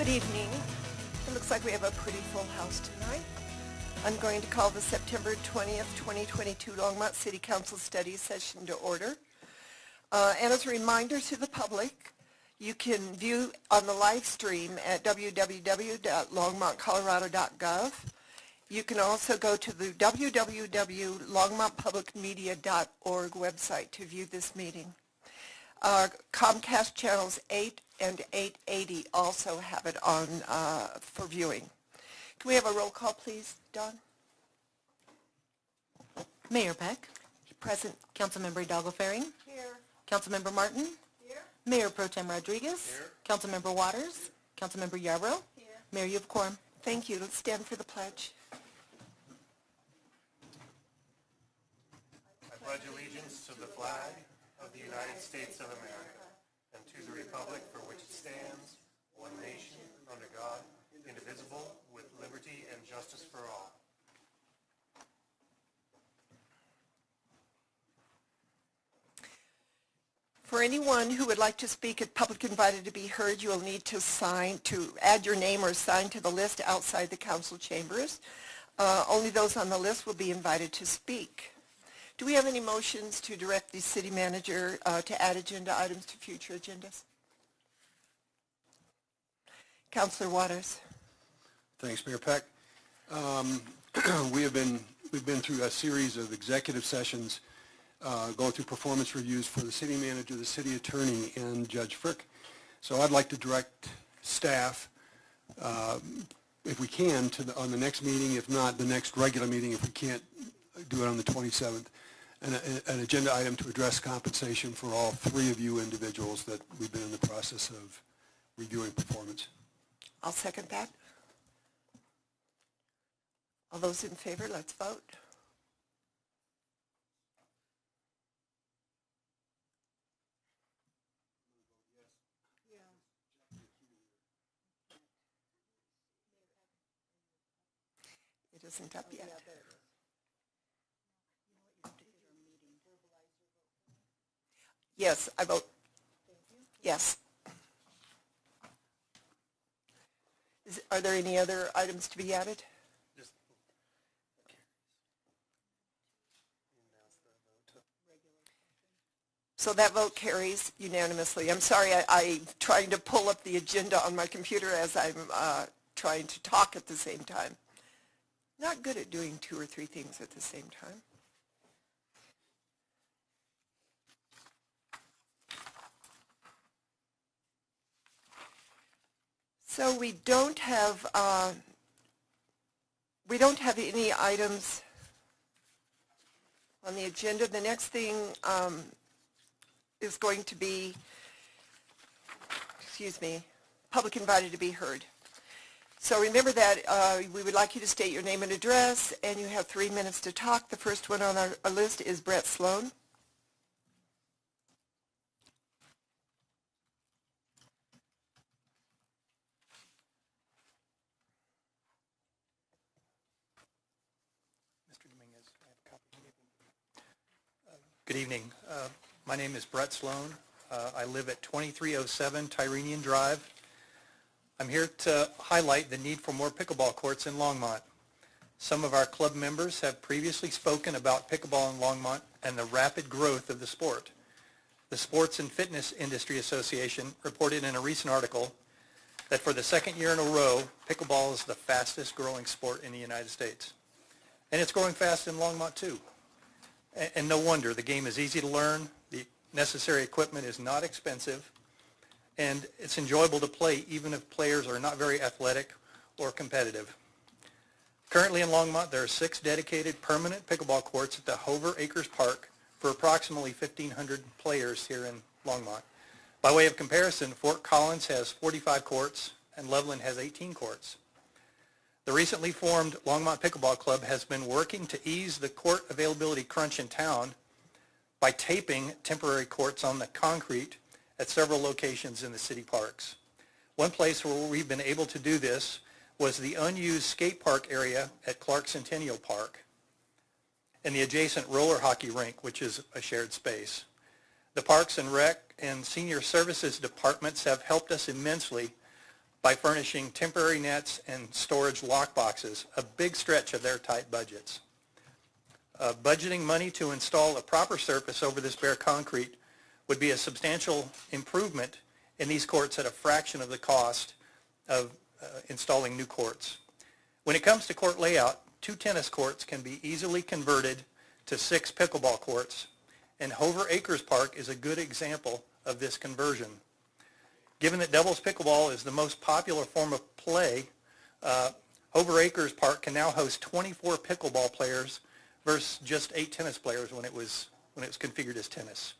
Good evening. It looks like we have a pretty full house tonight. I'm going to call the September 20th, 2022 Longmont City Council Study Session to order. And as a reminder to the public, you can view on the live stream at www.longmontcolorado.gov. You can also go to the www.longmontpublicmedia.org website to view this meeting. Comcast channels 8 and 880 also have it on for viewing. Can we have a roll call, please, Don? Mayor Peck. Present. Councilmember Dagelfering. Here. Councilmember Martin. Here. Mayor Pro Tem Rodriguez. Here. Councilmember Waters. Councilmember Yarbrough. Here. Mayor, you have quorum. Thank you. Let's stand for the pledge. I pledge allegiance to the flag of the United States of America and to the republic for which it stands, one nation, under God, indivisible, with liberty and justice for all. For anyone who would like to speak at Public Invited to be Heard, you will need to add your name or sign to the list outside the council chambers. Only those on the list will be invited to speak. Do we have any motions to direct the city manager to add agenda items to future agendas? Councilor Waters. Thanks, Mayor Peck. We've been through a series of executive sessions going through performance reviews for the city manager, the city attorney, and Judge Frick. So I'd like to direct staff, if we can, on the next meeting, if not the next regular meeting, if we can't do it on the 27th, an agenda item to address compensation for all three of you individuals that we've been in the process of reviewing performance. I'll second that. All those in favor, let's vote. It isn't up yet. Yes, I vote. Yes. Are there any other items to be added? So that vote carries unanimously. I'm sorry, I'm trying to pull up the agenda on my computer as I'm trying to talk at the same time. Not good at doing two or three things at the same time. So we don't have any items on the agenda. The next thing is going to be, public invited to be heard. So remember that we would like you to state your name and address, and you have 3 minutes to talk. The first one on our list is Brett Sloan. Good evening. My name is Brett Sloan. I live at 2307 Tyrenian Drive. I'm here to highlight the need for more pickleball courts in Longmont. Some of our club members have previously spoken about pickleball in Longmont and the rapid growth of the sport. The Sports and Fitness Industry Association reported in a recent article that for the second year in a row, pickleball is the fastest growing sport in the United States. And it's growing fast in Longmont too. And no wonder. The game is easy to learn, the necessary equipment is not expensive, and it's enjoyable to play even if players are not very athletic or competitive. Currently in Longmont, there are 6 dedicated permanent pickleball courts at the Hover Acres Park for approximately 1,500 players here in Longmont. By way of comparison, Fort Collins has 45 courts and Loveland has 18 courts. The recently formed Longmont Pickleball Club has been working to ease the court availability crunch in town by taping temporary courts on the concrete at several locations in the city parks. One place where we've been able to do this was the unused skate park area at Clark Centennial Park and the adjacent roller hockey rink, which is a shared space. The Parks and Rec and Senior Services departments have helped us immensely by furnishing temporary nets and storage lock boxes, a big stretch of their tight budgets. Budgeting money to install a proper surface over this bare concrete would be a substantial improvement in these courts at a fraction of the cost of installing new courts. When it comes to court layout, 2 tennis courts can be easily converted to 6 pickleball courts, and Hover Acres Park is a good example of this conversion. Given that doubles pickleball is the most popular form of play, Hover Acres Park can now host 24 pickleball players versus just 8 tennis players when it was configured as tennis.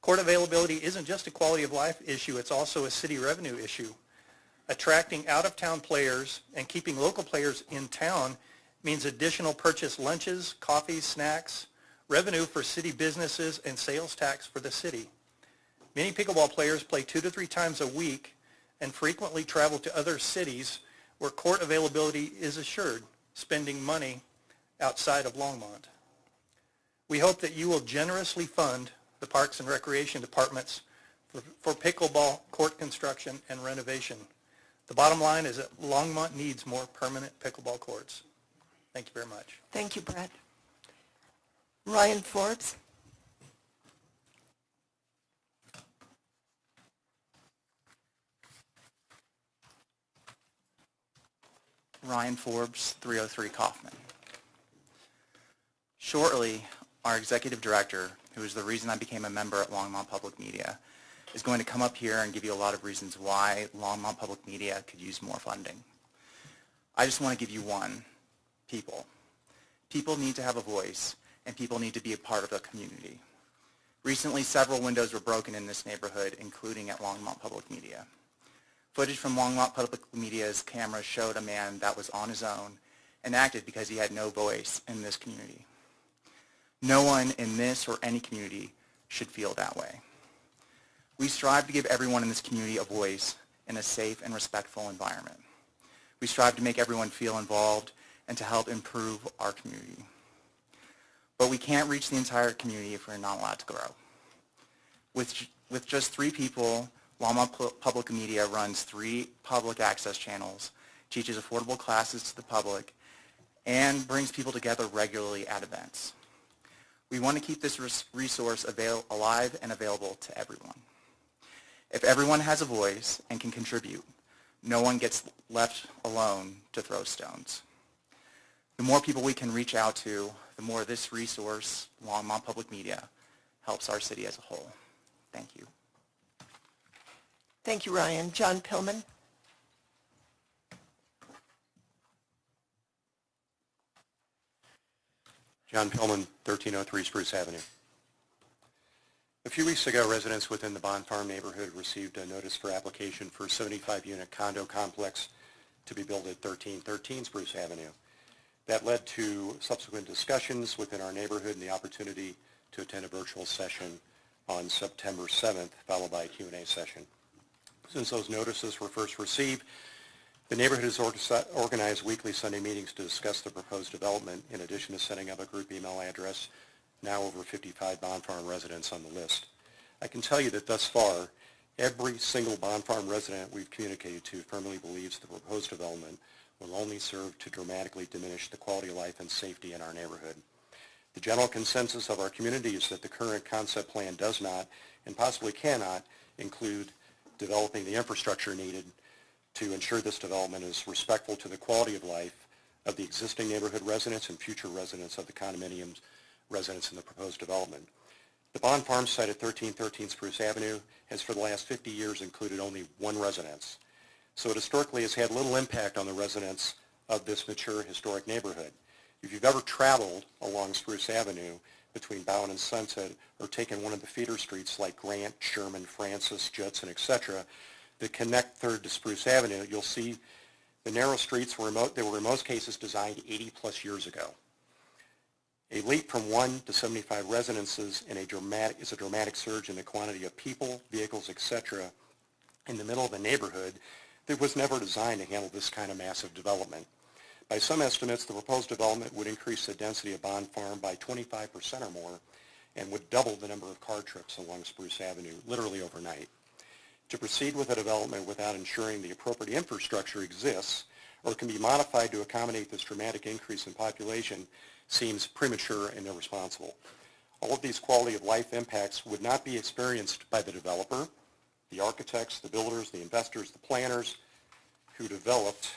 Court availability isn't just a quality of life issue, it's also a city revenue issue. Attracting out-of-town players and keeping local players in town means additional purchase lunches, coffees, snacks, revenue for city businesses, and sales tax for the city. Many pickleball players play 2 to 3 times a week and frequently travel to other cities where court availability is assured, spending money outside of Longmont. We hope that you will generously fund the Parks and Recreation Departments for pickleball court construction and renovation. The bottom line is that Longmont needs more permanent pickleball courts. Thank you very much. Thank you, Brett. Ryan Forbes. Ryan Forbes, 303 Kauffman. Shortly, our executive director, who is the reason I became a member at Longmont Public Media, is going to come up here and give you a lot of reasons why Longmont Public Media could use more funding. I just want to give you one: people. People need to have a voice, and people need to be a part of the community. Recently, several windows were broken in this neighborhood, including at Longmont Public Media. Footage from Longmont Public Media's camera showed a man that was on his own and acted because he had no voice in this community. No one in this or any community should feel that way. We strive to give everyone in this community a voice in a safe and respectful environment. We strive to make everyone feel involved and to help improve our community. But we can't reach the entire community if we're not allowed to grow. With just 3 people, Longmont Public Media runs 3 public access channels, teaches affordable classes to the public, and brings people together regularly at events. We want to keep this resource alive and available to everyone. If everyone has a voice and can contribute, no one gets left alone to throw stones. The more people we can reach out to, the more this resource, Longmont Public Media, helps our city as a whole. Thank you. Thank you, Ryan. John Pillman. John Pillman, 1303 Spruce Avenue. A few weeks ago, residents within the Bond Farm neighborhood received a notice for application for a 75-unit condo complex to be built at 1313 Spruce Avenue. That led to subsequent discussions within our neighborhood and the opportunity to attend a virtual session on September 7th, followed by a Q&A session. Since those notices were first received, the neighborhood has organized weekly Sunday meetings to discuss the proposed development, in addition to setting up a group email address. Now over 55 Bond Farm residents on the list. I can tell you that thus far, every single Bond Farm resident we've communicated to firmly believes the proposed development will only serve to dramatically diminish the quality of life and safety in our neighborhood. The general consensus of our community is that the current concept plan does not, and possibly cannot, include developing the infrastructure needed to ensure this development is respectful to the quality of life of the existing neighborhood residents and future residents of the condominiums residents in the proposed development. The Bond Farm site at 1313 Spruce Avenue has for the last 50 years included only 1 residence. So it historically has had little impact on the residents of this mature historic neighborhood. If you've ever traveled along Spruce Avenue between Bowen and Sunset, or taken one of the feeder streets like Grant, Sherman, Francis, Judson, etc., that connect 3rd to Spruce Avenue, you'll see the narrow streets were in most cases designed 80 plus years ago. A leap from 1 to 75 residences is a dramatic surge in the quantity of people, vehicles, etc. in the middle of a neighborhood that was never designed to handle this kind of massive development. By some estimates, the proposed development would increase the density of Bond Farm by 25% or more and would double the number of car trips along Spruce Avenue, literally overnight. to proceed with a development without ensuring the appropriate infrastructure exists or can be modified to accommodate this dramatic increase in population seems premature and irresponsible. All of these quality of life impacts would not be experienced by the developer, the architects, the builders, the investors, the planners who developed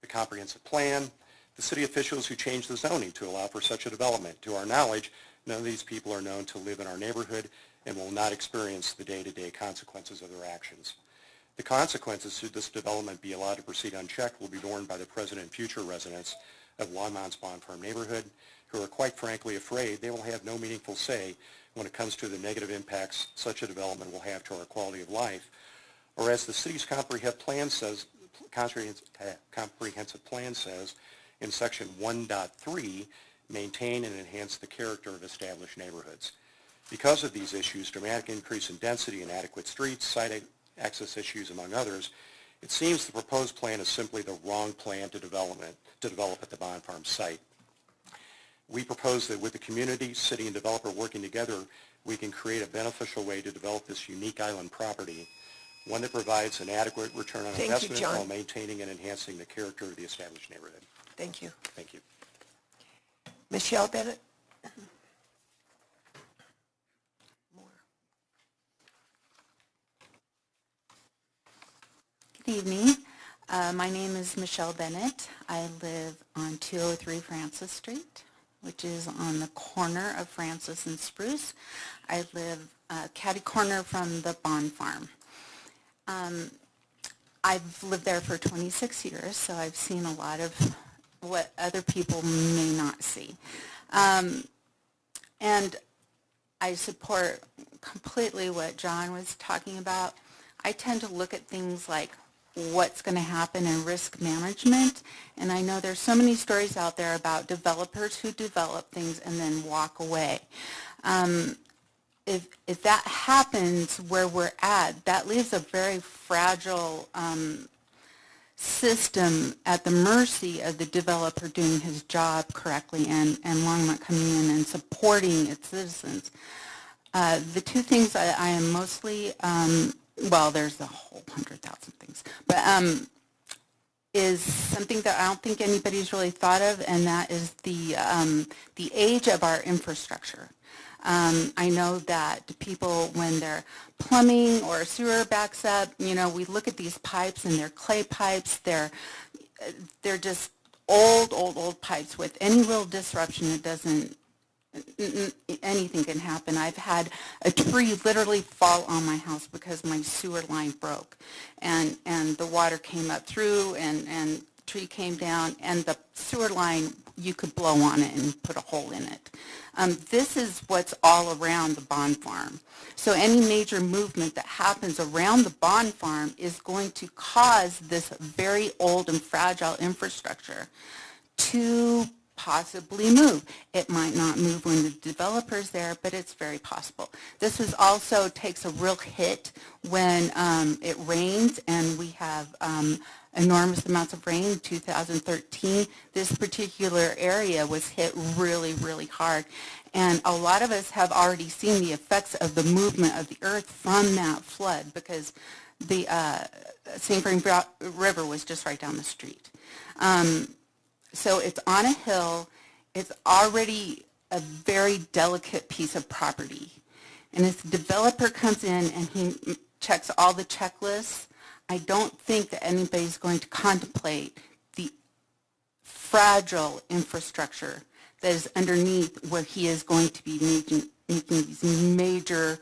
the comprehensive plan, the city officials who changed the zoning to allow for such a development. To our knowledge, none of these people are known to live in our neighborhood and will not experience the day-to-day consequences of their actions. The consequences should this development be allowed to proceed unchecked will be borne by the present and future residents of Longmont's Bond Farm neighborhood, who are quite frankly afraid they will have no meaningful say when it comes to the negative impacts such a development will have to our quality of life, or as the city's comprehensive plan says in section 1.3, maintain and enhance the character of established neighborhoods. Because of these issues, dramatic increase in density, inadequate streets, site access issues, among others, it seems the proposed plan is simply the wrong plan to develop at the Bond Farm site. We propose that with the community, city, and developer working together, we can create a beneficial way to develop this unique island property, one that provides an adequate return on investment while maintaining and enhancing the character of the established neighborhood. Thank you. Thank you. Michelle Bennett? Good evening. My name is Michelle Bennett. I live on 203 Francis Street, which is on the corner of Francis and Spruce. I live catty corner from the Bond Farm. I've lived there for 26 years, so I've seen a lot of what other people may not see. And I support completely what John was talking about. I tend to look at things like what's going to happen in risk management, and I know there's so many stories out there about developers who develop things and then walk away. If that happens where we're at, that leaves a very fragile system at the mercy of the developer doing his job correctly and Longmont coming in and supporting its citizens. The two things I am mostly, well, there's a whole 100,000 things, but is something that I don't think anybody's really thought of, and that is the age of our infrastructure. I know that people, when their plumbing or sewer backs up, you know, we look at these pipes and they're clay pipes. They're just old pipes. With any real disruption, it doesn't, anything can happen. I've had a tree literally fall on my house because my sewer line broke, and the water came up through, and the tree came down, and the sewer line, you could blow on it and put a hole in it. This is what's all around the Bond Farm. So any major movement that happens around the Bond Farm is going to cause this very old and fragile infrastructure to possibly move. It might not move when the developer's there, but it's very possible. This is also takes a real hit when it rains, and we have enormous amounts of rain. In 2013, this particular area was hit really, really hard. And a lot of us have already seen the effects of the movement of the earth from that flood, because the St. Vrain River was just right down the street. So it's on a hill. It's already a very delicate piece of property. And if the developer comes in and he checks all the checklists, I don't think that anybody's going to contemplate the fragile infrastructure that is underneath where he is going to be making these major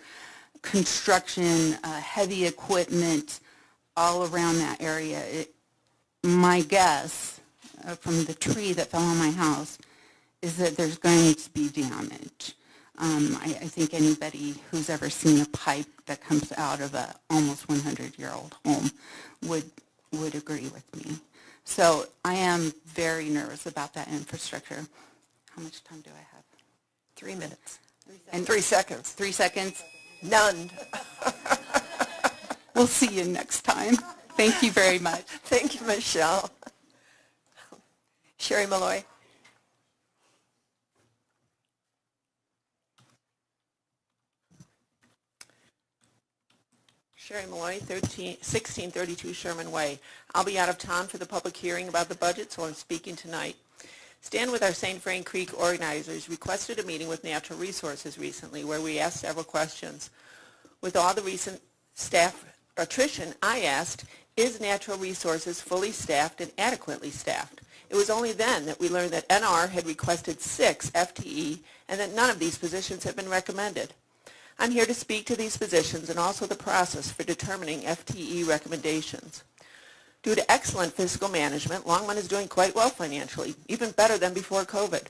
construction, heavy equipment all around that area. My guess from the tree that fell on my house is that there's going to be damage. I think anybody who's ever seen a pipe that comes out of a almost 100-year-old home would agree with me. So I am very nervous about that infrastructure. How much time do I have? 3 minutes. And 3 seconds. 3 seconds? None. We'll see you next time. Thank you very much. Thank you, Michelle. Sherry Malloy. Sherry Malloy, 1632 Sherman Way. I'll be out of town for the public hearing about the budget, so I'm speaking tonight. Stand with our St. Vrain Creek organizers requested a meeting with Natural Resources recently where we asked several questions. With all the recent staff attrition, I asked, is Natural Resources fully staffed and adequately staffed? It was only then that we learned that NR had requested 6 FTE and that none of these positions have been recommended. I'm here to speak to these positions and also the process for determining FTE recommendations. Due to excellent fiscal management, Longmont is doing quite well financially, even better than before COVID.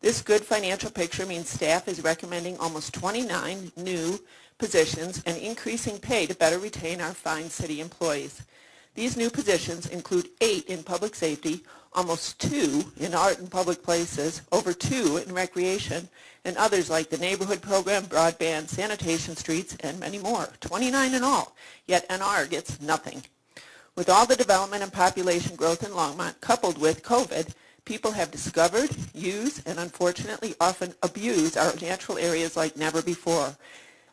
This good financial picture means staff is recommending almost 29 new positions and increasing pay to better retain our fine city employees. These new positions include 8 in public safety, almost 2 in art and public places, over 2 in recreation, and others like the neighborhood program, broadband, sanitation streets, and many more, 29 in all, yet NR gets nothing. With all the development and population growth in Longmont, coupled with COVID, people have discovered, used, and unfortunately often abused our natural areas like never before.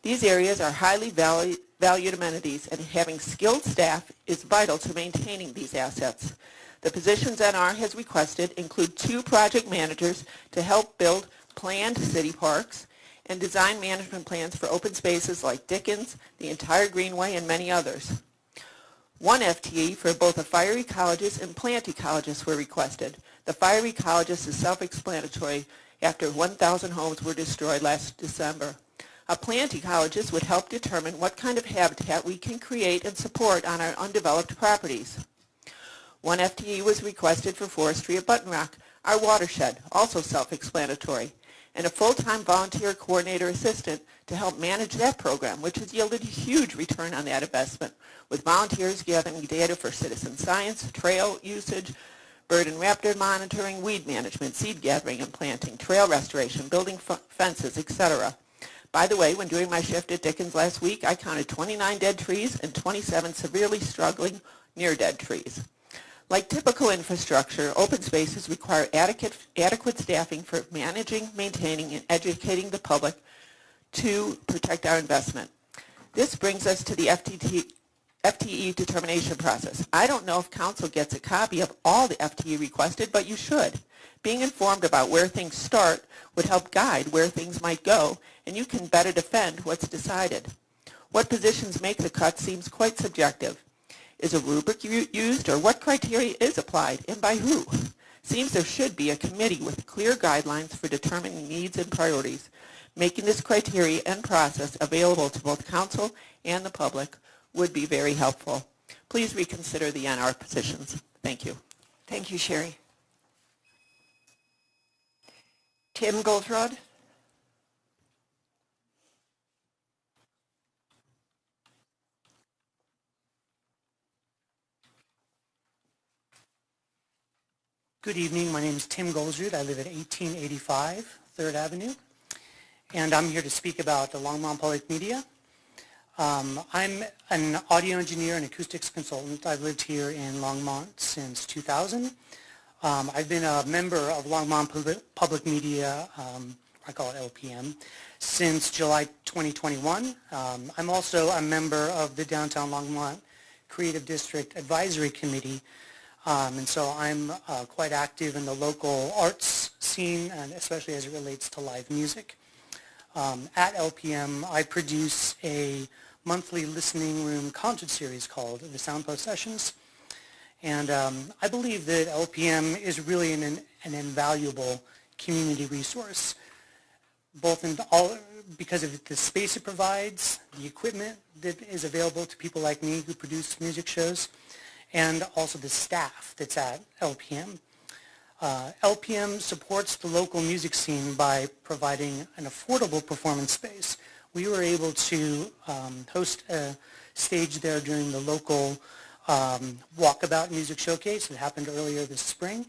These areas are highly valued amenities, and having skilled staff is vital to maintaining these assets. The positions NR has requested include 2 project managers to help build planned city parks and design management plans for open spaces like Dickens, the entire Greenway, and many others. 1 FTE for both a fire ecologist and plant ecologist were requested. The fire ecologist is self-explanatory after 1,000 homes were destroyed last December. A plant ecologist would help determine what kind of habitat we can create and support on our undeveloped properties. 1 FTE was requested for forestry at Button Rock, our watershed, also self-explanatory, and a full-time volunteer coordinator assistant to help manage that program, which has yielded a huge return on that investment, with volunteers gathering data for citizen science, trail usage, bird and raptor monitoring, weed management, seed gathering and planting, trail restoration, building fences, etc. By the way, when doing my shift at Dickens last week, I counted 29 dead trees and 27 severely struggling near-dead trees. Like typical infrastructure, open spaces require adequate staffing for managing, maintaining, and educating the public to protect our investment. This brings us to the FTE determination process. I don't know if Council gets a copy of all the FTE requested, but you should. Being informed about where things start would help guide where things might go, and you can better defend what's decided. What positions make the cut seems quite subjective. Is a rubric used, or what criteria is applied, and by who? Seems there should be a committee with clear guidelines for determining needs and priorities. Making this criteria and process available to both Council and the public would be very helpful. Please reconsider the NR positions. Thank you. Thank you, Sherry. Tim Goldraud? Good evening. My name is Tim Goldraud. I live at 1885 3rd Avenue, and I'm here to speak about the Longmont Public Media. I'm an audio engineer and acoustics consultant. I've lived here in Longmont since 2000. I've been a member of Longmont Public Media, I call it LPM, since July 2021. I'm also a member of the Downtown Longmont Creative District Advisory Committee, and so I'm quite active in the local arts scene, and especially as it relates to live music. At LPM, I produce a monthly listening room concert series called the Soundpost Sessions, and I believe that LPM is really an invaluable community resource, both because of the space it provides, the equipment that is available to people like me who produce music shows, and also the staff that's at LPM. LPM supports the local music scene by providing an affordable performance space. We were able to host a stage there during the local Walkabout Music Showcase that happened earlier this spring.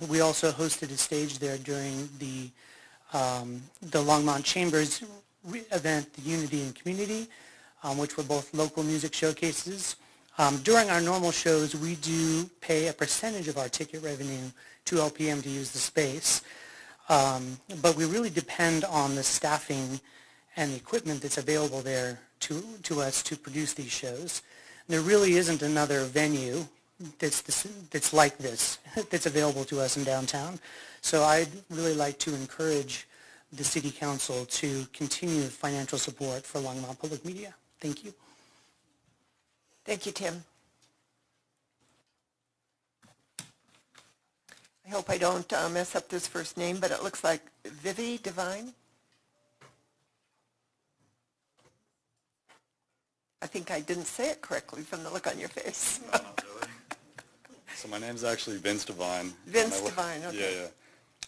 We also hosted a stage there during the Longmont Chambers event, the Unity and Community, which were both local music showcases. During our normal shows, we do pay a percentage of our ticket revenue to LPM to use the space, but we really depend on the staffing and the equipment that's available there to us to produce these shows. There really isn't another venue that's like this, that's available to us in downtown. So I'd really like to encourage the City Council to continue financial support for Longmont Public Media. Thank you. Thank you, Tim. I hope I don't mess up this first name, but it looks like Vivi Devine. I think I didn't say it correctly from the look on your face. So my name is actually Vince Devine. Vince Devine, okay. Yeah.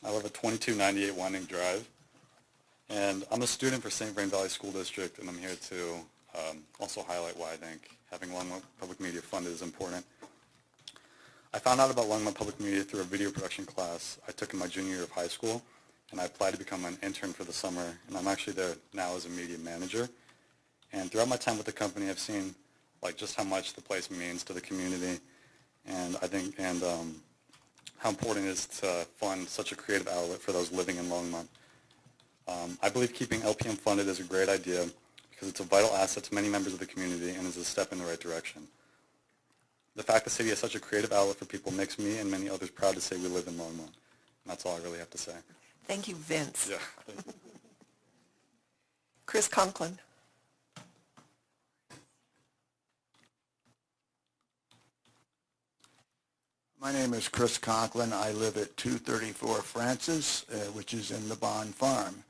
I live at 2298 Winding Drive. And I'm a student for St. Vrain Valley School District, and I'm here to also highlight why I think having Longmont Public Media funded is important. I found out about Longmont Public Media through a video production class I took in my junior year of high school, and I applied to become an intern for the summer, and I'm actually there now as a media manager. And throughout my time with the company, I've seen just how much the place means to the community, and I think how important it is to fund such a creative outlet for those living in Longmont. I believe keeping LPM funded is a great idea because it's a vital asset to many members of the community and is a step in the right direction. The fact the city has such a creative outlet for people makes me and many others proud to say we live in Longmont. And that's all I really have to say. Thank you, Vince. Yeah. Chris Conklin. My name is Chris Conklin. I live at 234 Francis, which is in the Bond Farm.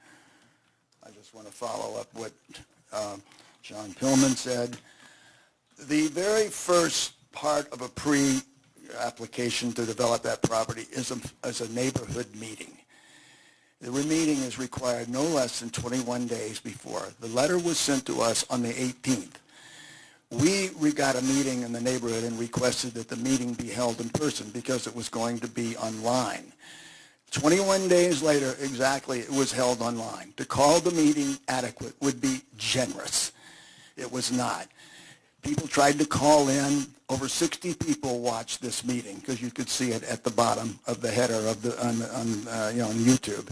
I just want to follow up what John Pillman said. The very first part of a pre-application to develop that property is a neighborhood meeting. The meeting is required no less than 21 days before. The letter was sent to us on the 18th. We got a meeting in the neighborhood and requested that the meeting be held in person because it was going to be online. 21 days later, exactly, it was held online. To call the meeting adequate would be generous. It was not. People tried to call in. Over 60 people watched this meeting because you could see it at the bottom of the header of on YouTube.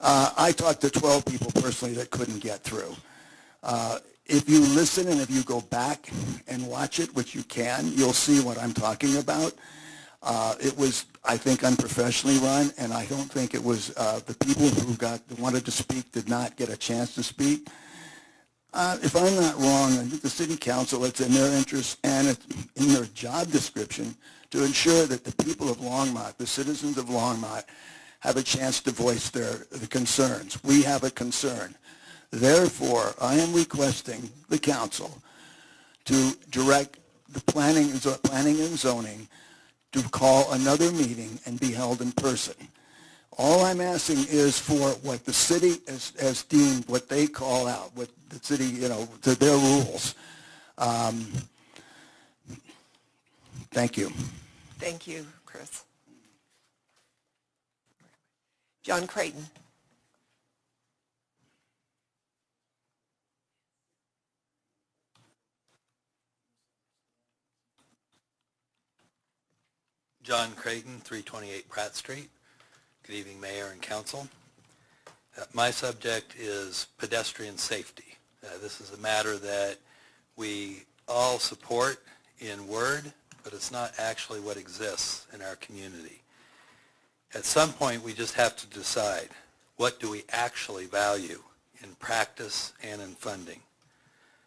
I talked to 12 people personally that couldn't get through. If you listen and if you go back and watch it, which you can, you'll see what I'm talking about. It was, I think, unprofessionally run, and I don't think it was the people who wanted to speak did not get a chance to speak. If I'm not wrong, I think the City Council, it's in their interest and it's in their job description to ensure that the people of Longmont, the citizens of Longmont, have a chance to voice the concerns. We have a concern. Therefore, I am requesting the council to direct the planning and zoning to call another meeting and be held in person. All I'm asking is for what the city has deemed, what they call out, what the city, to their rules. Thank you. Thank you, Chris. John Creighton. John Creighton, 328 Pratt Street. Good evening, Mayor and Council. My subject is pedestrian safety. This is a matter that we all support in word, but it's not actually what exists in our community. At some point, we just have to decide, what do we actually value in practice and in funding?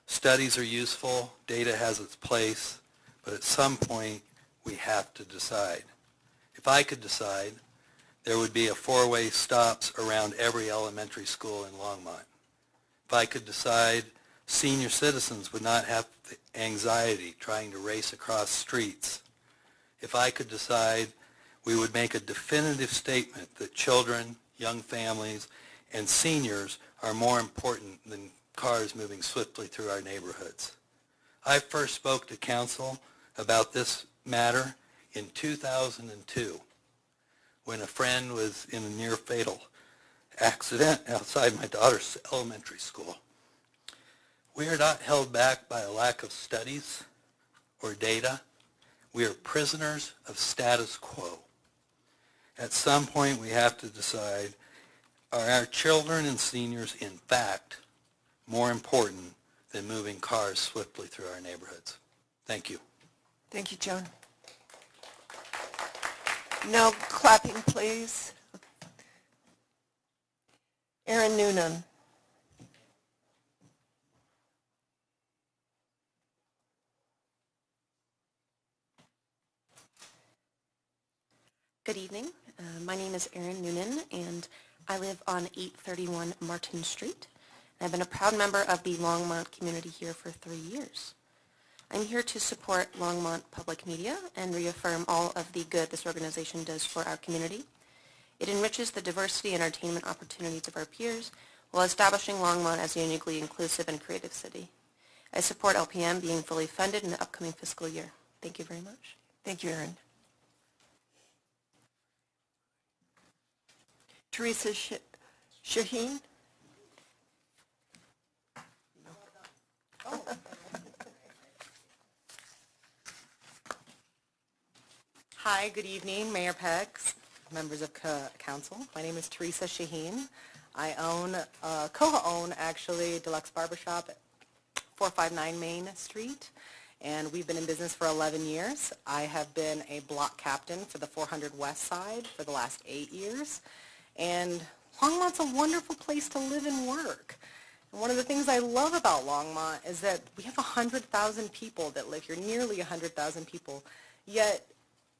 Studies are useful, data has its place, but at some point, we have to decide. If I could decide, there would be a four-way stops around every elementary school in Longmont. If I could decide, senior citizens would not have the anxiety trying to race across streets. If I could decide, we would make a definitive statement that children, young families, and seniors are more important than cars moving swiftly through our neighborhoods. I first spoke to council about this matter in 2002 when a friend was in a near fatal accident outside my daughter's elementary school. We are not held back by a lack of studies or data. We are prisoners of status quo. At some point we have to decide, are our children and seniors in fact more important than moving cars swiftly through our neighborhoods. Thank you. Thank you, John. No clapping, please. Erin Newman. Good evening. My name is Erin Newman, and I live on 831 Martin Street. I've been a proud member of the Longmont community here for 3 years. I'm here to support Longmont Public Media and reaffirm all of the good this organization does for our community. It enriches the diversity and entertainment opportunities of our peers while establishing Longmont as a uniquely inclusive and creative city. I support LPM being fully funded in the upcoming fiscal year. Thank you very much. Thank you, Erin. Teresa Shaheen. Hi, good evening, Mayor Pex, members of council. My name is Teresa Shaheen. I co-own actually Deluxe Barbershop at 459 Main Street, and we've been in business for 11 years. I have been a block captain for the 400 West Side for the last 8 years, and Longmont's a wonderful place to live and work. And one of the things I love about Longmont is that we have 100,000 people that live here, nearly 100,000 people, yet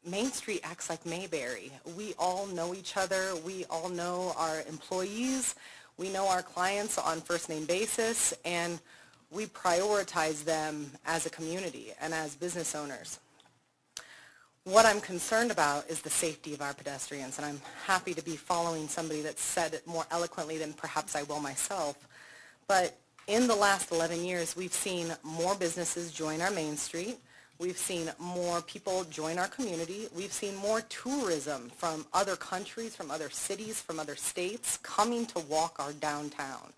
Main Street acts like Mayberry. We all know each other. We all know our employees. We know our clients on first name basis, and we prioritize them as a community and as business owners. What I'm concerned about is the safety of our pedestrians, and I'm happy to be following somebody that said it more eloquently than perhaps I will myself. But in the last 11 years, we've seen more businesses join our Main Street. We've seen more people join our community. We've seen more tourism from other countries, from other cities, from other states coming to walk our downtown.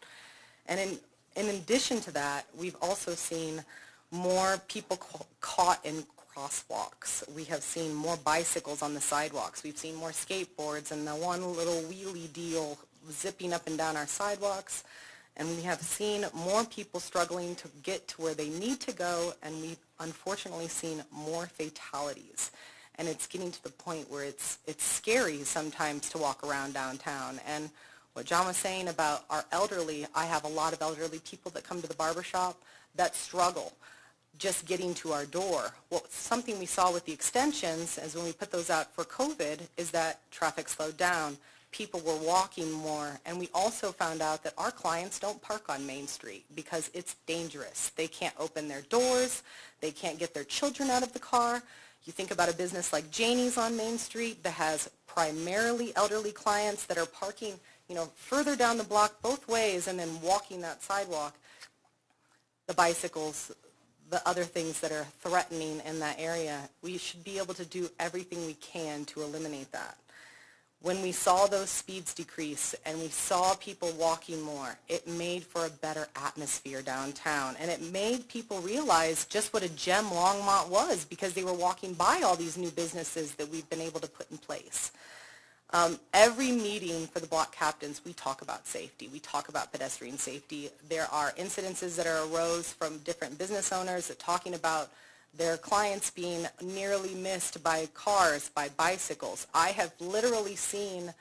And in addition to that, we've also seen more people caught in crosswalks. We have seen more bicycles on the sidewalks. We've seen more skateboards and the one little wheelie deal zipping up and down our sidewalks. And we have seen more people struggling to get to where they need to go, and we've unfortunately seen more fatalities. And it's getting to the point where it's scary sometimes to walk around downtown. And what John was saying about our elderly, I have a lot of elderly people that come to the barbershop that struggle just getting to our door. Well, something we saw with the extensions, as when we put those out for COVID, is that traffic slowed down. People were walking more, and we also found out that our clients don't park on Main Street because it's dangerous. They can't open their doors. They can't get their children out of the car. You think about a business like Janie's on Main Street that has primarily elderly clients that are parking, further down the block both ways and then walking that sidewalk. The bicycles, the other things that are threatening in that area, we should be able to do everything we can to eliminate that. When we saw those speeds decrease and we saw people walking more, it made for a better atmosphere downtown. And it made people realize just what a gem Longmont was because they were walking by all these new businesses that we've been able to put in place. Every meeting for the block captains, we talk about safety. We talk about pedestrian safety. There are incidences that arose from different business owners that talking about their clients being nearly missed by cars, by bicycles. I have literally seen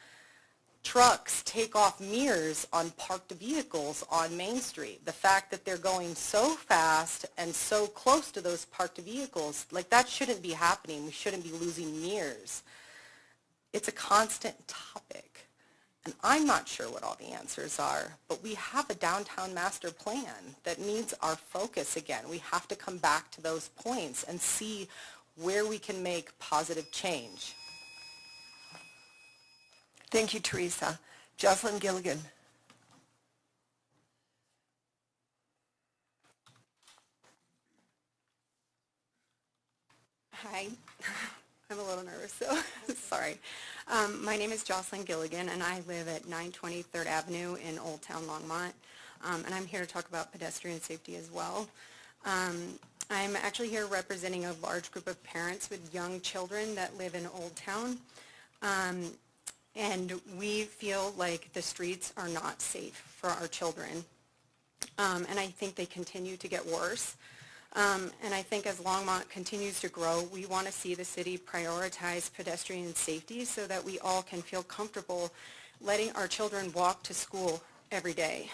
trucks take off mirrors on parked vehicles on Main Street. The fact that they're going so fast and so close to those parked vehicles, like that shouldn't be happening. We shouldn't be losing mirrors. It's a constant topic. And I'm not sure what all the answers are, but we have a downtown master plan that needs our focus again. We have to come back to those points and see where we can make positive change. Thank you, Teresa. Jocelyn Gilligan. Hi. I'm a little nervous, so sorry. My name is Jocelyn Gilligan, and I live at 920 3rd Avenue in Old Town Longmont, and I'm here to talk about pedestrian safety as well. I'm actually here representing a large group of parents with young children that live in Old Town, and we feel like the streets are not safe for our children. and I think they continue to get worse. And I think as Longmont continues to grow, we want to see the city prioritize pedestrian safety so that we all can feel comfortable letting our children walk to school every day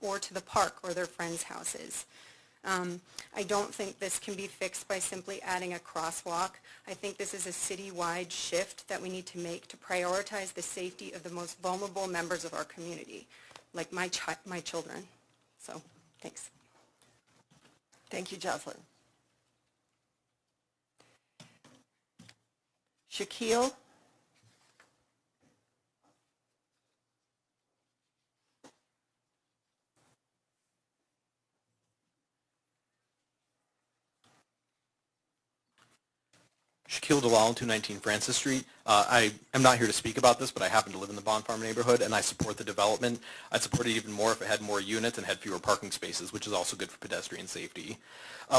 or to the park or their friends' houses. I don't think this can be fixed by simply adding a crosswalk. I think this is a citywide shift that we need to make to prioritize the safety of the most vulnerable members of our community, like my children. So, thanks. Thank you, Jocelyn. Shaquille? Shaquille Dalal, 219 Francis Street. I am not here to speak about this, but I happen to live in the Bond Farm neighborhood, and I support the development. I'd support it even more if it had more units and had fewer parking spaces, which is also good for pedestrian safety.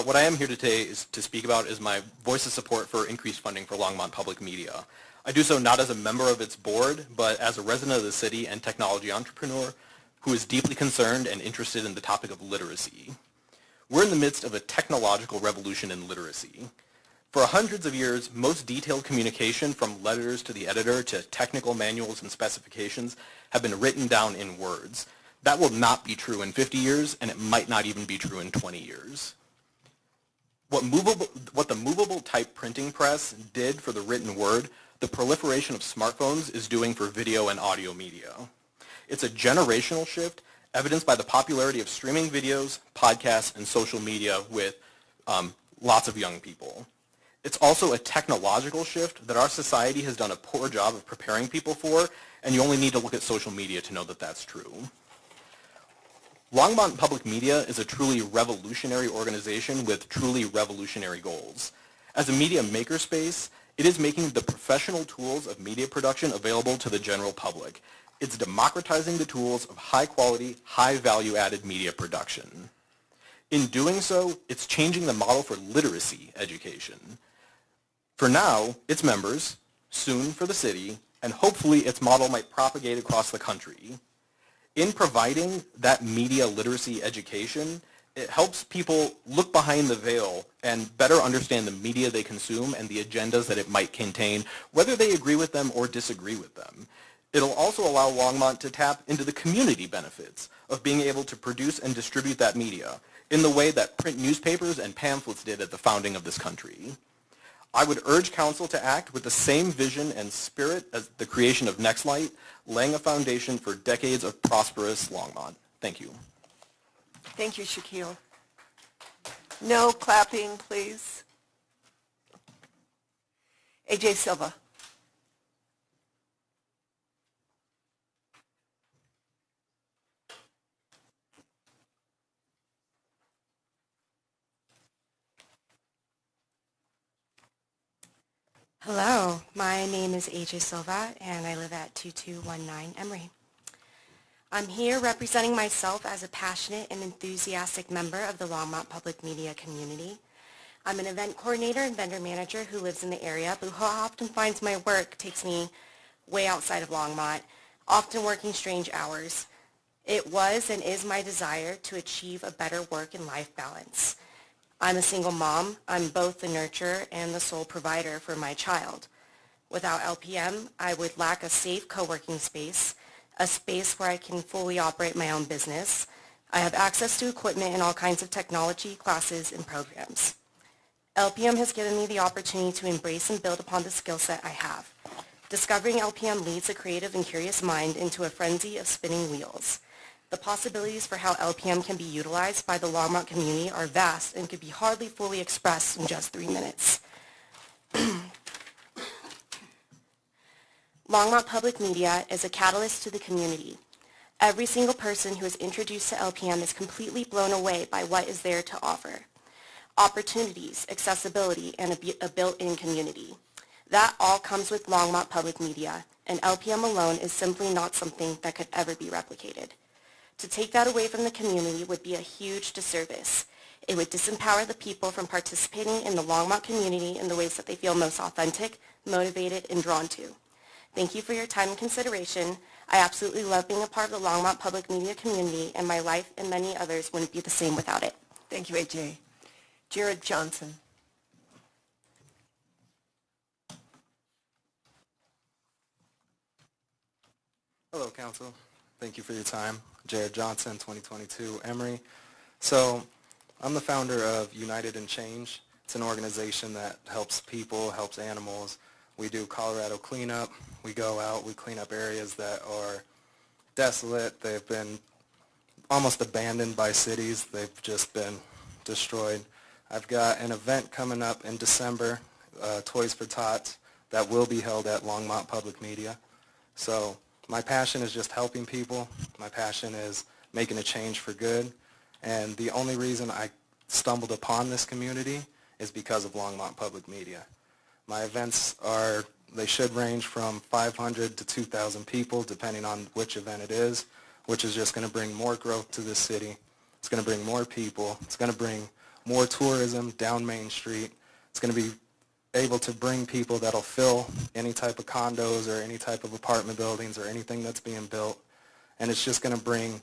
What I am here today is to speak about is my voice of support for increased funding for Longmont Public Media. I do so not as a member of its board, but as a resident of the city and technology entrepreneur who is deeply concerned and interested in the topic of literacy. We're in the midst of a technological revolution in literacy. For hundreds of years, most detailed communication from letters to the editor to technical manuals and specifications have been written down in words. That will not be true in 50 years, and it might not even be true in 20 years. What the movable type printing press did for the written word, the proliferation of smartphones is doing for video and audio media. It's a generational shift evidenced by the popularity of streaming videos, podcasts, and social media with lots of young people. It's also a technological shift that our society has done a poor job of preparing people for, and you only need to look at social media to know that that's true. Longmont Public Media is a truly revolutionary organization with truly revolutionary goals. As a media makerspace, it is making the professional tools of media production available to the general public. It's democratizing the tools of high-quality, high-value-added media production. In doing so, it's changing the model for literacy education. For now, its members, soon for the city, and hopefully its model might propagate across the country. In providing that media literacy education, it helps people look behind the veil and better understand the media they consume and the agendas that it might contain, whether they agree with them or disagree with them. It'll also allow Longmont to tap into the community benefits of being able to produce and distribute that media in the way that print newspapers and pamphlets did at the founding of this country. I would urge Council to act with the same vision and spirit as the creation of Nextlight, laying a foundation for decades of prosperous Longmont. Thank you. Thank you, Shaquille. No clapping, please. AJ Silva. Hello, my name is AJ Silva, and I live at 2219 Emory. I'm here representing myself as a passionate and enthusiastic member of the Longmont Public Media community. I'm an event coordinator and vendor manager who lives in the area, but who often finds my work takes me way outside of Longmont, often working strange hours. It was and is my desire to achieve a better work and life balance. I'm a single mom. I'm both the nurturer and the sole provider for my child. Without LPM, I would lack a safe co-working space, a space where I can fully operate my own business. I have access to equipment and all kinds of technology, classes, and programs. LPM has given me the opportunity to embrace and build upon the skill set I have. Discovering LPM leads a creative and curious mind into a frenzy of spinning wheels. The possibilities for how LPM can be utilized by the Longmont community are vast and could be hardly fully expressed in just 3 minutes. Longmont Public Media is a catalyst to the community. Every single person who is introduced to LPM is completely blown away by what is there to offer. Opportunities, accessibility, and a built-in community. That all comes with Longmont Public Media, and LPM alone is simply not something that could ever be replicated. To take that away from the community would be a huge disservice. It would disempower the people from participating in the Longmont community in the ways that they feel most authentic, motivated, and drawn to. Thank you for your time and consideration. I absolutely love being a part of the Longmont public media community, and my life and many others wouldn't be the same without it. Thank you, AJ. Jared Johnson. Hello, Council. Thank you for your time. Jared Johnson, 2022 Emory. So I'm the founder of United in Change. It's an organization that helps people, helps animals. We do Colorado cleanup. We go out, we clean up areas that are desolate. They've been almost abandoned by cities. They've just been destroyed. I've got an event coming up in December, Toys for Tots, that will be held at Longmont Public Media. So my passion is just helping people. My passion is making a change for good. And the only reason I stumbled upon this community is because of Longmont Public Media. My events they should range from 500 to 2,000 people, depending on which event it is, which is just going to bring more growth to this city. It's going to bring more people. It's going to bring more tourism down Main Street. It's going to be able to bring people that'll fill any type of condos or any type of apartment buildings or anything that's being built. And it's just going to bring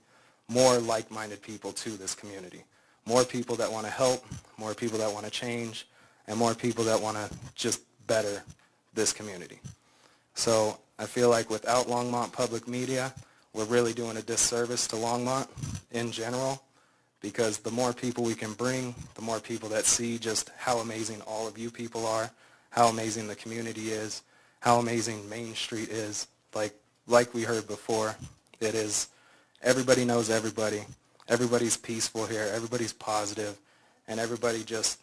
more like-minded people to this community. More people that want to help, more people that want to change, and more people that want to just better this community. So I feel like without Longmont Public Media, we're really doing a disservice to Longmont in general, because the more people we can bring, the more people that see just how amazing all of you people are, how amazing the community is, how amazing Main Street is. Like we heard before, it is, everybody knows everybody. Everybody's peaceful here. Everybody's positive, and everybody just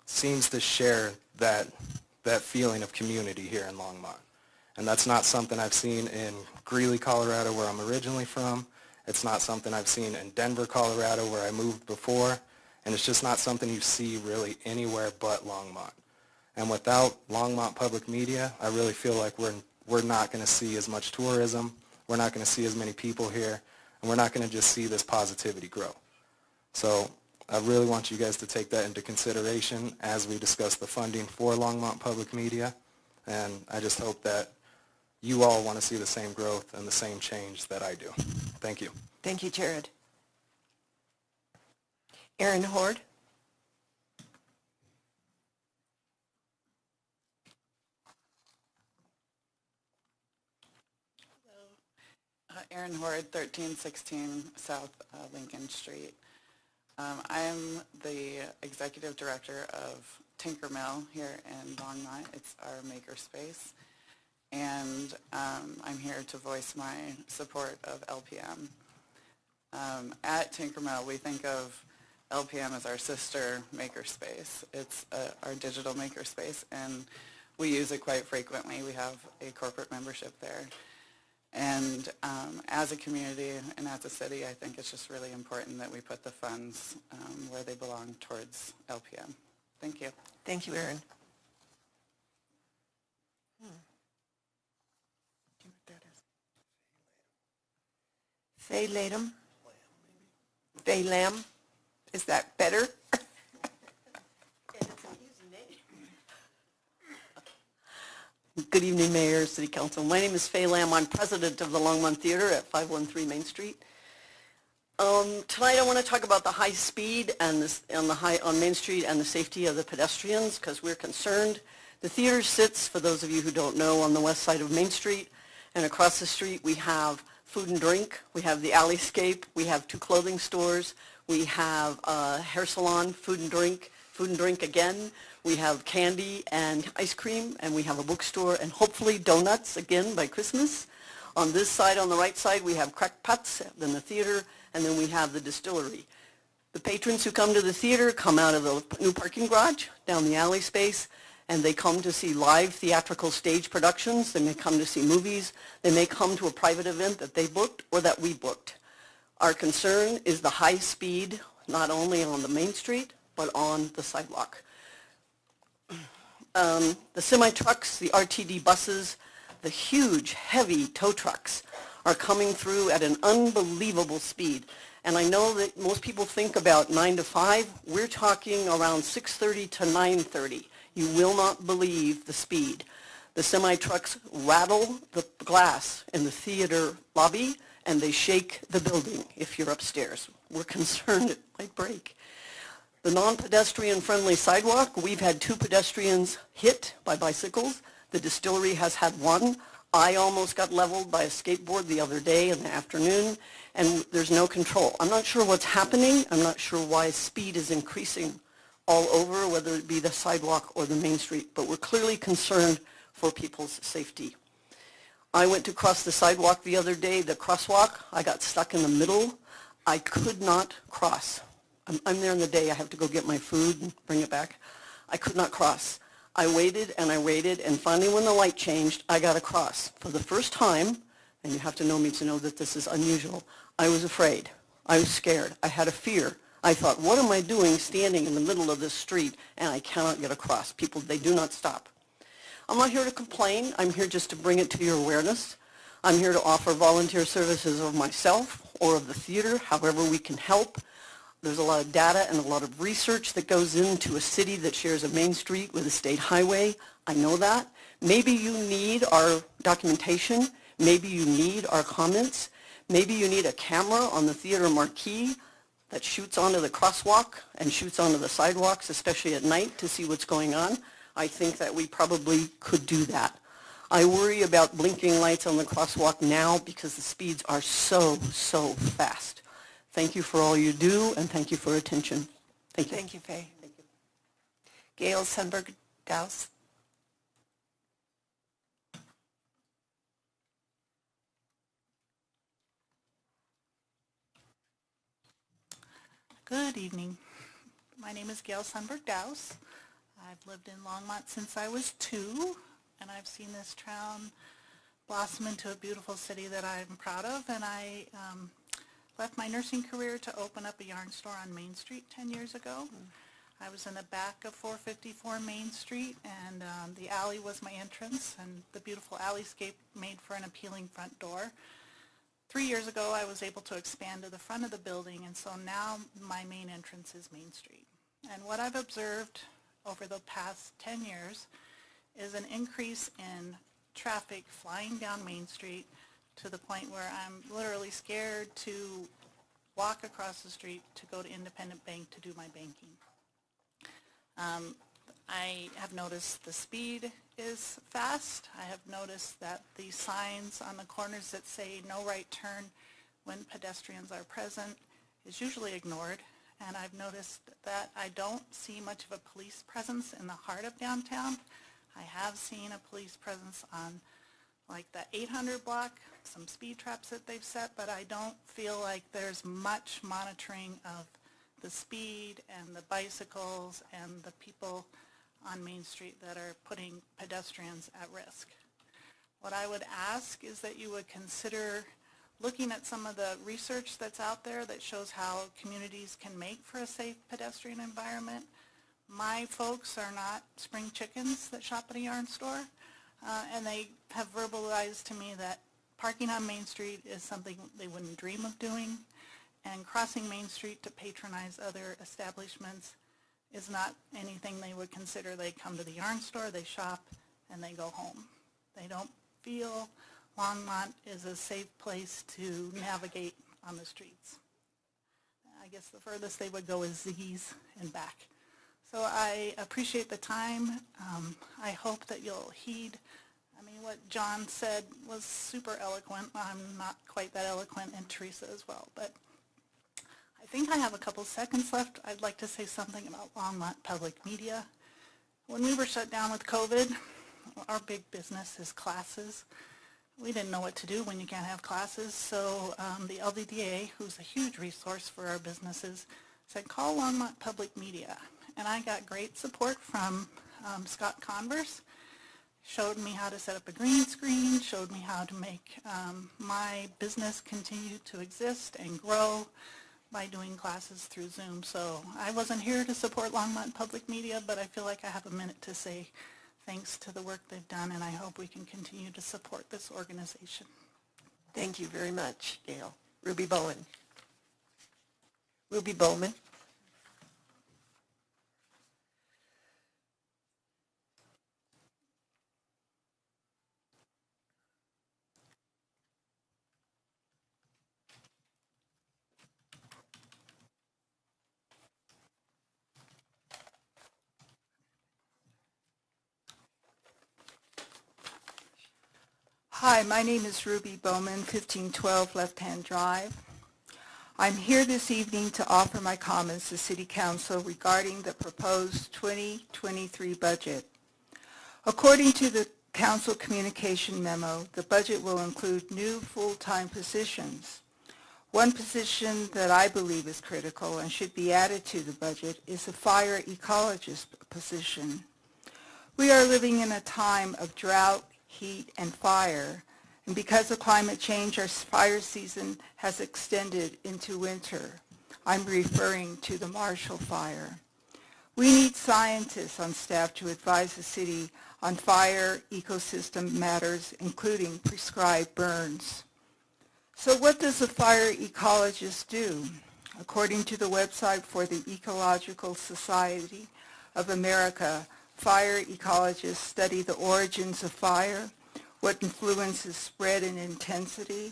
seems to share that feeling of community here in Longmont. And that's not something I've seen in Greeley, Colorado, where I'm originally from. It's not something I've seen in Denver, Colorado, where I moved before. And it's just not something you see really anywhere but Longmont. And without Longmont Public Media, I really feel like we're not going to see as much tourism. We're not going to see as many people here. And we're not going to just see this positivity grow. So I really want you guys to take that into consideration as we discuss the funding for Longmont Public Media. And I just hope that you all want to see the same growth and the same change that I do. Thank you. Thank you, Jared. Erin Horde. Erin Horde, 1316 South Lincoln Street. I am the executive director of Tinkermill here in Longmont. It's our makerspace. And I'm here to voice my support of LPM. At Tinkermill, we think of LPM as our sister makerspace. It's our digital makerspace, and we use it quite frequently. We have a corporate membership there. And as a community and as a city, I think it's just really important that we put the funds where they belong towards LPM. Thank you. Thank you, Erin. Faye Latham. Faye Lamb. Is that better? Good evening, Mayor, City Council. My name is Faye Lamb. I'm president of the Longmont Theater at 513 Main Street. Tonight I want to talk about the high speed and on Main Street and the safety of the pedestrians, because we're concerned. The theater sits, for those of you who don't know, on the west side of Main Street, and across the street we have food and drink, we have the Alleyscape, we have 2 clothing stores, we have a hair salon, food and drink again. We have candy and ice cream, and we have a bookstore, and hopefully donuts again by Christmas. On this side, on the right side, we have crack pots, then the theater, and then we have the distillery. The patrons who come to the theater come out of the new parking garage down the alley space, and they come to see live theatrical stage productions. They may come to see movies. They may come to a private event that they booked or that we booked. Our concern is the high speed, not only on the Main Street, but on the sidewalk. The semi-trucks, the RTD buses, the huge, heavy tow trucks are coming through at an unbelievable speed. And I know that most people think about 9 to 5. We're talking around 6:30 to 9:30. You will not believe the speed. The semi-trucks rattle the glass in the theater lobby, and they shake the building if you're upstairs. We're concerned it might break. The non-pedestrian friendly sidewalk, we've had 2 pedestrians hit by bicycles. The distillery has had 1. I almost got leveled by a skateboard the other day in the afternoon, and there's no control. I'm not sure what's happening. I'm not sure why speed is increasing all over, whether it be the sidewalk or the main street, but we're clearly concerned for people's safety. I went to cross the sidewalk the other day, the crosswalk. I got stuck in the middle. I could not cross. I'm there in the day. I have to go get my food and bring it back. I could not cross. I waited, and finally when the light changed, I got across. For the first time, and you have to know me to know that this is unusual, I was afraid. I was scared. I had a fear. I thought, what am I doing standing in the middle of this street and I cannot get across? People, they do not stop. I'm not here to complain. I'm here just to bring it to your awareness. I'm here to offer volunteer services of myself or of the theater, however we can help. There's a lot of data and a lot of research that goes into a city that shares a main street with a state highway. I know that. Maybe you need our documentation. Maybe you need our comments. Maybe you need a camera on the theater marquee that shoots onto the crosswalk and shoots onto the sidewalks, especially at night, to see what's going on. I think that we probably could do that. I worry about blinking lights on the crosswalk now because the speeds are so fast. Thank you for all you do, and thank you for attention. Thank you. Thank you, Faye. Thank you. Gail Sundberg-Douse. Good evening. My name is Gail Sundberg-Douse. I've lived in Longmont since I was 2, and I've seen this town blossom into a beautiful city that I'm proud of, and I left my nursing career to open up a yarn store on Main Street 10 years ago. I was in the back of 454 Main Street, and the alley was my entrance, and the beautiful alleyscape made for an appealing front door. 3 years ago, I was able to expand to the front of the building, and so now my main entrance is Main Street. And what I've observed over the past 10 years is an increase in traffic flying down Main Street to the point where I'm literally scared to walk across the street to go to Independent Bank to do my banking. I have noticed the speed is fast. I have noticed that the signs on the corners that say no right turn when pedestrians are present is usually ignored. And I've noticed that I don't see much of a police presence in the heart of downtown. I have seen a police presence on like the 800 block, some speed traps that they've set, but I don't feel like there's much monitoring of the speed and the bicycles and the people on Main Street that are putting pedestrians at risk. What I would ask is that you would consider looking at some of the research that's out there that shows how communities can make for a safe pedestrian environment. My folks are not spring chickens that shop at a yarn store, and they have verbalized to me that parking on Main Street is something they wouldn't dream of doing, and crossing Main Street to patronize other establishments is not anything they would consider. They come to the yarn store, they shop, and they go home. They don't feel Longmont is a safe place to navigate on the streets. I guess the furthest they would go is Ziggy's and back. So I appreciate the time. I hope that you'll heed. I mean, what John said was super eloquent. I'm not quite that eloquent, and Teresa as well. But I think I have a couple seconds left. I'd like to say something about Longmont Public Media. When we were shut down with COVID, our big business is classes. We didn't know what to do when you can't have classes, so the LDDA, who's a huge resource for our businesses, said call Longmont Public Media. And I got great support from Scott Converse, showed me how to set up a green screen, showed me how to make my business continue to exist and grow by doing classes through Zoom. So I wasn't here to support Longmont Public Media, but I feel like I have a minute to say thanks to the work they've done, and I hope we can continue to support this organization. Thank you very much, Gail. Ruby Bowen. Ruby Bowman. Hi, my name is Ruby Bowman, 1512 Left Hand Drive. I'm here this evening to offer my comments to City Council regarding the proposed 2023 budget. According to the Council Communication Memo, the budget will include new full-time positions. One position that I believe is critical and should be added to the budget is a fire ecologist position. We are living in a time of drought, heat, and fire, and because of climate change, our fire season has extended into winter. I'm referring to the Marshall Fire. We need scientists on staff to advise the city on fire ecosystem matters, including prescribed burns. So what does a fire ecologist do? According to the website for the Ecological Society of America, fire ecologists study the origins of fire, what influences spread and intensity,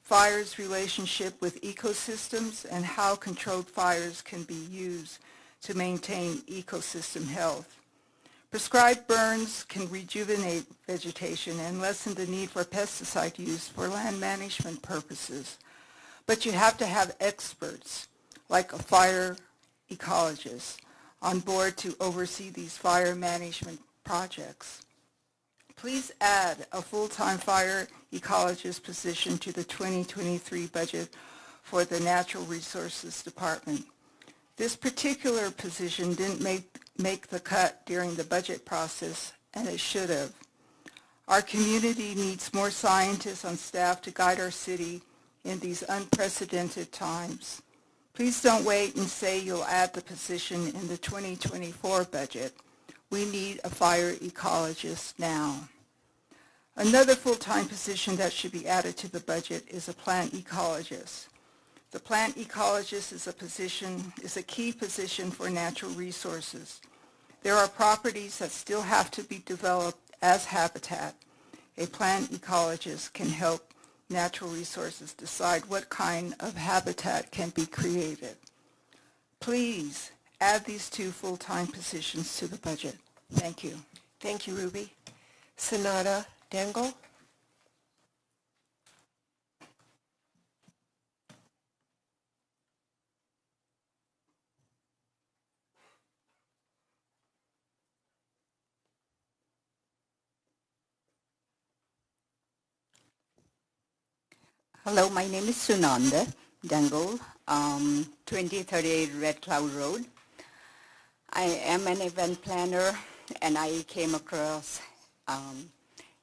fire's relationship with ecosystems, and how controlled fires can be used to maintain ecosystem health. Prescribed burns can rejuvenate vegetation and lessen the need for pesticide use for land management purposes. But you have to have experts, like a fire ecologist, on board to oversee these fire management projects. Please add a full-time fire ecologist position to the 2023 budget for the Natural Resources Department. This particular position didn't make the cut during the budget process, and it should have. Our community needs more scientists on staff to guide our city in these unprecedented times. Please don't wait and say you'll add the position in the 2024 budget. We need a fire ecologist now. Another full-time position that should be added to the budget is a plant ecologist. The plant ecologist is a key position for natural resources. There are properties that still have to be developed as habitat. A plant ecologist can help natural resources decide what kind of habitat can be created. Please add these two full-time positions to the budget. Thank you. Thank you, Ruby. Sonata Dangle. Hello, my name is Sunanda Dangle, 2038 Red Cloud Road. I am an event planner, and I came across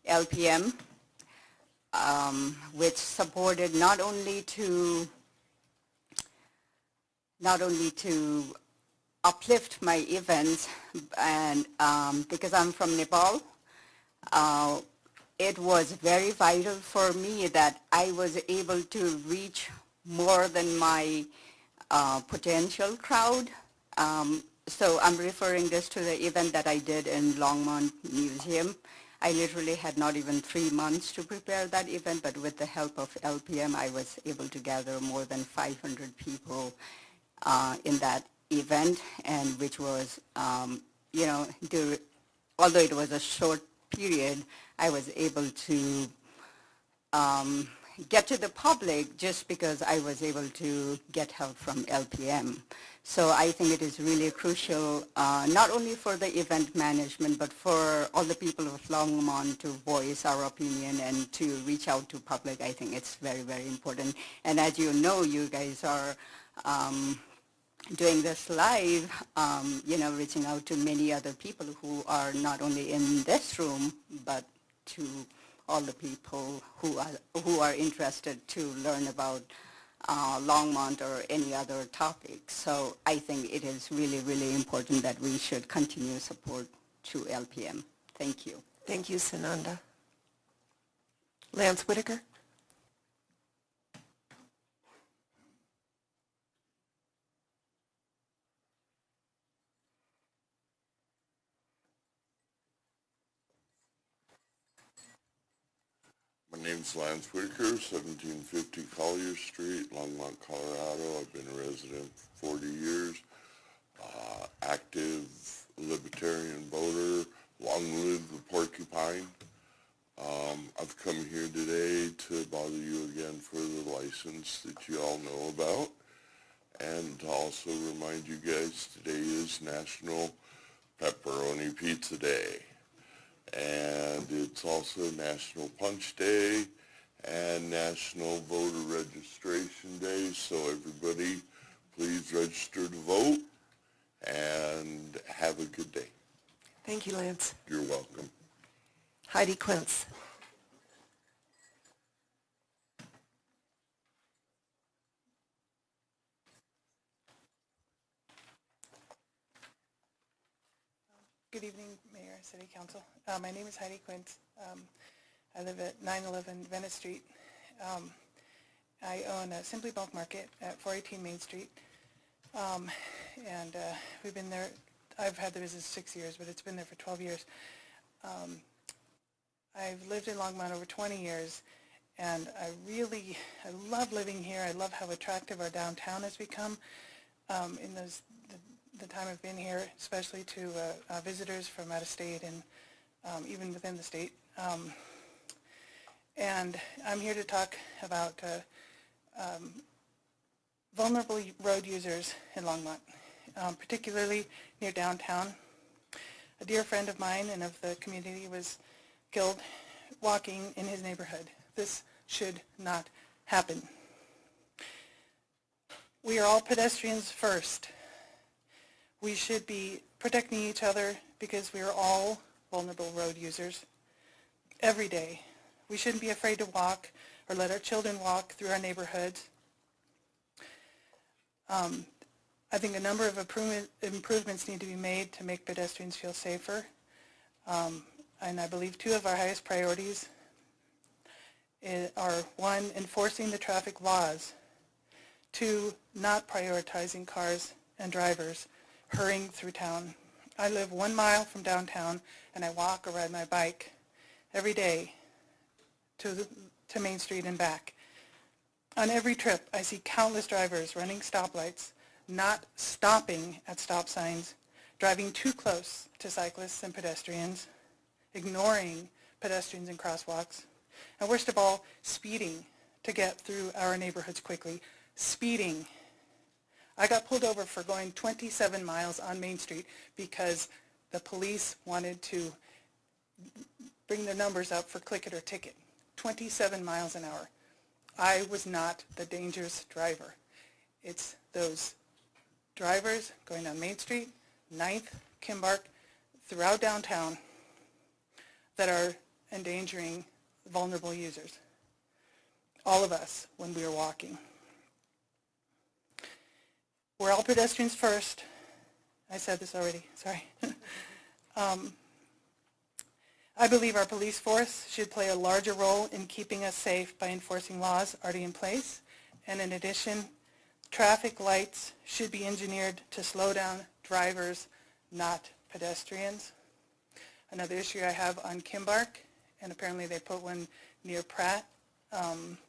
LPM, which supported not only to uplift my events, and because I'm from Nepal, it was very vital for me that I was able to reach more than my potential crowd. So I'm referring this to the event that I did in Longmont Museum. I literally had not even 3 months to prepare that event, but with the help of LPM, I was able to gather more than 500 people in that event, and which was, although it was a short period, I was able to get to the public just because I was able to get help from LPM. So I think it is really crucial, not only for the event management, but for all the people of Longmont to voice our opinion and to reach out to public. I think it's very, very important. And as you know, you guys are doing this live, reaching out to many other people who are not only in this room, but to all the people who are interested to learn about Longmont or any other topic. So I think it is really, really important that we should continue support to LPM. Thank you. Thank you, Sananda. Lance Whitaker. My name's Lance Whitaker, 1750 Collier Street, Longmont, Colorado. I've been a resident for 40 years. Active libertarian voter. Long live the porcupine. I've come here license that you all know about. And to also remind you guys, today is National Pepperoni Pizza Day. And it's also National Punch Day and National Voter Registration Day. So everybody, please register to vote and have a good day. Thank you, Lance. You're welcome. Heidi Quince. Good evening, Mayor, City Council. My name is Heidi Quince. I live at 911 Venice Street. I own a Simply Bulk Market at 418 Main Street. We've been there, I've had the business 6 years, but it's been there for 12 years. I've lived in Longmont over 20 years, and I love living here. I love how attractive our downtown has become in the time I've been here, especially to visitors from out of state and even within the state. And I'm here to talk about vulnerable road users in Longmont, particularly near downtown. A dear friend of mine and of the community was killed walking in his neighborhood. This should not happen. We are all pedestrians first. We should be protecting each other because we are all vulnerable road users every day. We shouldn't be afraid to walk or let our children walk through our neighborhoods. I think a number of improvements need to be made to make pedestrians feel safer. And I believe two of our highest priorities are, one, enforcing the traffic laws, two, not prioritizing cars and drivers hurrying through town. I live 1 mile from downtown, and I walk or ride my bike every day to Main Street and back. On every trip, I see countless drivers running stoplights, not stopping at stop signs, driving too close to cyclists and pedestrians, ignoring pedestrians and crosswalks, and worst of all, speeding to get through our neighborhoods quickly. Speeding. I got pulled over for going 27 miles on Main Street because the police wanted to bring their numbers up for click it or ticket. 27 miles an hour. I was not the dangerous driver. It's those drivers going down Main Street, 9th, Kimbark, throughout downtown that are endangering vulnerable users. All of us when we are walking. We're all pedestrians first. I said this already, sorry. I believe our police force should play a larger role in keeping us safe by enforcing laws already in place. And in addition, traffic lights should be engineered to slow down drivers, not pedestrians. Another issue I have on Kimbark, and apparently they put one near Pratt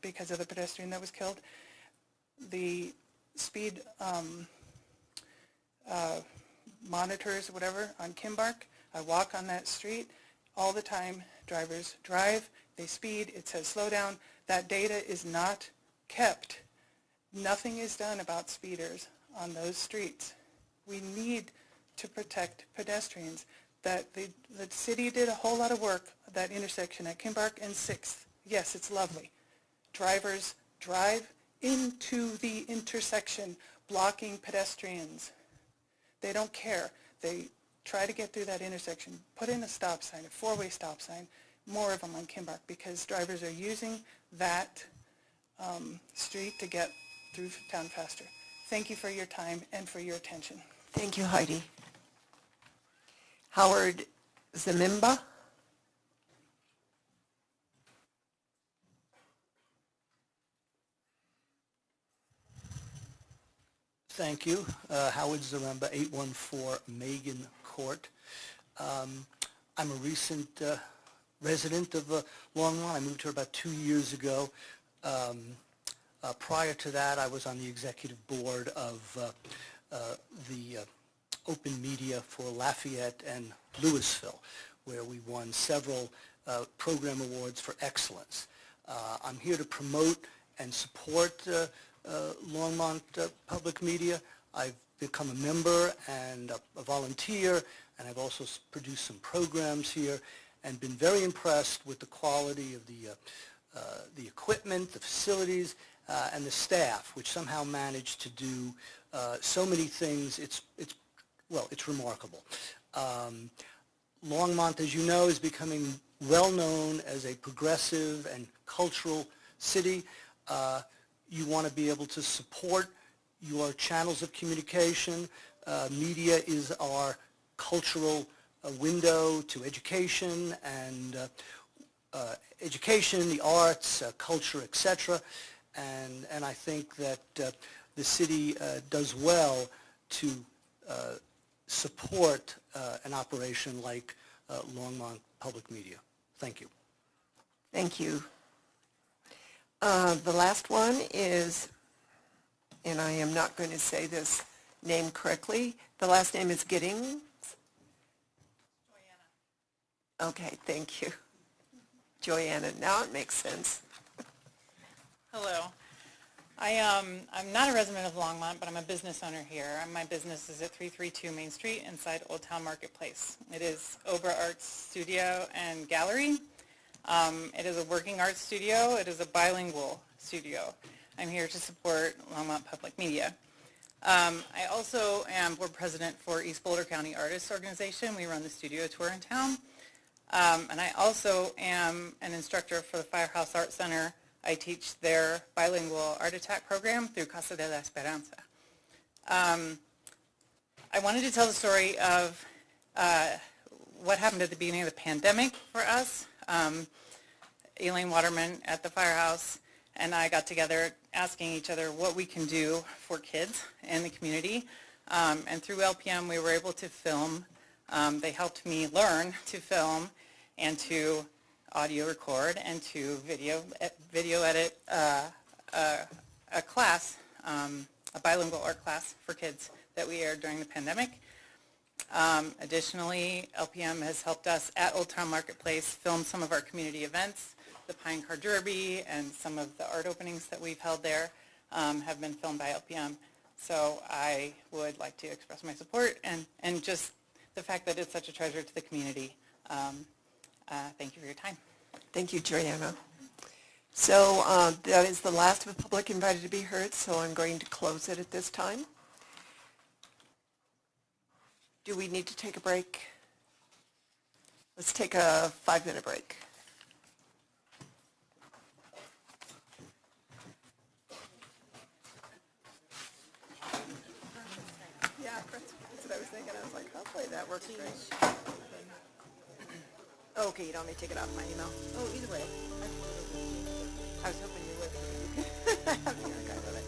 because of the pedestrian that was killed. The speed monitors, whatever, on Kimbark. I walk on that street all the time. Drivers drive, they speed, it says slow down. That data is not kept. Nothing is done about speeders on those streets. We need to protect pedestrians. The city did a whole lot of work, that intersection at Kimbark and 6th. Yes, it's lovely. Drivers drive into the intersection, blocking pedestrians. They don't care. They try to get through that intersection. Put in a stop sign, a four-way stop sign, more of them on Kimbark, because drivers are using that street to get through town faster. Thank you for your time and for your attention. Thank you, Heidi. Howard Zamimba. Thank you. Howard Zaremba, 814 Megan Court. I'm a recent resident of Longmont. I moved here about 2 years ago. Prior to that, I was on the executive board of the open media for Lafayette and Louisville, where we won several program awards for excellence. I'm here to promote and support Longmont Public Media. I've become a member and a volunteer, and I've also produced some programs here and been very impressed with the quality of the equipment, the facilities, and the staff, which somehow managed to do so many things. It's remarkable. Longmont, as you know, is becoming well known as a progressive and cultural city. You want to be able to support your channels of communication. Media is our cultural window to education and education, the arts, culture, etc. And I think that the city does well to support an operation like Longmont Public Media. Thank you. Thank you. The last one is, and I am not going to say this name correctly, the last name is Giddings. Okay, thank you. Joanna, now it makes sense. Hello. I'm not a resident of Longmont, but I'm a business owner here. My business is at 332 Main Street inside Old Town Marketplace. It is Obra Arts Studio and Gallery. It is a working arts studio. It is a bilingual studio. I'm here to support Longmont Public Media. I also am board president for East Boulder County Artists Organization. We run the studio tour in town. And I also am an instructor for the Firehouse Art Center. I teach their bilingual art attack program through Casa de la Esperanza. I wanted to tell the story of what happened at the beginning of the pandemic for us. Elaine Waterman at the Firehouse and I got together asking each other what we can do for kids in the community. And through LPM, we were able to film. They helped me learn to film and to audio record and to video edit a class, a bilingual art class for kids that we aired during the pandemic. Additionally, LPM has helped us at Old Town Marketplace film some of our community events. The Pine Car Derby and some of the art openings that we've held there have been filmed by LPM. So I would like to express my support and just the fact that it's such a treasure to the community. Thank you for your time. Thank you, Joanna. So that is the last of the public invited to be heard, so I'm going to close it at this time. Do we need to take a break? Let's take a 5-minute break. Yeah, that's what I was thinking. I was like, hopefully that works great. Okay, you don't want me to take it off my email? Oh, either way. I was hoping you would. Have the archive of it.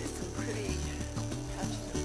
Some pretty passionate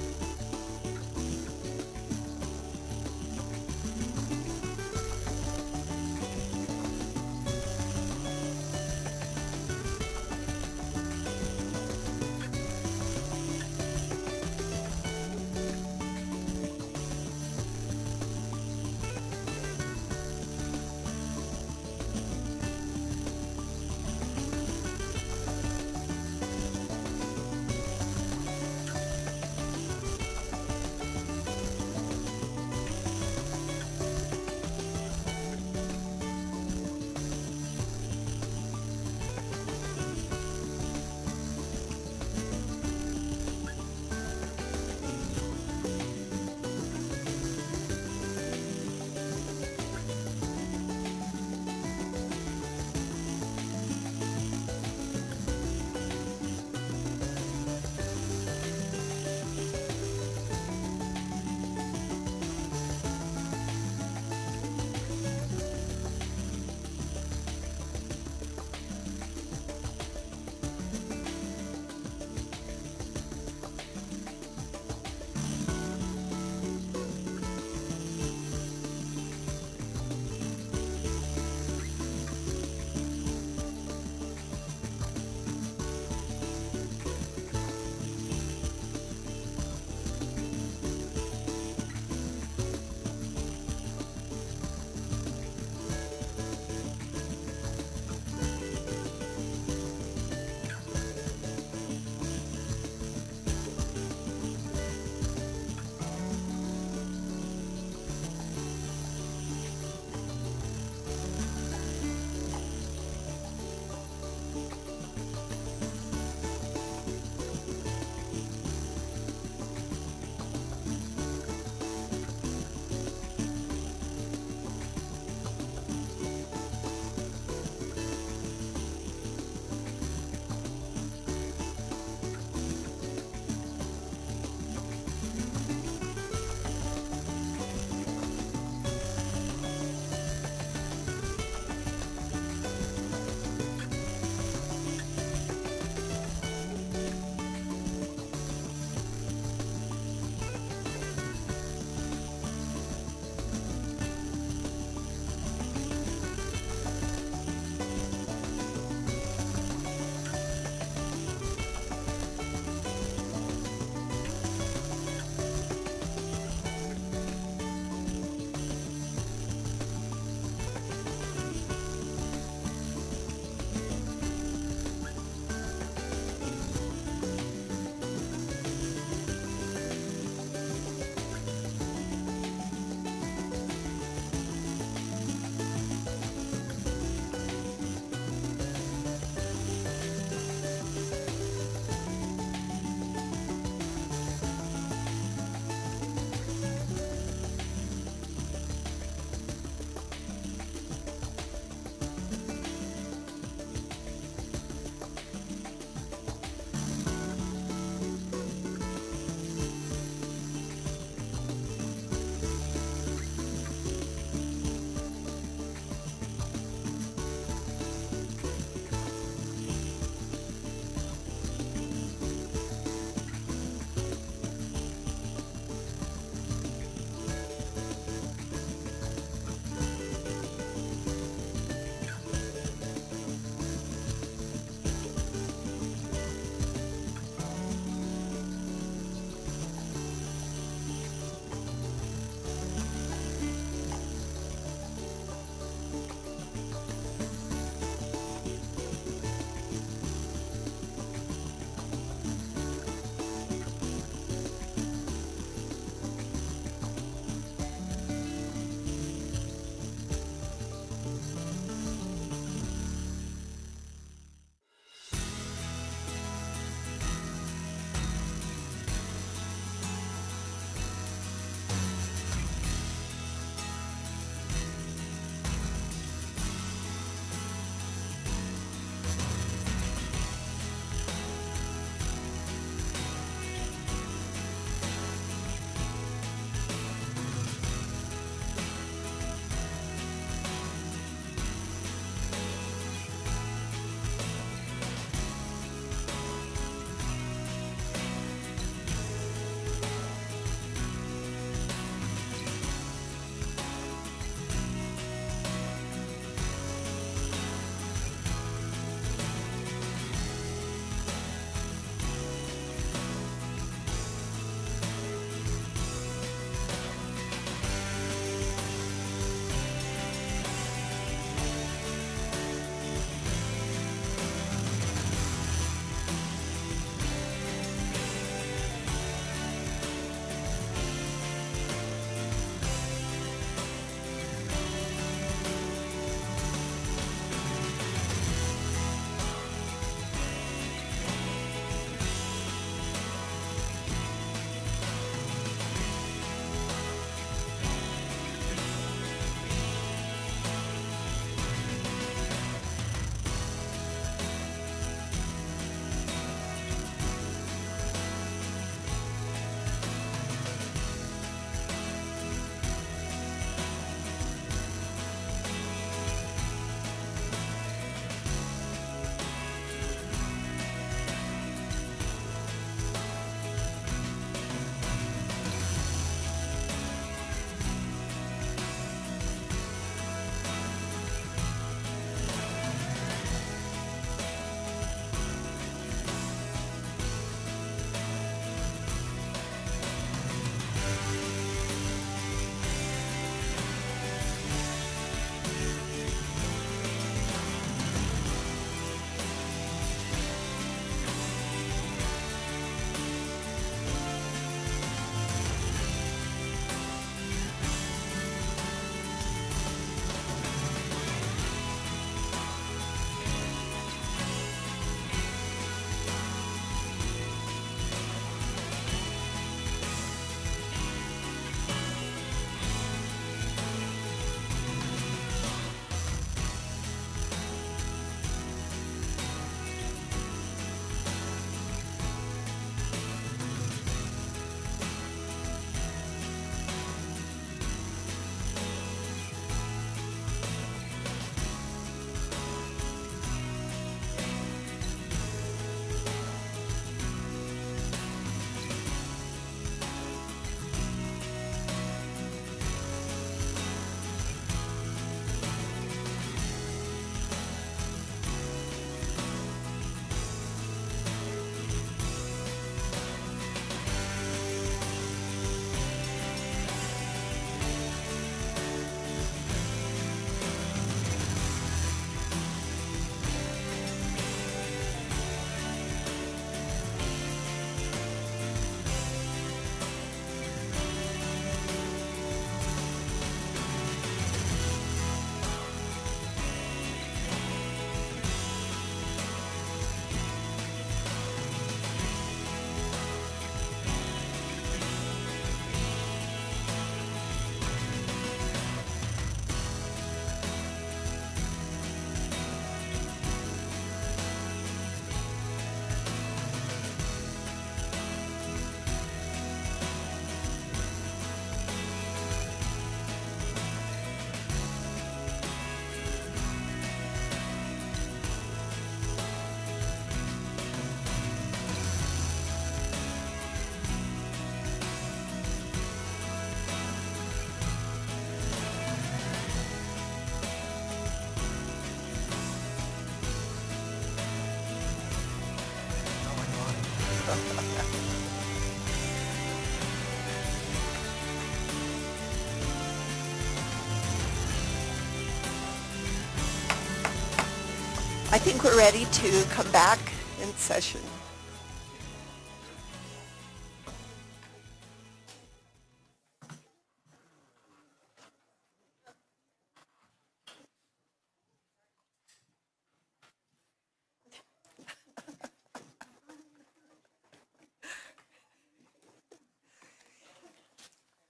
I think we're ready to come back in session.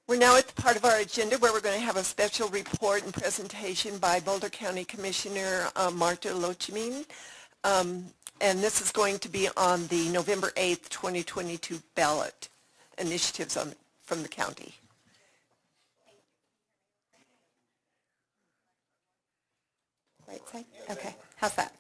We're now at the part of our agenda where we're going to have a special report and presentation by Boulder County Commissioner Marta Lochemin. And this is going to be on the November 8th, 2022 ballot initiatives from the county. Right side? Okay. How's that?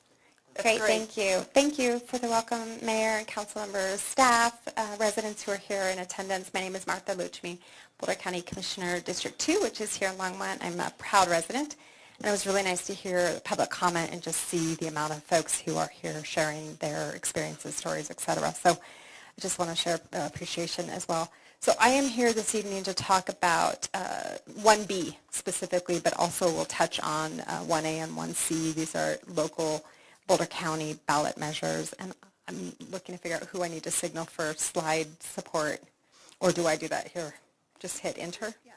Great. Thank you. Thank you for the welcome, Mayor and council members, staff, residents who are here in attendance. My name is Martha Lochemin, Boulder County Commissioner, District 2, which is here in Longmont. I'm a proud resident, and it was really nice to hear the public comment and just see the amount of folks who are here sharing their experiences, stories, etc. So I just want to share appreciation as well. So I am here this evening to talk about 1B specifically, but also we'll touch on 1A and 1C. These are local Boulder County ballot measures, and I'm looking to figure out who I need to signal for slide support, or do I do that here? Just hit enter? Yeah.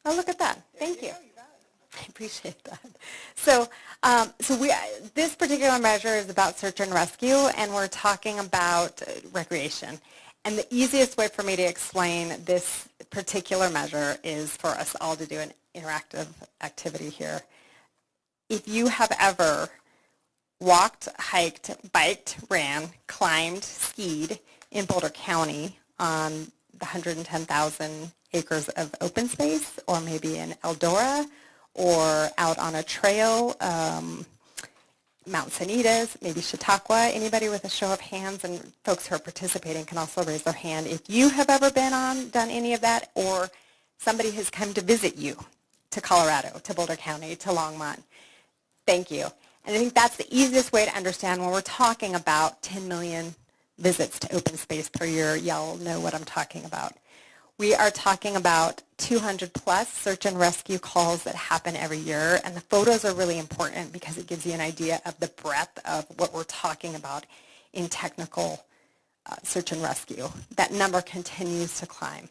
Oh, look at that. Thank you. I appreciate that. So, this particular measure is about search and rescue, and we're talking about recreation. And the easiest way for me to explain this particular measure is for us all to do an interactive activity here. If you have ever walked, hiked, biked, ran, climbed, skied in Boulder County on the 110,000 acres of open space, or maybe in Eldora, or out on a trail, Mount Sanitas, maybe Chautauqua, anybody with a show of hands, and folks who are participating can also raise their hand. If you have ever done any of that, or somebody has come to visit you to Colorado, to Boulder County, to Longmont, thank you. And I think that's the easiest way to understand when we're talking about 10 million visits to open space per year. Y'all know what I'm talking about. We are talking about 200 plus search and rescue calls that happen every year, and the photos are really important because it gives you an idea of the breadth of what we're talking about in technical search and rescue. That number continues to climb.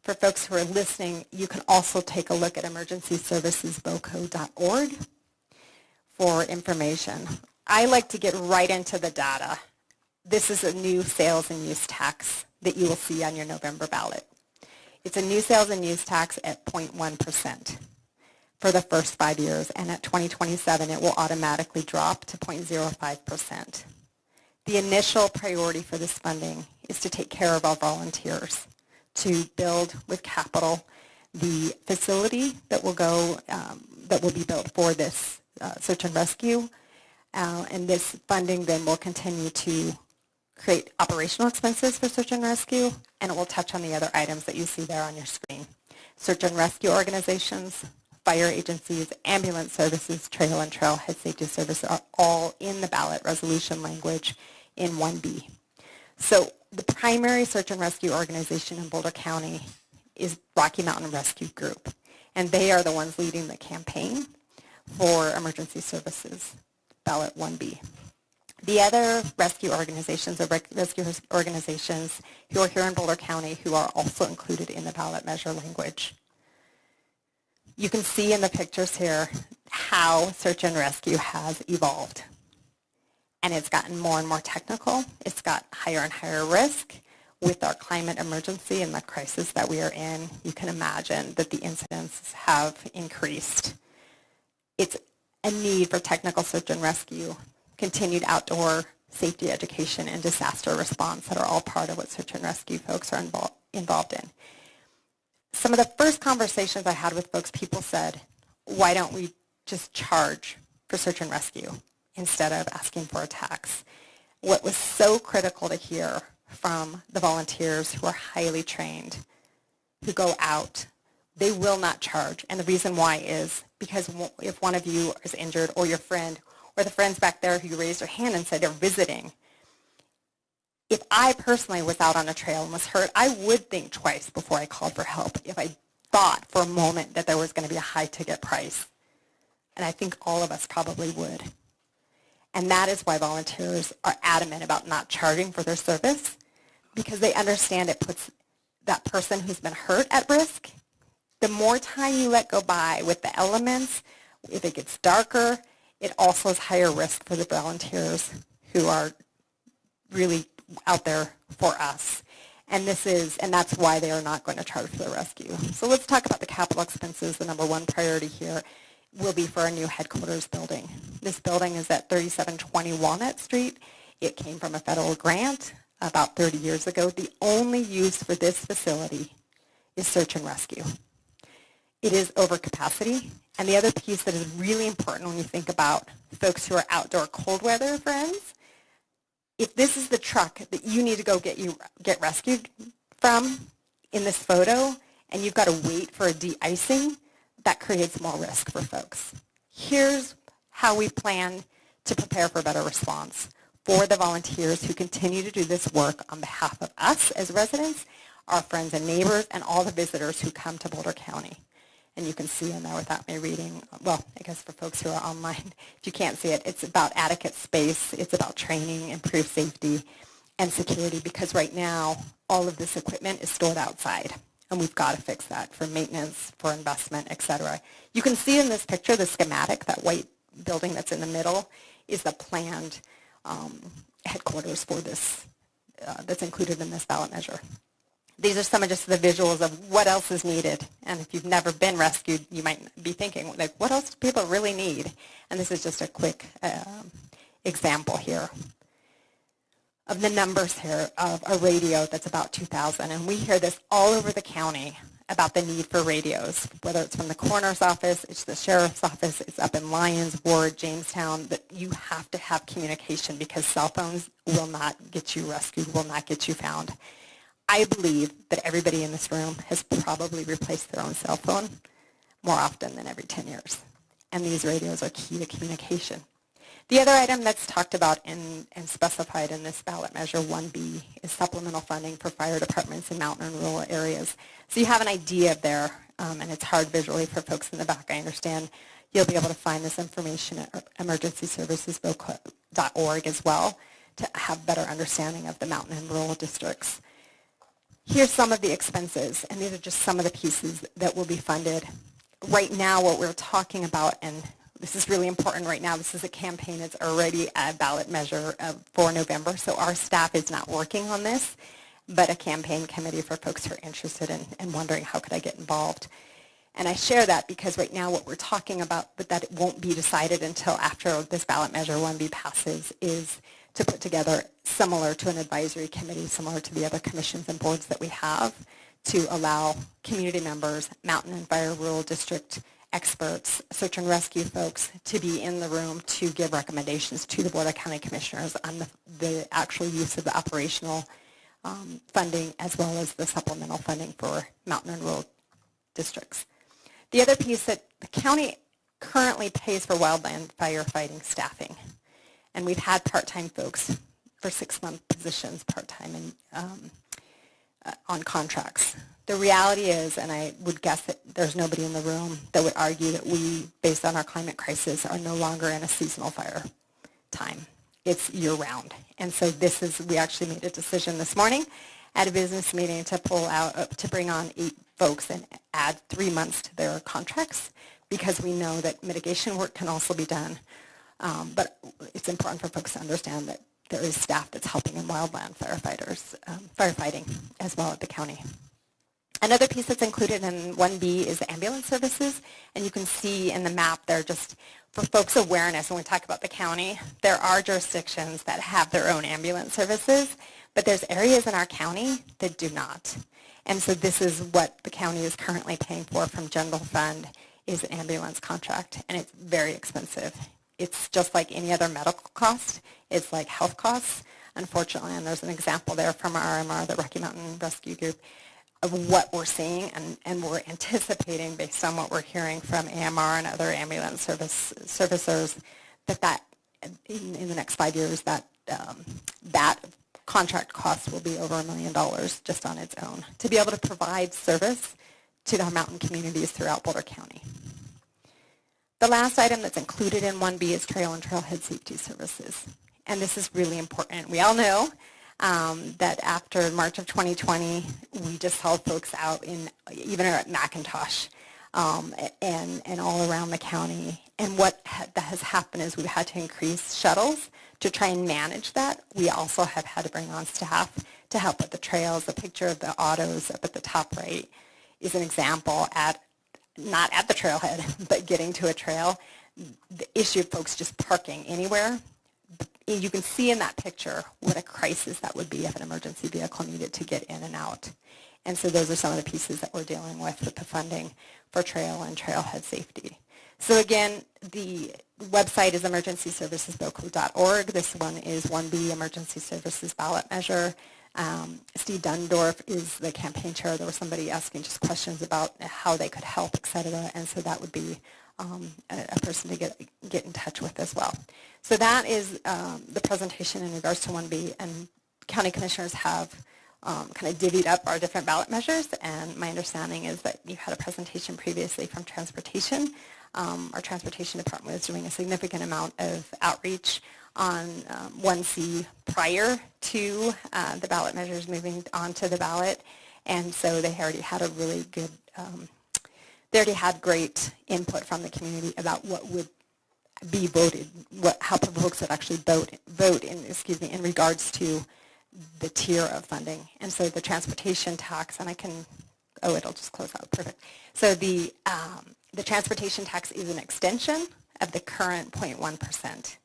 For folks who are listening, you can also take a look at emergencyservicesboco.org for information. I like to get right into the data. This is a new sales and use tax that you will see on your November ballot. It's a new sales and use tax at 0.1% for the first 5 years, and at 2027 it will automatically drop to 0.05%. The initial priority for this funding is to take care of our volunteers, to build with capital the facility that will be built for this search and rescue, and this funding then will continue to create operational expenses for search and rescue, and it will touch on the other items that you see there on your screen. Search and rescue organizations, fire agencies, ambulance services, trail and trailhead safety services are all in the ballot resolution language in 1B. So the primary search and rescue organization in Boulder County is Rocky Mountain Rescue Group, and they are the ones leading the campaign for emergency services, ballot 1B. The other rescue organizations are rescue organizations who are here in Boulder County who are also included in the ballot measure language. You can see in the pictures here how search and rescue has evolved. And it's gotten more and more technical. It's got higher and higher risk. With our climate emergency and the crisis that we are in, you can imagine that the incidents have increased. It's a need for technical search and rescue, continued outdoor safety education, and disaster response that are all part of what search and rescue folks are involved in. Some of the first conversations I had with folks, people said, why don't we just charge for search and rescue instead of asking for a tax? What was so critical to hear from the volunteers who are highly trained, who go out, they will not charge. And the reason why is because if one of you is injured, or your friend, or the friends back there who raised their hand and said they're visiting, if I personally was out on a trail and was hurt, I would think twice before I called for help if I thought for a moment that there was going to be a high ticket price. And I think all of us probably would. And that is why volunteers are adamant about not charging for their service, because they understand it puts that person who's been hurt at risk. The more time you let go by with the elements, if it gets darker, it also is higher risk for the volunteers who are really out there for us. And that's why they are not going to charge for the rescue. So let's talk about the capital expenses. The number one priority here will be for our new headquarters building. This building is at 3720 Walnut Street. It came from a federal grant about 30 years ago. The only use for this facility is search and rescue. It is over capacity. And the other piece that is really important when you think about folks who are outdoor cold weather friends, if this is the truck that you need to go get rescued from in this photo, and you've got to wait for a de-icing, that creates more risk for folks. Here's how we plan to prepare for a better response for the volunteers who continue to do this work on behalf of us as residents, our friends and neighbors, and all the visitors who come to Boulder County. And you can see in there without me reading, well, I guess for folks who are online, if you can't see it, it's about adequate space, it's about training, improved safety, and security, because right now, all of this equipment is stored outside, and we've got to fix that for maintenance, for investment, et cetera. You can see in this picture the schematic, that white building that's in the middle is the planned headquarters for this, that's included in this ballot measure. These are some of just the visuals of what else is needed. And if you've never been rescued, you might be thinking, like, what else do people really need? And this is just a quick example here of the numbers here of a radio that's about 2,000. And we hear this all over the county about the need for radios, whether it's from the coroner's office, it's the sheriff's office, it's up in Lyons, Ward, Jamestown, that you have to have communication, because cell phones will not get you rescued, will not get you found. I believe that everybody in this room has probably replaced their own cell phone more often than every 10 years. And these radios are key to communication. The other item that's talked about and specified in this ballot measure 1B is supplemental funding for fire departments in mountain and rural areas. So you have an idea of there, and it's hard visually for folks in the back, I understand. You'll be able to find this information at emergencyservicesboca.org as well to have better understanding of the mountain and rural districts. Here's some of the expenses, and these are just some of the pieces that will be funded. Right now, what we're talking about, and this is really important right now, this is a campaign that's already a ballot measure for November, so our staff is not working on this, but a campaign committee for folks who are interested and wondering how could I get involved. And I share that because right now what we're talking about, but that it won't be decided until after this ballot measure 1B passes, is to put together, similar to an advisory committee, similar to the other commissions and boards that we have, to allow community members, mountain and fire rural district experts, search and rescue folks to be in the room to give recommendations to the Board of County Commissioners on the actual use of the operational funding, as well as the supplemental funding for mountain and rural districts. The other piece that the county currently pays for wildland firefighting staffing. And we've had part-time folks for 6-month positions, part-time and on contracts. The reality is, and I would guess that there's nobody in the room that would argue that we, based on our climate crisis, are no longer in a seasonal fire time. It's year-round. And so we actually made a decision this morning at a business meeting to to bring on 8 folks and add 3 months to their contracts, because we know that mitigation work can also be done. But it's important for folks to understand that there is staff that's helping in wildland firefighting as well at the county. Another piece that's included in 1B is the ambulance services, and you can see in the map there, just for folks' awareness, when we talk about the county, there are jurisdictions that have their own ambulance services, but there's areas in our county that do not. And so this is what the county is currently paying for from general fund, is an ambulance contract, and it's very expensive. It's just like any other medical cost. It's like health costs, unfortunately, and there's an example there from our RMR, the Rocky Mountain Rescue Group, of what we're seeing, and we're anticipating, based on what we're hearing from AMR and other ambulance servicers, that in the next 5 years, that contract cost will be over $1 million just on its own, to be able to provide service to our mountain communities throughout Boulder County. The last item that's included in 1B is trail and trailhead safety services. And this is really important. We all know that after March of 2020, we just saw folks out in, even at McIntosh and all around the county. And what that has happened is we've had to increase shuttles to try and manage that. We also have had to bring on staff to help with the trails. The picture of the autos up at the top right is an example not at the trailhead, but getting to a trail. The issue of folks just parking anywhere. You can see in that picture what a crisis that would be if an emergency vehicle needed to get in and out. And so those are some of the pieces that we're dealing with the funding for trail and trailhead safety. So again, the website is emergencyservicesboco.org. This one is 1B Emergency Services Ballot Measure. Steve Dundorf is the campaign chair. There was somebody asking just questions about how they could help, et cetera, and so that would be a person to get in touch with as well. So that is the presentation in regards to 1B, and county commissioners have kind of divvied up our different ballot measures, and my understanding is that you had a presentation previously from transportation. Our transportation department was doing a significant amount of outreach on 1C prior to the ballot measures moving onto the ballot, and so they already had a really good, they already had great input from the community about what would be voted, how folks would actually vote in regards to the tier of funding. And so the transportation tax, and it'll just close out, perfect. So the transportation tax is an extension of the current 0.1%.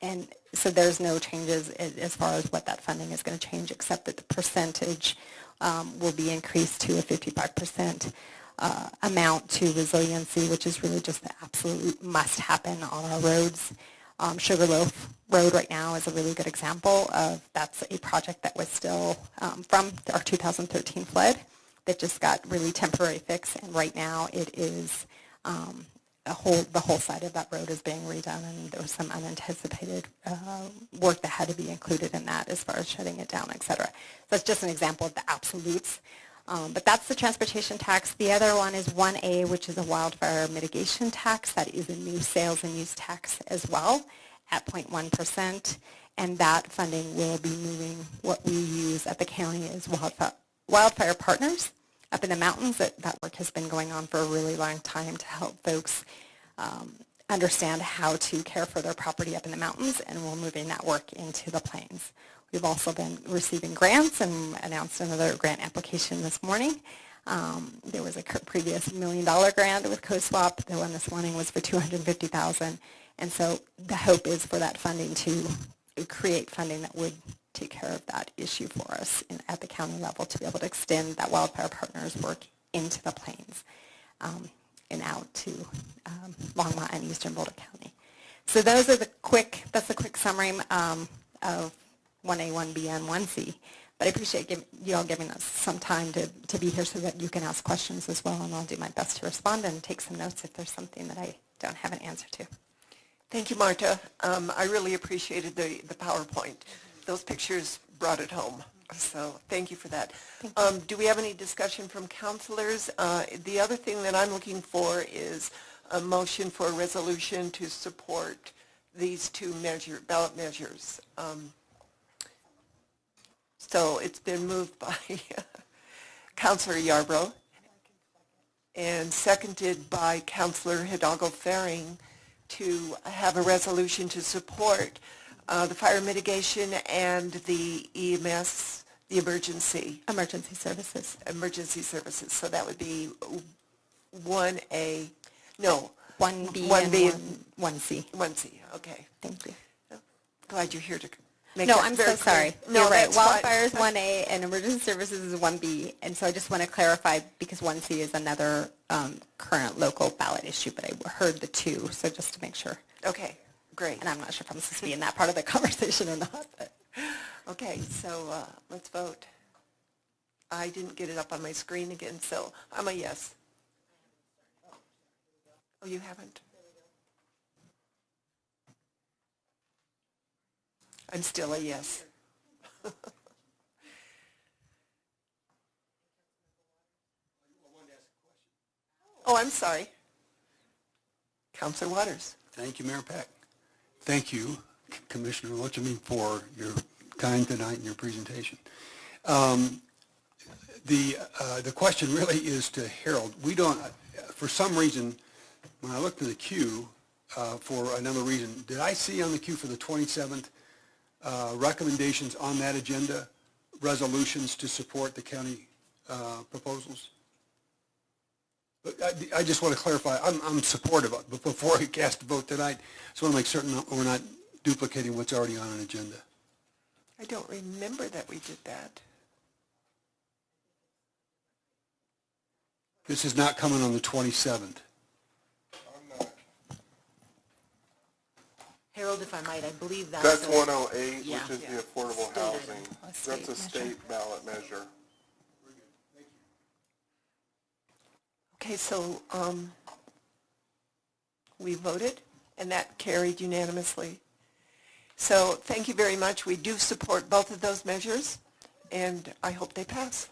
And so there's no changes as far as what that funding is going to change, except that the percentage will be increased to a 55% amount to resiliency, which is really just the absolute must happen on our roads. Sugarloaf Road right now is a really good example of that's a project that was still from our 2013 flood that just got really temporary fix, and right now it is the whole side of that road is being redone, and there was some unanticipated work that had to be included in that as far as shutting it down, et cetera. So that's just an example of the absolutes. But that's the transportation tax. The other one is 1A, which is a wildfire mitigation tax. That is a new sales and use tax as well at 0.1%. And that funding will be moving what we use at the county as wildfire partners up in the mountains. That work has been going on for a really long time to help folks understand how to care for their property up in the mountains, and we're moving that work into the plains. We've also been receiving grants and announced another grant application this morning. There was a previous $1 million grant with CoSwap. The one this morning was for $250,000. And so the hope is for that funding to create funding that would take care of that issue for us at the county level to be able to extend that wildfire partners work into the plains and out to Longmont and eastern Boulder County. So those are that's the quick summary of 1A, 1B, and 1C. But I appreciate you all giving us some time to be here so that you can ask questions as well, and I'll do my best to respond and take some notes if there's something that I don't have an answer to. Thank you, Marta. I really appreciated the PowerPoint. Those pictures brought it home, so thank you for that. Do we have any discussion from counselors? The other thing that I'm looking for is a motion for a resolution to support these two ballot measures. So it's been moved by Councilor Yarbrough and seconded by Councilor Hidalgo-Ferring to have a resolution to support the fire mitigation and the EMS, the emergency services. Emergency services. So that would be 1A, no. 1B and 1C. 1C, okay. Thank you. Glad you're here to make No, that I'm very so sorry. clear. You're right. That's Wildfire is fine. 1A and emergency services is 1B. And so I just want to clarify because 1C is another current local ballot issue, but I heard the two, so just to make sure. Okay, great. And I'm not sure if I'm supposed to be in that part of the conversation or not. But. Okay, so let's vote. I didn't get it up on my screen again, so I'm a yes. Oh, you haven't? I'm still a yes. Oh, I'm sorry. Councilor Waters. Thank you, Mayor Peck. Thank you, Commissioner Lochamin, for your time tonight and your presentation. The question really is to Harold. We don't, for some reason, when I looked in the queue for another reason, did I see on the queue for the 27th recommendations on that agenda, resolutions to support the county proposals? I just want to clarify, I'm supportive, but before I cast a vote tonight, I just want to make certain that we're not duplicating what's already on an agenda. I don't remember that we did that. This is not coming on the 27th. Harold, if I might, I believe That's 108, yeah. which is the affordable housing. That's a state ballot measure. Okay, so we voted, and that carried unanimously. So thank you very much. We do support both of those measures, and I hope they pass.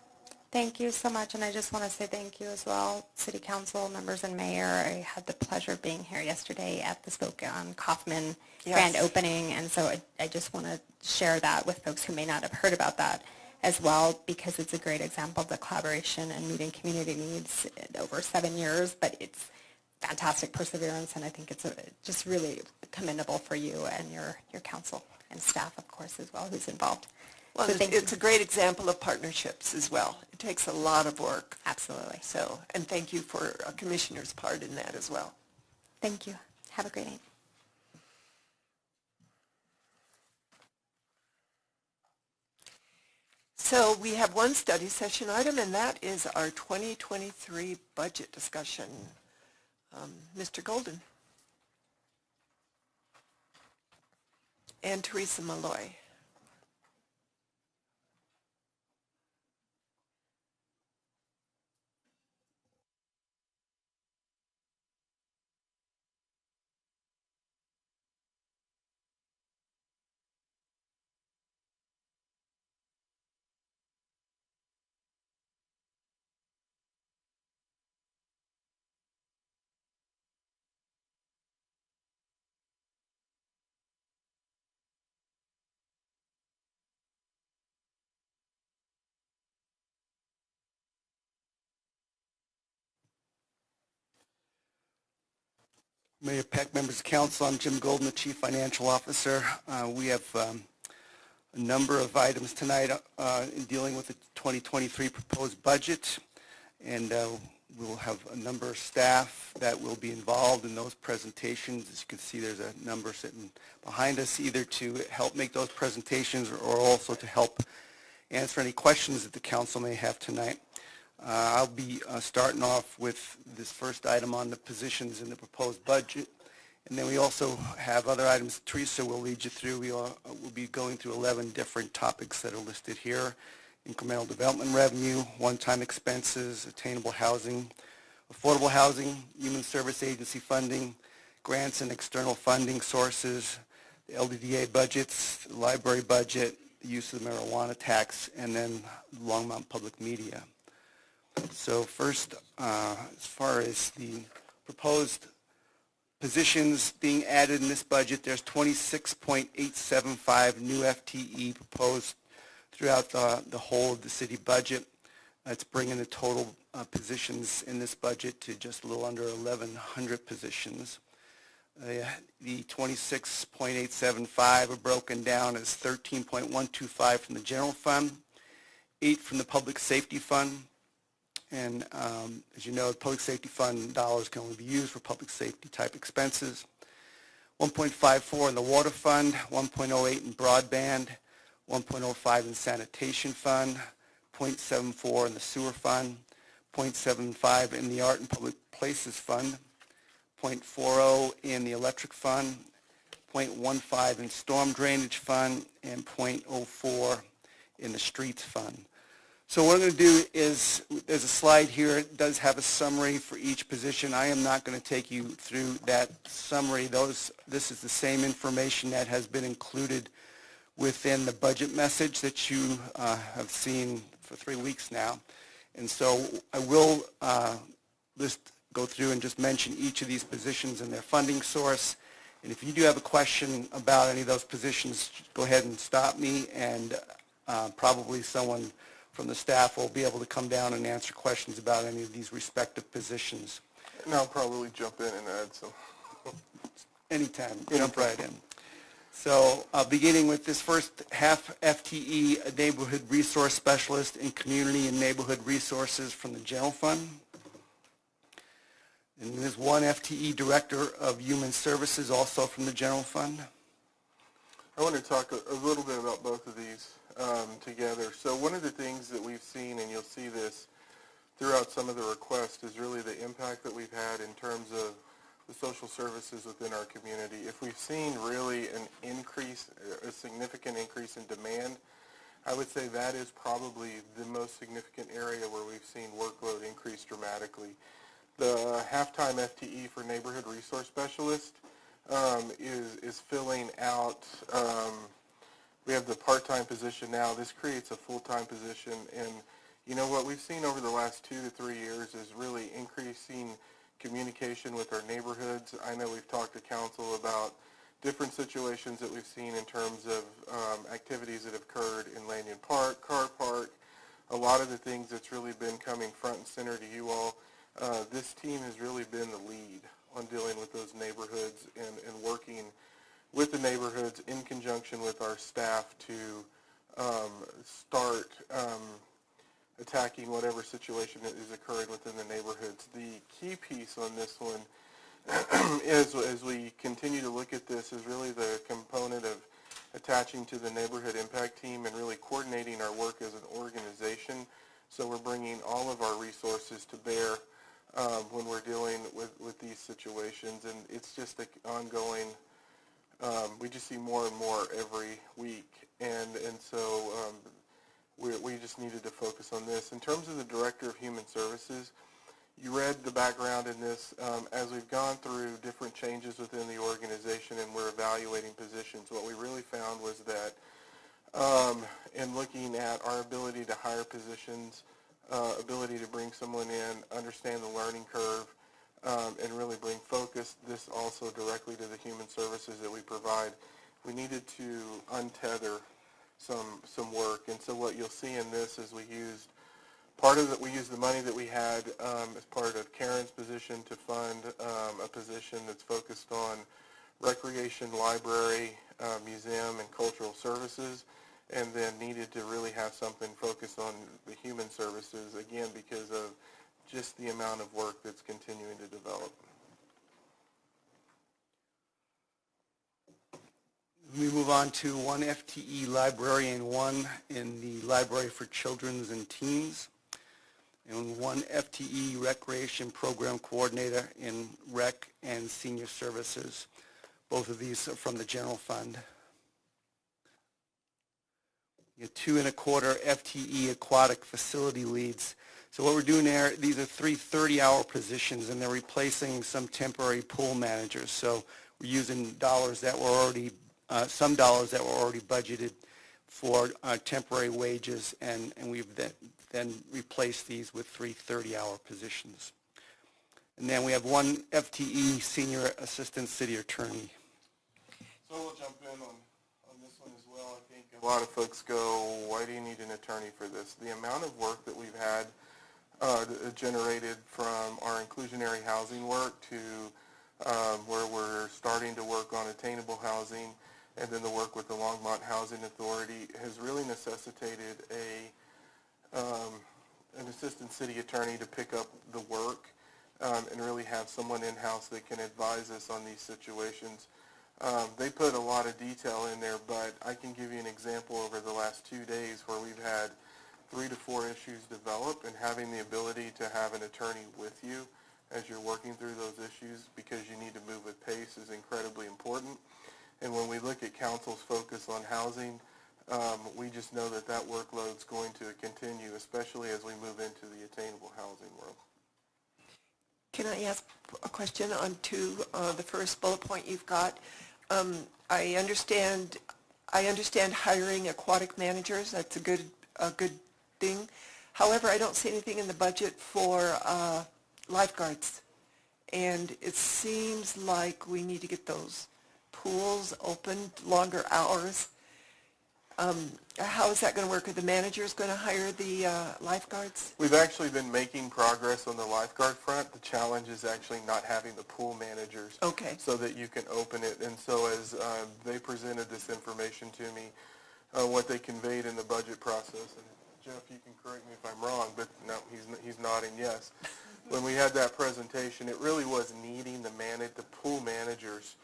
Thank you so much, and I just want to say thank you as well, City Council members and Mayor. I had the pleasure of being here yesterday at the Spokane Kauffman grand opening, and so I just want to share that with folks who may not have heard about that as well, because it's a great example of the collaboration and meeting community needs over 7 years, but it's fantastic perseverance, and I think it's just really commendable for you and your council and staff, of course, as well, who's involved. Well, So it's a great example of partnerships as well. It takes a lot of work. Absolutely. So, and thank you for a commissioner's part in that as well. Thank you. Have a great night. So we have one study session item, and that is our 2023 budget discussion. Mr. Golden. And Teresa Malloy. Mayor Peck, members of council, I'm Jim Golden, the Chief Financial Officer. We have a number of items tonight in dealing with the 2023 proposed budget, and we'll have a number of staff that will be involved in those presentations. As you can see, there's a number sitting behind us, either to help make those presentations or also to help answer any questions that the council may have tonight. I'll be starting off with this first item on the positions in the proposed budget, and then we also have other items Teresa will lead you through. We'll be going through 11 different topics that are listed here: incremental development revenue, one-time expenses, attainable housing, affordable housing, human service agency funding, grants and external funding sources, the LDDA budgets, the library budget, the use of the marijuana tax, and then Longmont public media. So first, as far as the proposed positions being added in this budget, there's 26.875 new FTE proposed throughout the whole of the city budget. It's bringing the total positions in this budget to just a little under 1,100 positions. The 26.875 are broken down as 13.125 from the general fund, 8 from the public safety fund. And as you know, the public safety fund dollars can only be used for public safety type expenses. 1.54 in the water fund, 1.08 in broadband, 1.05 in sanitation fund, 0.74 in the sewer fund, 0.75 in the art and public places fund, 0.40 in the electric fund, 0.15 in storm drainage fund, and 0.04 in the streets fund. So what I'm going to do is, there's a slide here. It does have a summary for each position. I am not going to take you through that summary. This is the same information that has been included within the budget message that you have seen for 3 weeks now. And so I will list go through and just mention each of these positions and their funding source. And if you do have a question about any of those positions, go ahead and stop me, and probably someone from the staff will be able to come down and answer questions about any of these respective positions. And I'll probably jump in and add some. Anytime, jump right in. So beginning with this first half FTE, a neighborhood resource specialist in community and neighborhood resources from the general fund. And there's one FTE director of human services also from the general fund. I want to talk a little bit about both of these together. So one of the things that we've seen, and you'll see this throughout some of the requests, is really the impact that we've had in terms of the social services within our community. If we've seen really an increase, a significant increase in demand, I would say that is probably the most significant area where we've seen workload increase dramatically. The half-time FTE for neighborhood resource specialist is filling out. We have the part-time position now. This creates a full-time position, and you know what we've seen over the last 2 to 3 years is really increasing communication with our neighborhoods. I know we've talked to council about different situations that we've seen in terms of activities that have occurred in Lanyon Park, Car Park, a lot of the things that's really been coming front and center to you all. This team has really been the lead on dealing with those neighborhoods and working with the neighborhoods in conjunction with our staff to start attacking whatever situation that is occurring within the neighborhoods. The key piece on this one is, as we continue to look at this, is really the component of attaching to the neighborhood impact team and really coordinating our work as an organization. So we're bringing all of our resources to bear when we're dealing with these situations, and it's just an ongoing, we just see more and more every week, and so we just needed to focus on this. In terms of the Director of Human Services, you read the background in this. As we've gone through different changes within the organization and we're evaluating positions, what we really found was that in looking at our ability to hire positions, ability to bring someone in, understand the learning curve, and really bring focus, this also directly to the human services that we provide, we needed to untether some work. And so what you'll see in this is we used the money that we had as part of Karen's position to fund a position that's focused on recreation, library, museum, and cultural services, and then needed to really have something focused on the human services, again, because of just the amount of work that's continuing to develop. We move on to one FTE librarian, one in the Library for Children's and Teens, and one FTE recreation program coordinator in rec and senior services. Both of these are from the general fund. You have 2.25 FTE aquatic facility leads. So what we're doing there, these are 3 30-hour positions, and they're replacing some temporary pool managers. So we're using dollars that were already some dollars that were already budgeted for temporary wages, and we've then replaced these with 3 30-hour positions. And then we have one FTE senior assistant city attorney. So we'll jump in on this one as well. I think a lot of folks go, why do you need an attorney for this? The amount of work that we've had generated from our inclusionary housing work to where we're starting to work on attainable housing, and then the work with the Longmont Housing Authority has really necessitated an assistant city attorney to pick up the work and really have someone in-house that can advise us on these situations. They put a lot of detail in there, but I can give you an example over the last 2 days where we've had 3 to 4 issues develop, and having the ability to have an attorney with you as you're working through those issues, because you need to move with pace, is incredibly important. And when we look at council's focus on housing, we just know that that workload's going to continue, especially as we move into the attainable housing world. Can I ask a question on the first bullet point you've got? I understand hiring aquatic managers. That's a good thing. However, I don't see anything in the budget for lifeguards. and it seems like we need to get those pools open longer hours. How is that going to work? Are the managers going to hire the lifeguards? We've actually been making progress on the lifeguard front. The challenge is actually not having the pool managers so that you can open it. And so as they presented this information to me, what they conveyed in the budget process, and Jeff, you can correct me if I'm wrong, but no, he's nodding yes. When we had that presentation, it really was needing the pool managers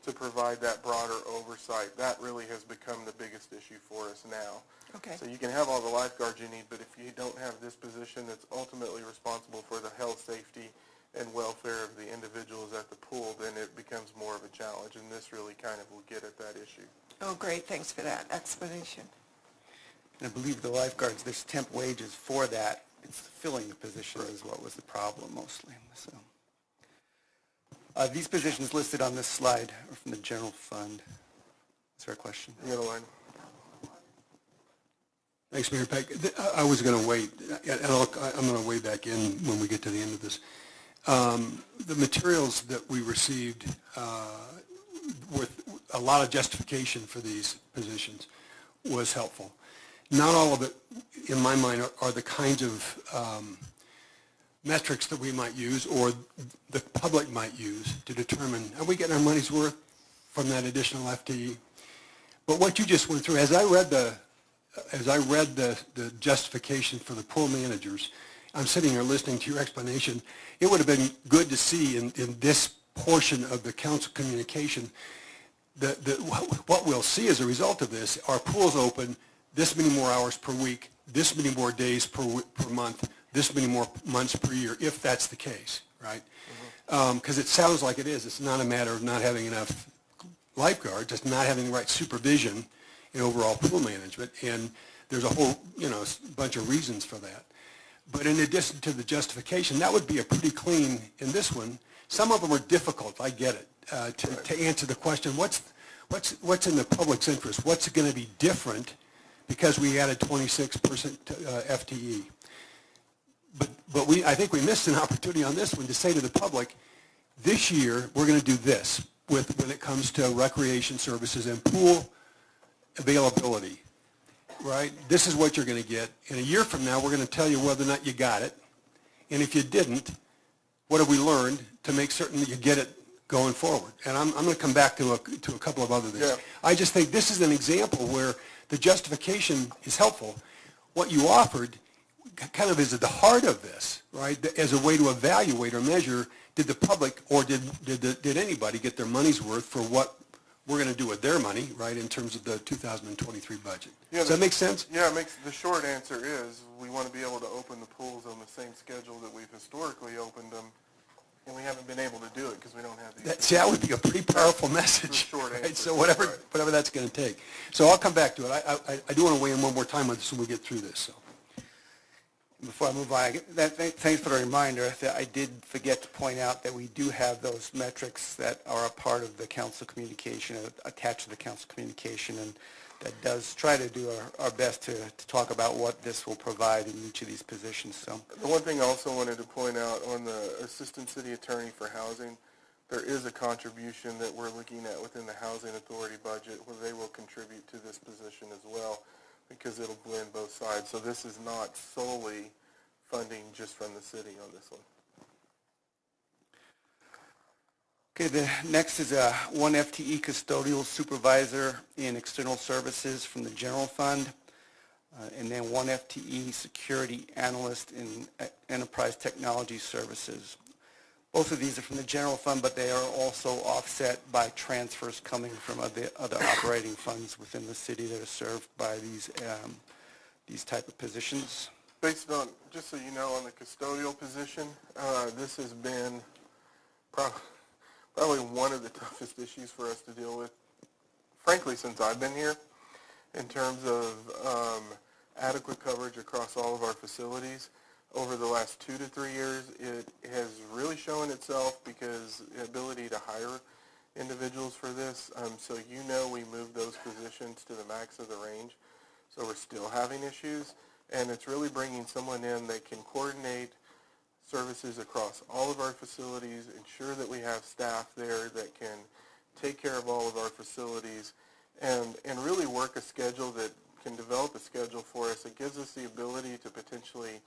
to provide that broader oversight. That really has become the biggest issue for us now. Okay. So you can have all the lifeguards you need, but if you don't have this position that's ultimately responsible for the health, safety, and welfare of the individuals at the pool, then it becomes more of a challenge, and this really kind of will get at that issue. Oh, great. Thanks for that explanation. And I believe the lifeguards, there's temp wages for that. It's filling the position is what was the problem mostly. So. These positions listed on this slide are from the general fund. Is there a question? You got a line. Thanks, Mayor Peck. I was going to wait, and I'm going to weigh back in when we get to the end of this. The materials that we received with a lot of justification for these positions was helpful. Not all of it, in my mind, are the kinds of metrics that we might use or the public might use to determine, are we getting our money's worth from that additional FTE? But what you just went through, as I read the justification for the pool managers, I'm sitting here listening to your explanation. It would have been good to see in this portion of the council communication what we'll see as a result of this are pools open this many more hours per week, this many more days per month, this many more months per year, if that's the case, right? Because it sounds like it is. It's not a matter of not having enough lifeguards. It's not having the right supervision in overall pool management, and there's a whole, bunch of reasons for that. But in addition to the justification, that would be a pretty clean, in this one, some of them are difficult, I get it, to answer the question, what's in the public's interest? What's going to be different because we added 26% FTE? But I think we missed an opportunity on this one to say to the public, this year we're going to do this when it comes to recreation services and pool availability, right? This is what you're going to get. And a year from now, we're going to tell you whether or not you got it. And if you didn't, what have we learned to make certain that you get it going forward? And I'm going to come back to a couple of other things. Yeah. I just think this is an example where the justification is helpful. What you offered kind of is at the heart of this, right? As a way to evaluate or measure, did the public or did anybody get their money's worth for what we're going to do with their money, right, in terms of the 2023 budget. Yeah, does that make sense? Yeah, the short answer is we want to be able to open the pools on the same schedule that we've historically opened them, and we haven't been able to do it because we don't have these. See, that would be a pretty powerful message. Short answer. Right? So whatever that's going to take. So I'll come back to it. I do want to weigh in one more time on this when we get through this. So. Before I move on, thanks for the reminder. I did forget to point out that we do have those metrics that are a part of the council communication, attached to the council communication, and that does try to do our best to talk about what this will provide in each of these positions. So, the one thing I also wanted to point out on the Assistant City Attorney for Housing, there is a contribution that we're looking at within the Housing Authority budget where they will contribute to this position as well, because it'll blend both sides. So this is not solely funding just from the city on this one. Okay, the next is a 1 FTE custodial supervisor in external services from the general fund, and then 1 FTE security analyst in enterprise technology services. Both of these are from the general fund, but they are also offset by transfers coming from other operating funds within the city that are served by these type of positions. Based on, just so you know, on the custodial position, this has been probably one of the toughest issues for us to deal with, frankly, since I've been here, in terms of adequate coverage across all of our facilities. Over the last 2 to 3 years, it has really shown itself because the ability to hire individuals for this. So we moved those positions to the max of the range. So we're still having issues, and it's really bringing someone in that can coordinate services across all of our facilities, ensure that we have staff there that can take care of all of our facilities, and really work a schedule that can develop a schedule for us. It gives us the ability to potentially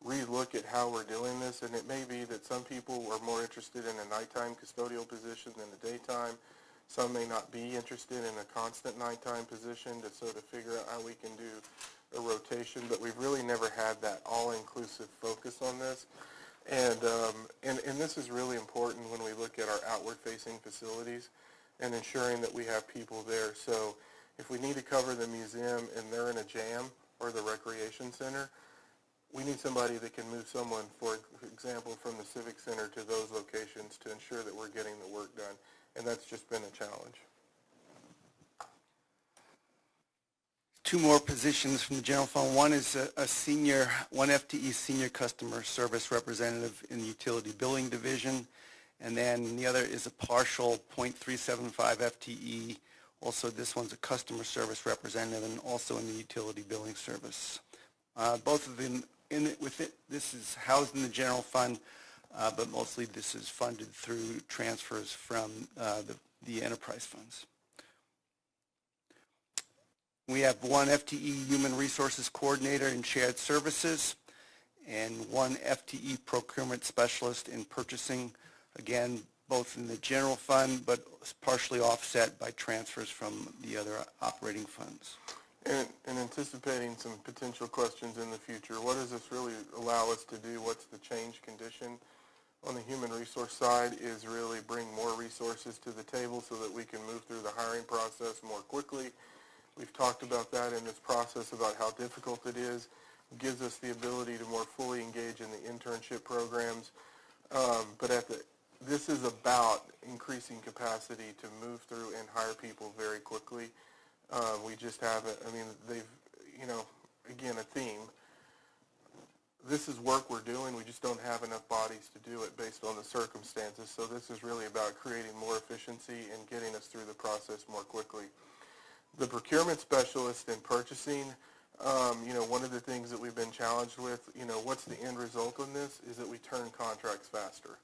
relook at how we're doing this, and it may be that some people are more interested in a nighttime custodial position than a daytime. Some may not be interested in a constant nighttime position to sort of figure out how we can do a rotation, but we've really never had that all-inclusive focus on this. And this is really important when we look at our outward-facing facilities and ensuring that we have people there. So if we need to cover the museum and they're in a jam, or the recreation center, we need somebody that can move someone, for example, from the Civic Center to those locations to ensure that we're getting the work done. And that's just been a challenge. Two more positions from the general fund. One is a senior, one FTE senior customer service representative in the utility billing division, and then the other is a partial .375 FTE. Also, this one's a customer service representative and also in the utility billing service. Both of them this is housed in the general fund, but mostly this is funded through transfers from the enterprise funds. We have one FTE Human Resources Coordinator in Shared Services and one FTE Procurement Specialist in Purchasing, again, both in the general fund, but partially offset by transfers from the other operating funds. And anticipating some potential questions in the future, what does this really allow us to do? What's the change condition? On the human resource side is really bring more resources to the table so that we can move through the hiring process more quickly. We've talked about that in this process, about how difficult it is. It gives us the ability to more fully engage in the internship programs. But this is about increasing capacity to move through and hire people very quickly. We just haven't, again, a theme. This is work we're doing. We just don't have enough bodies to do it based on the circumstances. So this is really about creating more efficiency and getting us through the process more quickly. The procurement specialist in purchasing, one of the things that we've been challenged with, what's the end result on this, is that we turn contracts faster.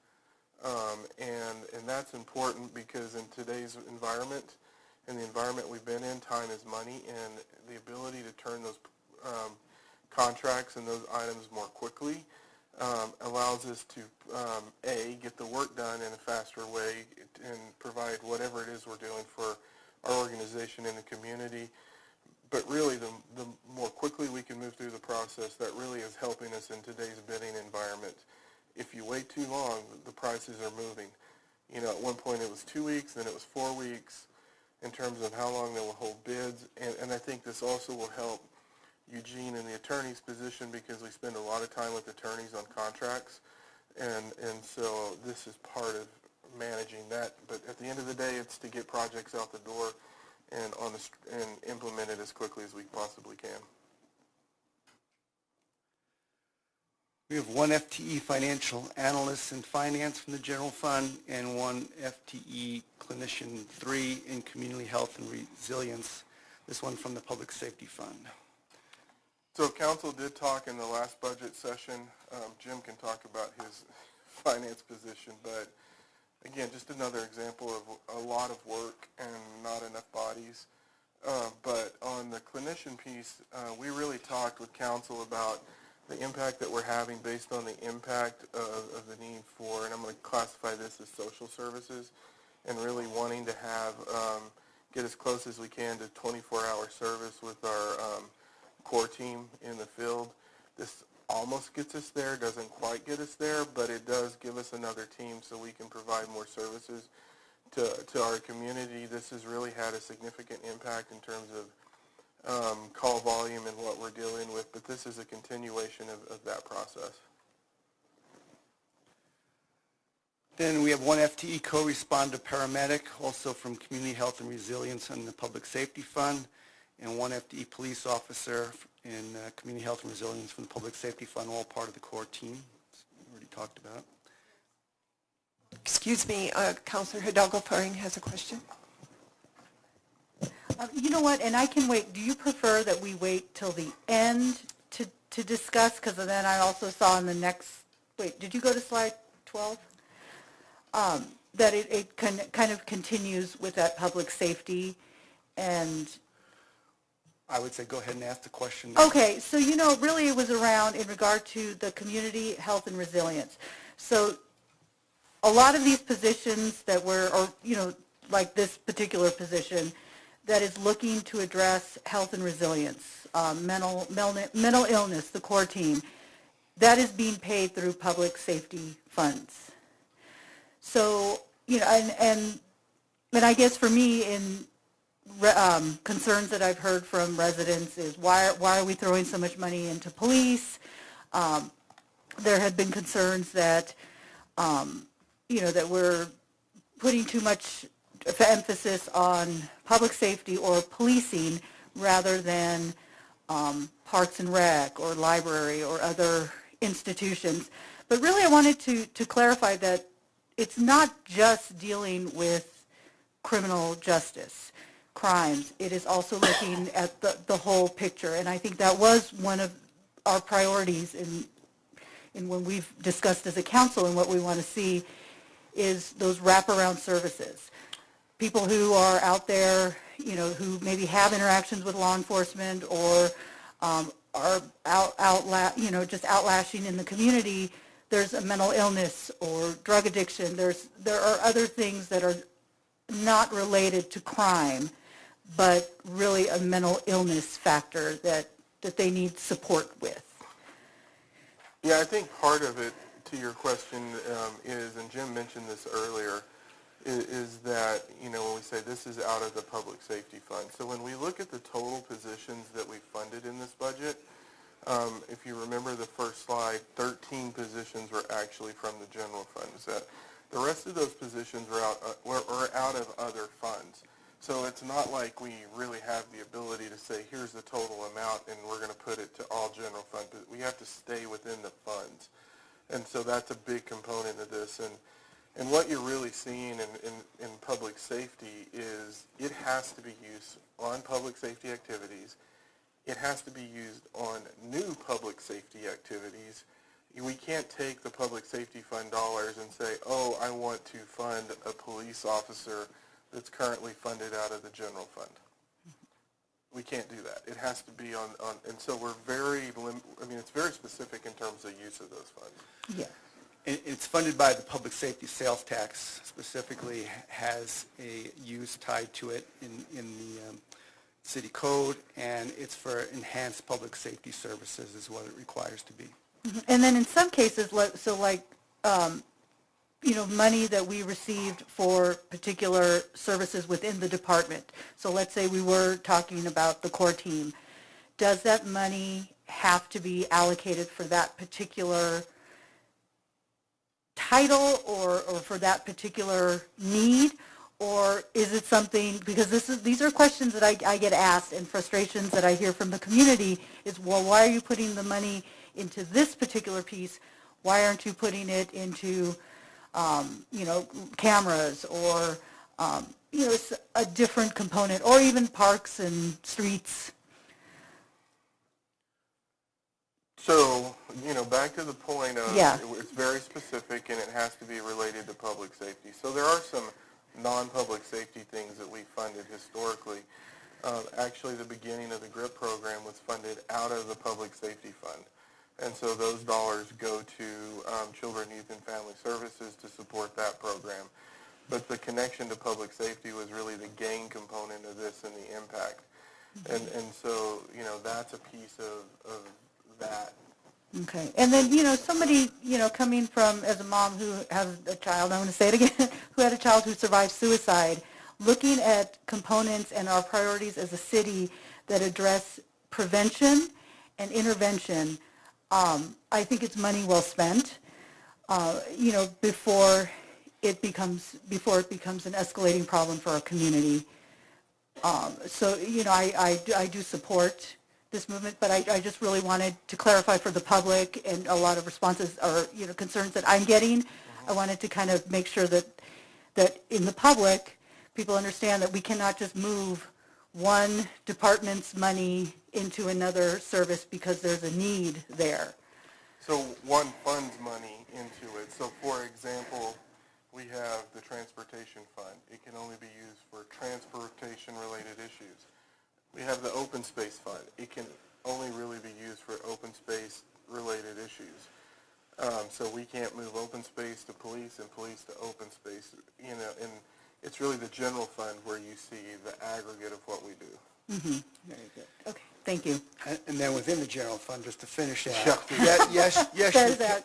And that's important because in today's environment, in the environment we've been in, time is money, and the ability to turn those contracts and those items more quickly allows us to, A, get the work done in a faster way and provide whatever it is we're doing for our organization in the community. But really, the more quickly we can move through the process, that really is helping us in today's bidding environment. If you wait too long, the prices are moving. At one point it was 2 weeks, then it was 4 weeks in terms of how long they will hold bids. And I think this also will help Eugene in the attorney's position because we spend a lot of time with attorneys on contracts. And so this is part of managing that. But at the end of the day, it's to get projects out the door and implement it as quickly as we possibly can. We have one FTE financial analyst in finance from the general fund and one FTE clinician 3 in community health and resilience, this one from the public safety fund. So council did talk in the last budget session. Jim can talk about his finance position, but again, just another example of a lot of work and not enough bodies. But on the clinician piece, we really talked with council about the impact that we're having based on the impact of the need for, and I'm going to classify this as social services, and really wanting to have, get as close as we can to 24-hour service with our core team in the field. This almost gets us there, doesn't quite get us there, but it does give us another team so we can provide more services to our community. This has really had a significant impact in terms of call volume and what we're dealing with, but this is a continuation of that process. Then we have one FTE co-responder paramedic, also from Community Health and Resilience and the Public Safety Fund, and one FTE police officer in Community Health and Resilience from the Public Safety Fund, all part of the core team, we already talked about. Excuse me, Councilor Hidalgo-Faring has a question. You know what, and I can wait. Do you prefer that we wait till the end to discuss? Because then I also saw in the next wait, did you go to slide 12? That it kind of continues with that public safety and... I would say go ahead and ask the question. Okay, so really it was around in regard to the community health and resilience. So a lot of these positions that were, or like this particular position that is looking to address health and resilience, mental illness, the core team, that is being paid through public safety funds. So, and I guess for me in concerns that I've heard from residents is why are we throwing so much money into police? There have been concerns that, that we're putting too much emphasis on public safety or policing rather than parks and rec or library or other institutions. But really I wanted to clarify that it's not just dealing with criminal justice, crimes. It is also looking at the whole picture. And I think that was one of our priorities in when we've discussed as a council and what we want to see is those wraparound services. People who are out there, who maybe have interactions with law enforcement or are just outlashing in the community. There's a mental illness or drug addiction. There are other things that are not related to crime, but really a mental illness factor that they need support with. Yeah, I think part of it, to your question, is, and Jim mentioned this earlier, is that, when we say this is out of the public safety fund. So when we look at the total positions that we funded in this budget, if you remember the first slide, 13 positions were actually from the general funds. The rest of those positions were out of other funds. So it's not like we really have the ability to say, here's the total amount and we're going to put it to all general fund. But we have to stay within the funds. And so that's a big component of this. And what you're really seeing in public safety is it has to be used on public safety activities. It has to be used on new public safety activities. We can't take the public safety fund dollars and say, oh, I want to fund a police officer that's currently funded out of the general fund. We can't do that. It has to be on and so we're it's very specific in terms of use of those funds. Yeah. It's funded by the public safety sales tax, specifically has a use tied to it in the city code, and it's for enhanced public safety services is what it requires to be. And then in some cases, money that we received for particular services within the department. So let's say we were talking about the core team. Does that money have to be allocated for that particular title or for that particular need? Or is it something, because these are questions that I get asked and frustrations that I hear from the community is, well, why are you putting the money into this particular piece? Why aren't you putting it into, cameras or, it's a different component, or even parks and streets? So, back to the point of it's very specific and it has to be related to public safety. So there are some non-public safety things that we funded historically. Actually, the beginning of the GRIP program was funded out of the public safety fund. And so those dollars go to Children, Youth, and Family Services to support that program. But the connection to public safety was really the gain component of this and the impact. And so, that's a piece of that. Okay. And then, somebody, coming from, as a mom who has a child, I want to say it again, who had a child who survived suicide, looking at components and our priorities as a city that address prevention and intervention, I think it's money well spent, before it becomes an escalating problem for our community. So, I do support this movement, but I just really wanted to clarify for the public, and a lot of responses or concerns that I'm getting. I wanted to kind of make sure that in the public, people understand that we cannot just move one department's money into another service because there's a need there. So one funds money into it. So for example, we have the transportation fund. It can only be used for transportation-related issues. We have the open space fund. It can only really be used for open space-related issues. So we can't move open space to police and police to open space, you know, and it's really the general fund where you see the aggregate of what we do. Mm-hmm. Very good. Okay, thank you. And then within the general fund, just to finish that, Yeah.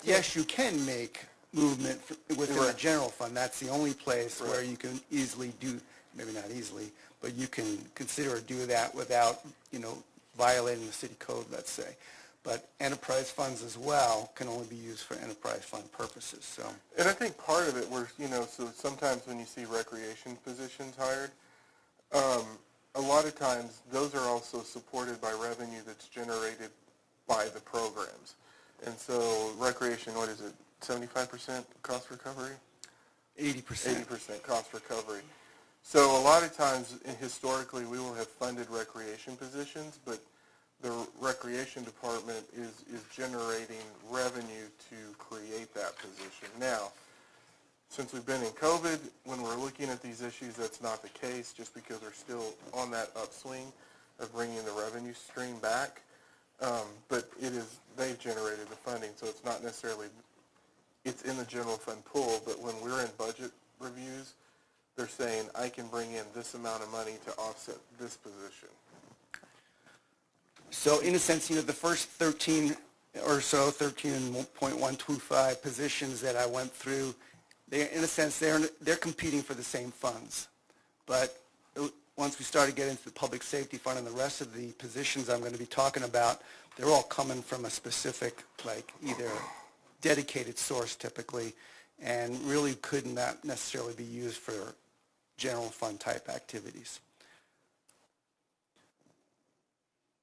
yes, you can make movement within the general fund. That's the only place where you can easily do, maybe not easily, but you can consider or do that without, you know, violating the city code, let's say. But enterprise funds as well can only be used for enterprise fund purposes. So. And I think part of it was, you know, so sometimes when you see recreation positions hired, a lot of times those are also supported by revenue that's generated by the programs. And so recreation, what is it, 75% cost recovery? 80%. 80% cost recovery. So a lot of times, historically, we will have funded recreation positions, but the recreation department is generating revenue to create that position. Now, since we've been in COVID, when we're looking at these issues, that's not the case, just because we're still on that upswing of bringing the revenue stream back. But they've generated the funding, so it's not necessarily, it's in the general fund pool, but when we're in budget reviews, they're saying, I can bring in this amount of money to offset this position. So in a sense, you know, the first 13 or so, 13.125 positions that I went through, in a sense, they're competing for the same funds. But once we started getting into the public safety fund and the rest of the positions I'm going to be talking about, they're all coming from a specific, like either dedicated source typically, and really could not necessarily be used for general fund type activities.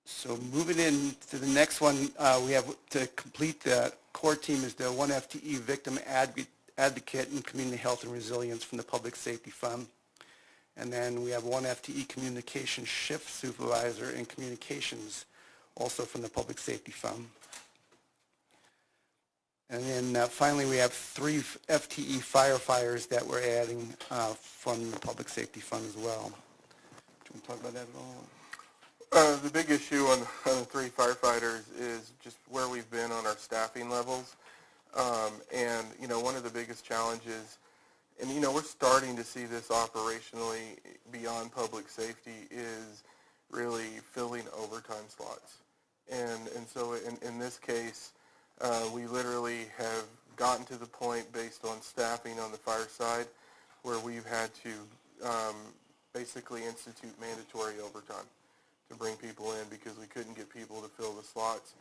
So moving in to the next one, we have to complete the core team is the 1 FTE victim advocate in community health and resilience from the public safety fund. And then we have 1 FTE communication shift supervisor in communications, also from the public safety fund. And then finally we have 3 FTE firefighters that we're adding from the public safety fund as well. Do you want to talk about that at all? The big issue on the 3 firefighters is just where we've been on our staffing levels. And, you know, one of the biggest challenges, and, you know, we're starting to see this operationally beyond public safety, is really filling overtime slots. And so in this case, we literally have gotten to the point based on staffing on the fire side where we've had to basically institute mandatory overtime to bring people in because we couldn't get people to fill the slots.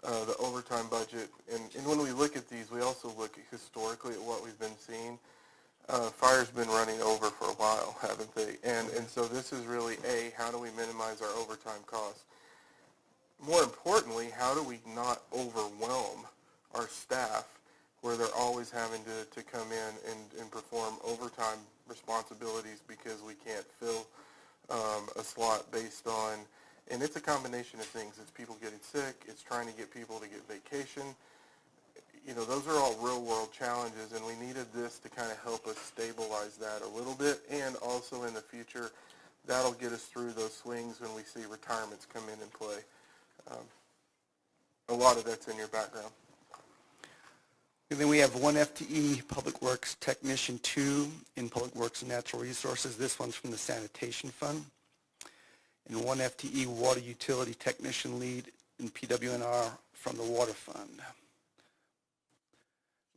The overtime budget, and when we look at these, we also look historically at what we've been seeing. Fire's been running over for a while, haven't they? And so this is really, how do we minimize our overtime costs? More importantly, how do we not overwhelm our staff where they're always having to come in and perform overtime responsibilities because we can't fill a slot based on, and it's a combination of things. It's people getting sick. It's trying to get people to get vacation. You know, those are all real-world challenges, and we needed this to kind of help us stabilize that a little bit, and also in the future, that'll get us through those swings when we see retirements come in and play. A lot of that's in your background. And then we have 1 FTE Public Works Technician 2 in Public Works and Natural Resources. This one's from the Sanitation Fund. And 1 FTE Water Utility Technician Lead in PWNR from the Water Fund.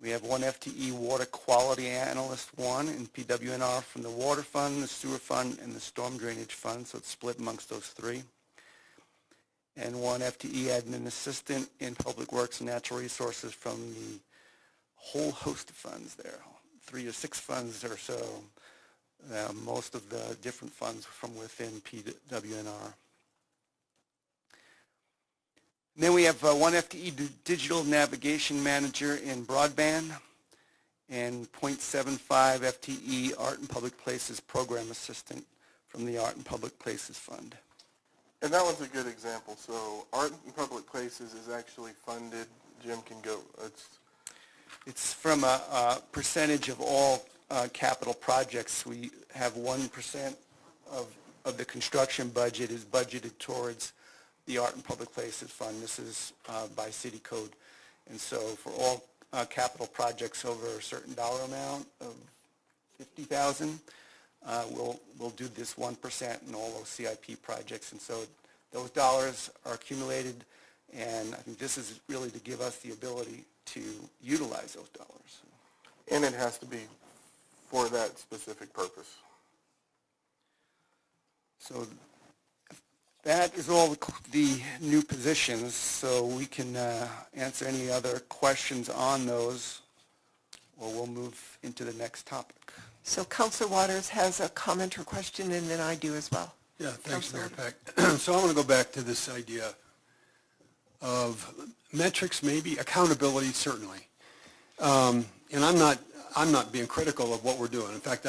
We have 1 FTE Water Quality Analyst 1 in PWNR from the Water Fund, the Sewer Fund, and the Storm Drainage Fund, so it's split amongst those 3. And 1 FTE Admin Assistant in Public Works and Natural Resources from the whole host of funds there, 3 or 6 funds or so, most of the different funds from within PWNR. Then we have 1 FTE Digital Navigation Manager in Broadband and 0.75 FTE Art and Public Places Program Assistant from the Art and Public Places Fund. And that one's a good example. So Art in Public Places is actually funded Jim can go. It's from a percentage of all capital projects. We have 1% of the construction budget is budgeted towards the Art and Public Places Fund. This is by city code. And so for all capital projects over a certain dollar amount of $50,000, we'll do this 1% in all those CIP projects. And so those dollars are accumulated, and I think this is really to give us the ability to utilize those dollars. And it has to be for that specific purpose. So that is all the new positions, so we can answer any other questions on those, or we'll move into the next topic. So Councilor Waters has a comment or question, and then I do as well. Yeah, thanks, Mayor Peck. So I want to go back to this idea of metrics, maybe accountability, certainly. And I'm not being critical of what we're doing. In fact,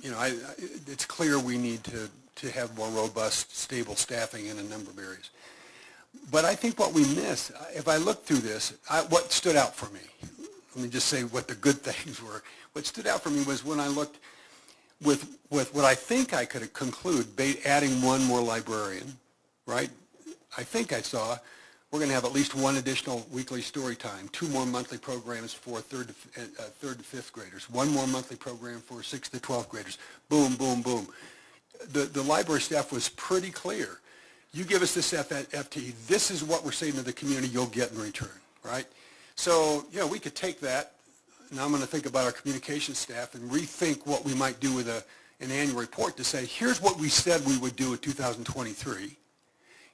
it's clear we need to have more robust, stable staffing in a number of areas. But I think what we miss, if I look through this, what stood out for me, let me just say what the good things were. What stood out for me was when I looked with what I think I could conclude, adding one more librarian, right? I think I saw we're going to have at least one additional weekly story time, 2 more monthly programs for third to fifth graders, 1 more monthly program for 6th to 12th graders. Boom, boom, boom. The library staff was pretty clear. You give us this FTE, this is what we're saying to the community you'll get in return, right? So, we could take that. Now I'm going to think about our communications staff and rethink what we might do with an annual report to say, here's what we said we would do in 2023.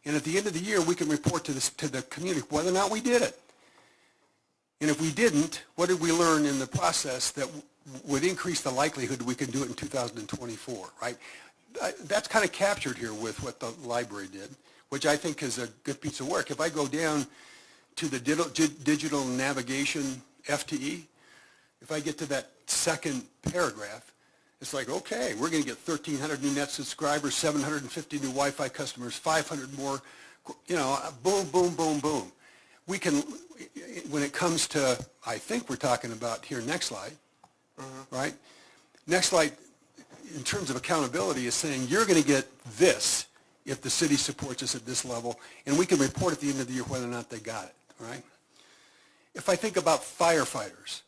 And at the end of the year, we can report to the community whether or not we did it. And if we didn't, what did we learn in the process that would increase the likelihood we can do it in 2024, right? That's kind of captured here with what the library did, which I think is a good piece of work. If I go down to the digital navigation FTE, if I get to that second paragraph, it's like, okay, we're going to get 1,300 new net subscribers, 750 new Wi-Fi customers, 500 more, boom, boom, boom, boom. We can, when it comes to, I think we're talking about here, next slide, right? Next slide, in terms of accountability, is saying you're going to get this if the city supports us at this level, and we can report at the end of the year whether or not they got it, right? If I think about firefighters,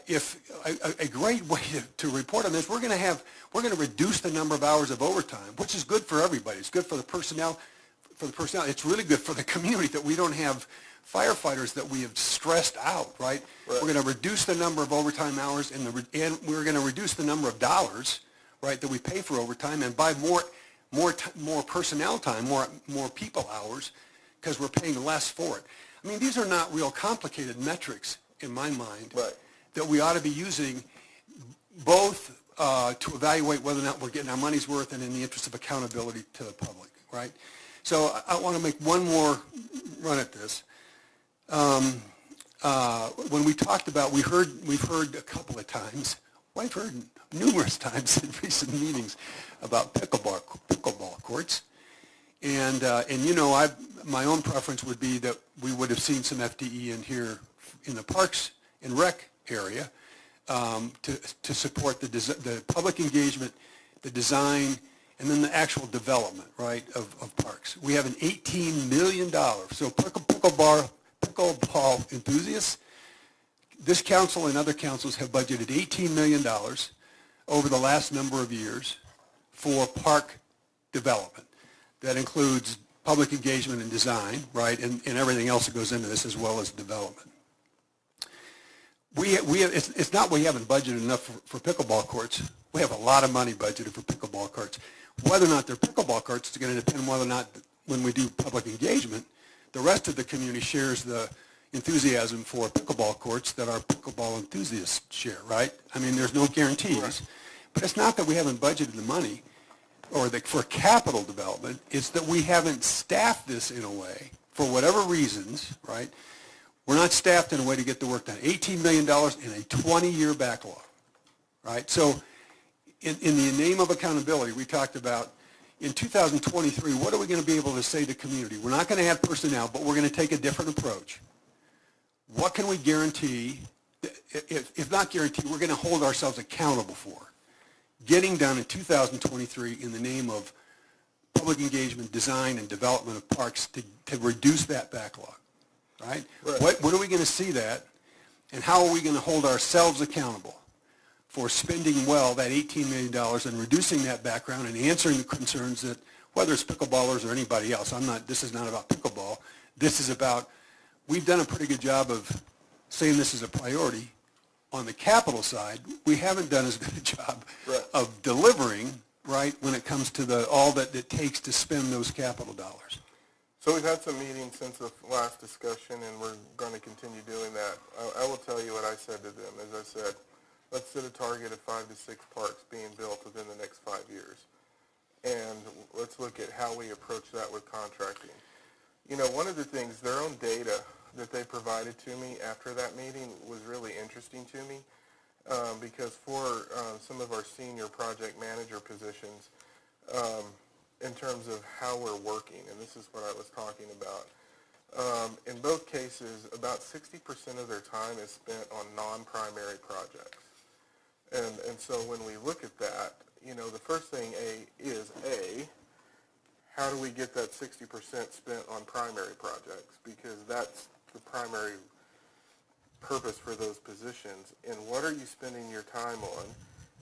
if a great way to report on this, we're going to reduce the number of hours of overtime, which is good for everybody. It's good for the personnel. It's really good for the community that we don't have firefighters that we have stressed out, right? We're going to reduce the number of overtime hours, and we're going to reduce the number of dollars, right, that we pay for overtime, and buy more personnel time, more people hours, because we're paying less for it. I mean, these are not real complicated metrics in my mind that we ought to be using both to evaluate whether or not we're getting our money's worth and in the interest of accountability to the public, right? So I want to make one more run at this. When we talked about, we've heard a couple of times, well, I've heard numerous times in recent meetings about pickleball courts. And my own preference would be that we would have seen some FTE in here in the Parks and Rec area to support the public engagement, the design, and then the actual development, right, of parks. We have an $18 million, so pickleball enthusiasts, this council and other councils have budgeted $18 million over the last number of years for park development. That includes public engagement and design, right, and everything else that goes into this, as well as development. It's not we haven't budgeted enough for pickleball courts. We have a lot of money budgeted for pickleball courts. Whether or not they're pickleball courts is going to depend whether or not, when we do public engagement, the rest of the community shares the enthusiasm for pickleball courts that our pickleball enthusiasts share, right? I mean, there's no guarantees. Right. But it's not that we haven't budgeted the money for capital development. It's that we haven't staffed this in a way, for whatever reasons, right? We're not staffed in a way to get the work done. $18 million in a 20-year backlog, right? So in the name of accountability, we talked about, in 2023, what are we going to be able to say to the community? We're not going to add personnel, but we're going to take a different approach. What can we guarantee, if not guarantee, we're going to hold ourselves accountable for getting done in 2023 in the name of public engagement, design, and development of parks to reduce that backlog, right? What are we going to see that, and how are we going to hold ourselves accountable for spending well that $18 million and reducing that background and answering the concerns that, whether it's pickleballers or anybody else, this is not about pickleball. This is about, we've done a pretty good job of saying this is a priority. On the capital side, we haven't done as good a job of delivering, right, when it comes to all that it takes to spend those capital dollars. So we've had some meetings since the last discussion, and we're going to continue doing that. I will tell you what I said to them. As I said, let's set a target of 5 to 6 parks being built within the next 5 years. And let's look at how we approach that with contracting. You know, one of the things, their own data that they provided to me after that meeting was really interesting to me, because for some of our senior project manager positions, in terms of how we're working, and this is what I was talking about, in both cases, about 60% of their time is spent on non-primary projects. And so when we look at that, you know, the first thing is how do we get that 60% spent on primary projects? Because that's the primary purpose for those positions. And what are you spending your time on?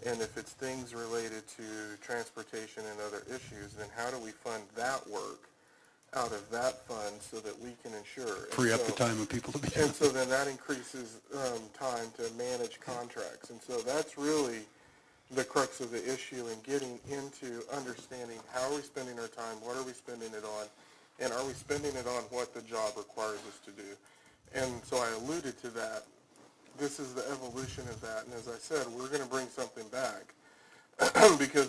And if it's things related to transportation and other issues, then how do we fund that work out of that fund so that we can ensure? Free up the time of people to be. And so then that increases time to manage contracts. And so that's really the crux of the issue in getting into understanding how are we spending our time, what are we spending it on, and are we spending it on what the job requires us to do. And so I alluded to that. This is the evolution of that. And as I said, we're going to bring something back because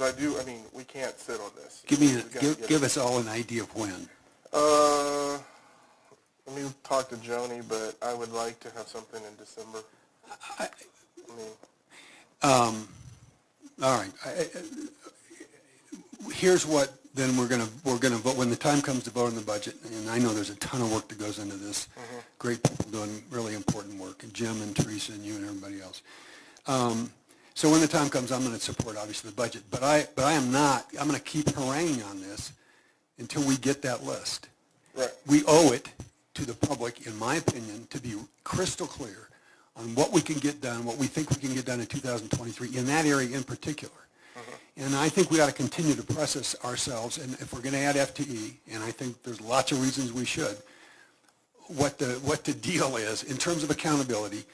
we can't sit on this. Give us all an idea of when. Let me talk to Joni, but I would like to have something in December. All right. Here's what then we're going to vote when the time comes to vote on the budget. And I know there's a ton of work that goes into this. Great people doing really important work, and Jim and Teresa and you and everybody else. So when the time comes, I'm going to support obviously the budget. But I am not. I'm going to keep haranguing on this until we get that list. Right. We owe it to the public, in my opinion, to be crystal clear on what we can get done, what we think we can get done in 2023 in that area in particular. And I think we ought to continue to press ourselves, and if we're going to add FTE, and I think there's lots of reasons we should, what the deal is in terms of accountability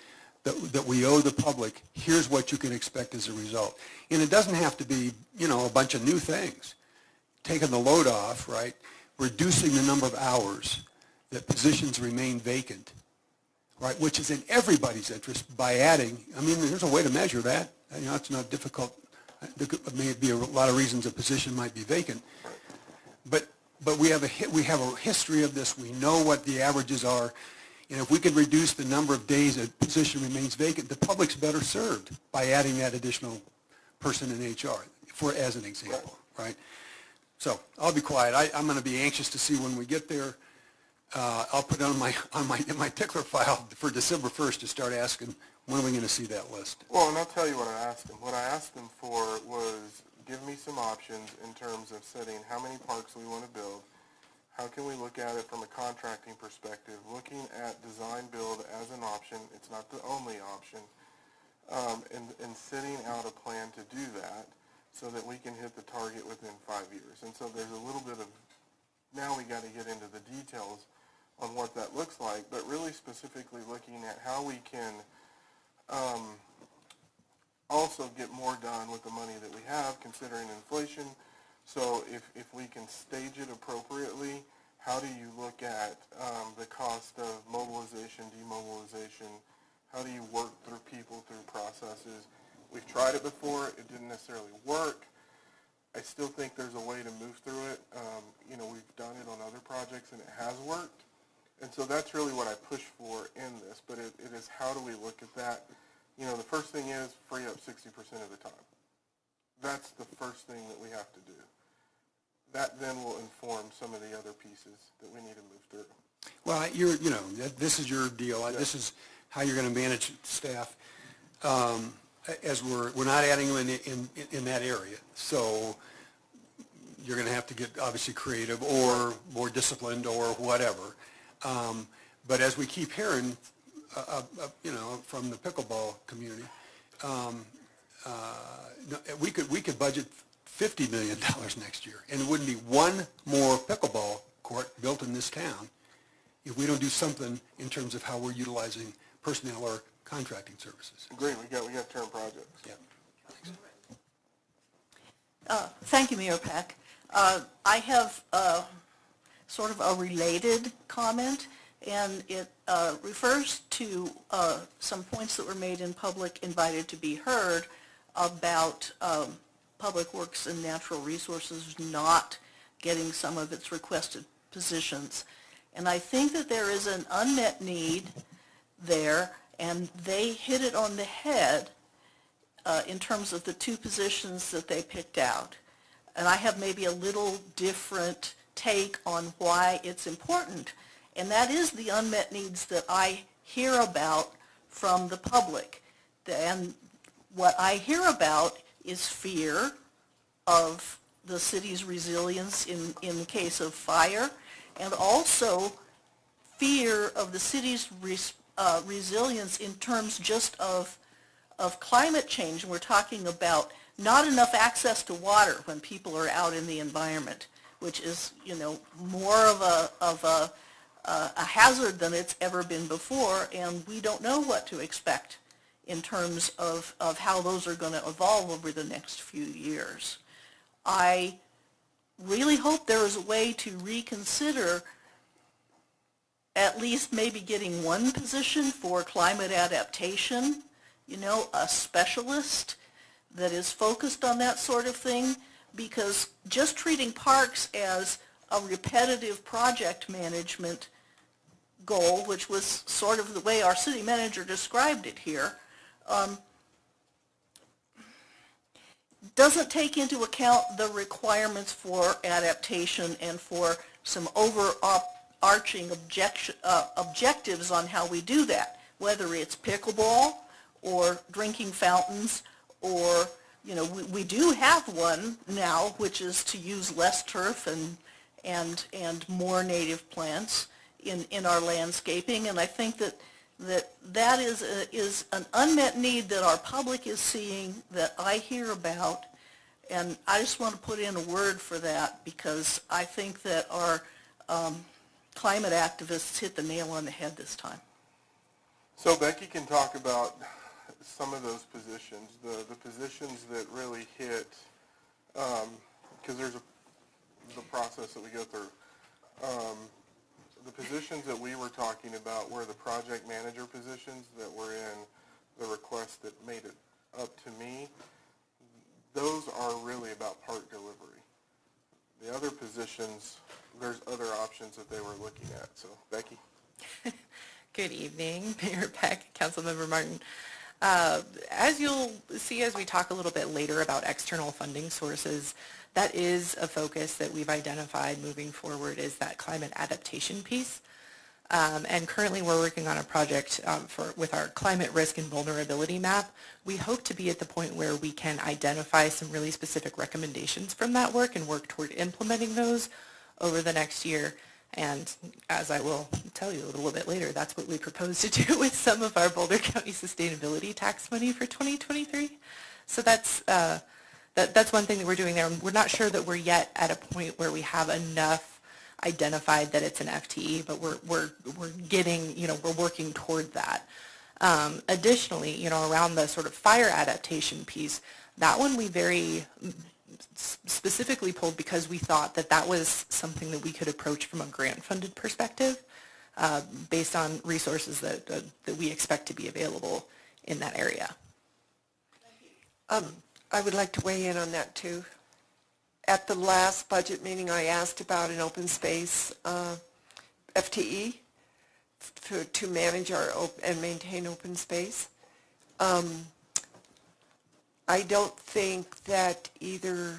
that we owe the public. Here's what you can expect as a result. And it doesn't have to be, you know, a bunch of new things. Taking the load off, right? Reducing the number of hours that positions remain vacant, right? Which is in everybody's interest by adding. I mean, there's a way to measure that. You know, it's not difficult. There may be a lot of reasons a position might be vacant, but we have a history of this. We know what the averages are, and if we can reduce the number of days a position remains vacant, the public's better served by adding that additional person in HR, as an example, right? So I'll be quiet. I'm going to be anxious to see when we get there. I'll put it in my tickler file for December 1st to start asking, when are we going to see that list? Well, and I'll tell you what I asked them. What I asked them for was give me some options in terms of setting how many parks we want to build, how can we look at it from a contracting perspective, looking at design build as an option, it's not the only option, and setting out a plan to do that so that we can hit the target within 5 years. And so there's a little bit of, now we got to get into the details on what that looks like, but really specifically looking at how we can also get more done with the money that we have, considering inflation. So if we can stage it appropriately, how do you look at the cost of mobilization, demobilization? How do you work through people, through processes? We've tried it before. It didn't necessarily work. I still think there's a way to move through it. You know, we've done it on other projects, and it has worked. And so that's really what I push for in this. But it is how do we look at that? You know, the first thing is free up 60% of the time. That's the first thing that we have to do. that then will inform some of the other pieces that we need to move through. Well, this is your deal. Yeah. This is how you're going to manage staff. As we're not adding them in that area, so you're going to have to get obviously creative or more disciplined or whatever. But as we keep hearing, from the pickleball community, we could budget $50 million next year, and it wouldn't be one more pickleball court built in this town if we don't do something in terms of how we're utilizing personnel or contracting services. Agree. We got term projects. Yeah. Thank you, Mayor Peck. I have sort of a related comment, and it refers to some points that were made in public invited to be heard about Public Works and Natural Resources not getting some of its requested positions. And I think that there is an unmet need there, and they hit it on the head in terms of the two positions that they picked out. And I have maybe a little different take on why it's important, and that is the unmet needs that I hear about from the public. And what I hear about is fear of the city's resilience in the case of fire, and also fear of the city's resilience in terms just of climate change. And we're talking about not enough access to water when people are out in the environment, which is, more of a hazard than it's ever been before, and we don't know what to expect in terms of how those are going to evolve over the next few years. I really hope there is a way to reconsider at least maybe getting one position for climate adaptation, a specialist that is focused on that sort of thing, because just treating parks as a repetitive project management goal, which was sort of the way our city manager described it here, doesn't take into account the requirements for adaptation and for some overarching objectives on how we do that, whether it's pickleball or drinking fountains, or, we do have one now, which is to use less turf and more native plants in our landscaping. And I think that is an unmet need that our public is seeing, that I hear about, and I just want to put in a word for that, because I think that our climate activists hit the nail on the head this time. So Becky can talk about some of those positions, the positions that really hit, because there's the process that we go through. The positions that we were talking about were the project manager positions that were in the request that made it up to me. Those are really about park delivery. The other positions, there's other options that they were looking at. So, Becky. Good evening, Mayor Peck, Councilmember Martin. As you'll see as we talk a little bit later about external funding sources, that is a focus that we've identified moving forward, is that climate adaptation piece. And currently we're working on a project with our climate risk and vulnerability map. We hope to be at the point where we can identify some really specific recommendations from that work and work toward implementing those over the next year. And as I will tell you a little bit later, that's what we propose to do with some of our Boulder County sustainability tax money for 2023. So that's one thing that we're doing there. We're not sure that we're yet at a point where we have enough identified that it's an FTE, but we're getting, we're working toward that. Additionally, around the sort of fire adaptation piece, that one we very specifically pulled because we thought that was something that we could approach from a grant-funded perspective based on resources that we expect to be available in that area. I would like to weigh in on that too. At the last budget meeting, I asked about an open space FTE to manage and maintain open space. I don't think that either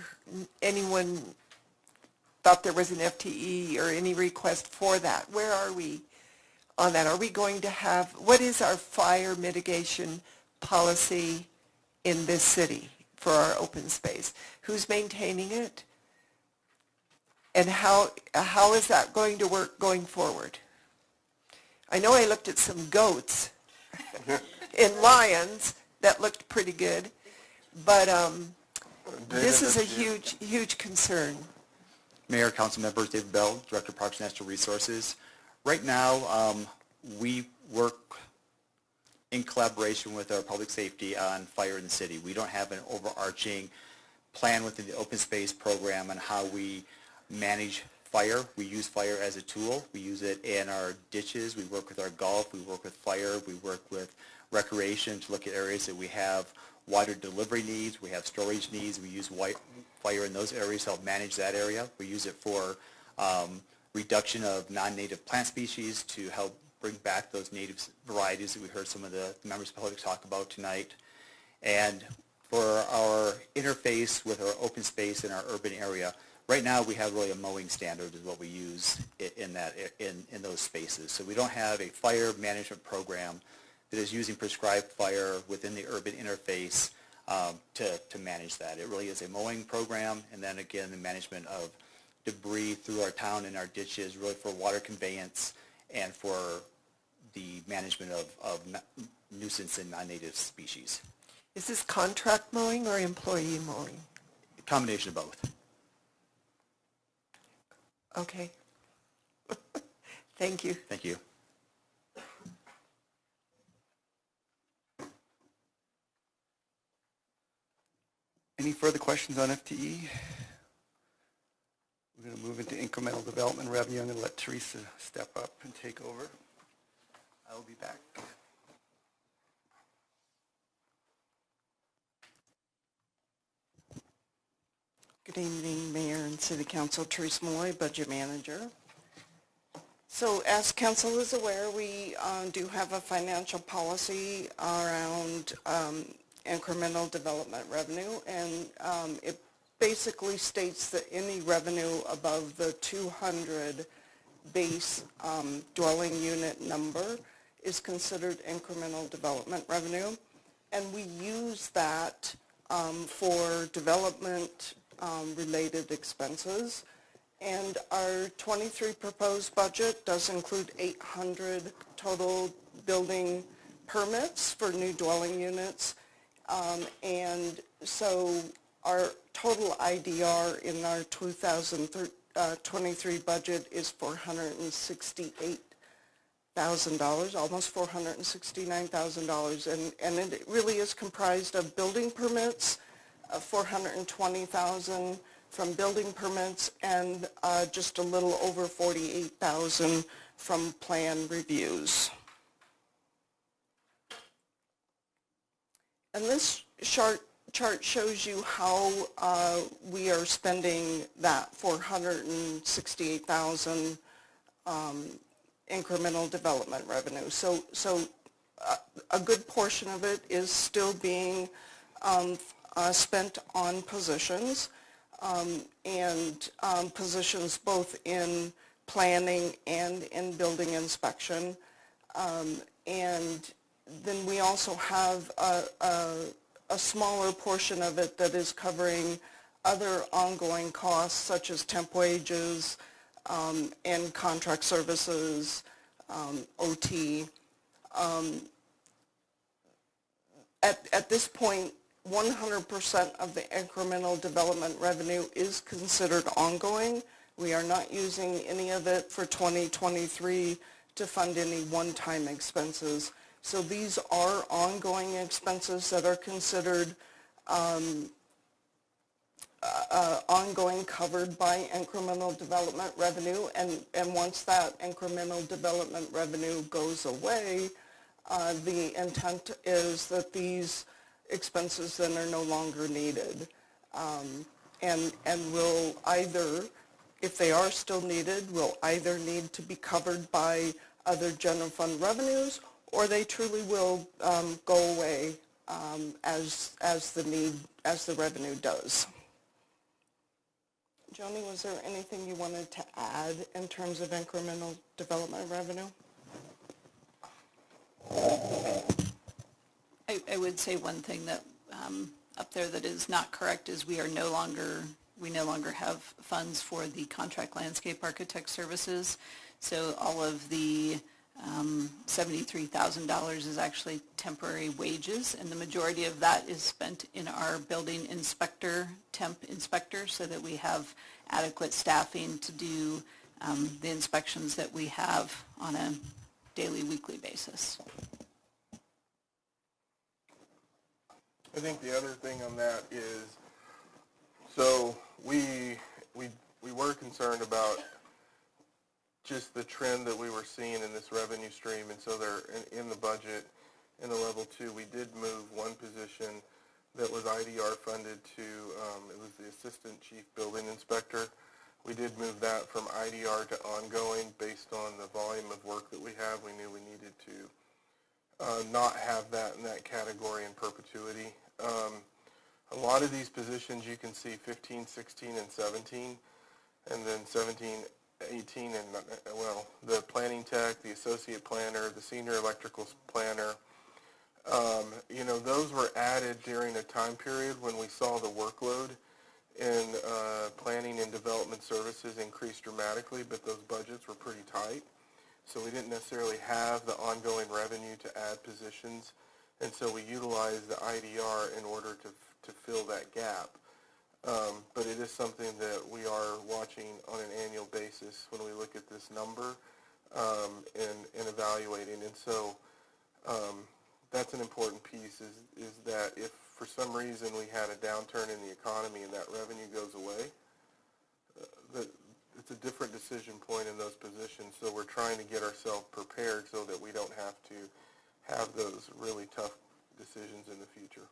anyone thought there was an FTE or any request for that. Where are we on that? Are we going to have, what is our fire mitigation policy in this city for our open space? Who's maintaining it? And how is that going to work going forward? I know I looked at some goats in lions that looked pretty good, but this is a huge concern. Mayor, council members, David Bell, Director of Parks and Natural Resources. Right now, we work in collaboration with our public safety on fire in the city. We don't have an overarching plan within the open space program on how we manage fire. We use fire as a tool. We use it in our ditches. We work with our golf. We work with fire. We work with recreation to look at areas that we have water delivery needs. We have storage needs. We use fire in those areas to help manage that area. We use it for reduction of non-native plant species to help bring back those native varieties that we heard some of the members of the public talk about tonight. And for our interface with our open space in our urban area, right now we have really a mowing standard is what we use in those spaces. So we don't have a fire management program that is using prescribed fire within the urban interface to manage that. It really is a mowing program, and then again the management of debris through our town and our ditches really for water conveyance and for the management of nuisance and non-native species. Is this contract mowing or employee mowing? A combination of both. Okay. Thank you. Thank you. Any further questions on FTE? We're going to move into incremental development revenue. I'm going to let Teresa step up and take over. I will be back. Good evening, Mayor and City Council. Teresa Malloy, Budget Manager. So as Council is aware, we do have a financial policy around incremental development revenue, and it basically states that any revenue above the 200 base dwelling unit number is considered incremental development revenue, and we use that for development related expenses. And our 23 proposed budget does include 800 total building permits for new dwelling units. And so our total IDR in our 2023 budget is $468,000, almost $469,000. And it really is comprised of building permits, $420,000 from building permits, and just a little over $48,000 from plan reviews. And this chart shows you how we are spending that $468,000 incremental development revenue. So a good portion of it is still being spent on positions, and positions both in planning and in building inspection. And then we also have a smaller portion of it that is covering other ongoing costs such as temp wages and contract services, OT. At this point, 100% of the incremental development revenue is considered ongoing. We are not using any of it for 2023 to fund any one-time expenses. So these are ongoing expenses that are considered ongoing, covered by incremental development revenue, and once that incremental development revenue goes away, the intent is that these expenses then are no longer needed, and will either, if they are still needed, will either need to be covered by other general fund revenues, or they truly will go away as the revenue does. Joni, was there anything you wanted to add in terms of incremental development revenue? I would say one thing that up there that is not correct is we no longer have funds for the contract landscape architect services. So all of the $73,000 is actually temporary wages, and the majority of that is spent in our building inspector, temp inspector, so that we have adequate staffing to do the inspections that we have on a daily, weekly basis. I think the other thing on that is, so we were concerned about just the trend that we were seeing in this revenue stream, and so there in the budget in the level 2, we did move one position that was IDR funded to it was the assistant chief building inspector. We did move that from IDR to ongoing based on the volume of work that we have. We knew we needed to not have that in that category in perpetuity. A lot of these positions you can see 15, 16, and 17, and then 17, 18, and well, the planning tech, the associate planner, the senior electrical planner, you know, those were added during a time period when we saw the workload in planning and development services increase dramatically, but those budgets were pretty tight. So we didn't necessarily have the ongoing revenue to add positions, and so we utilized the IDR in order to fill that gap. But it is something that we are watching on an annual basis when we look at this number and evaluating. And so that's an important piece is that if for some reason we had a downturn in the economy and that revenue goes away, it's a different decision point in those positions. So we're trying to get ourselves prepared so that we don't have to have those really tough decisions in the future.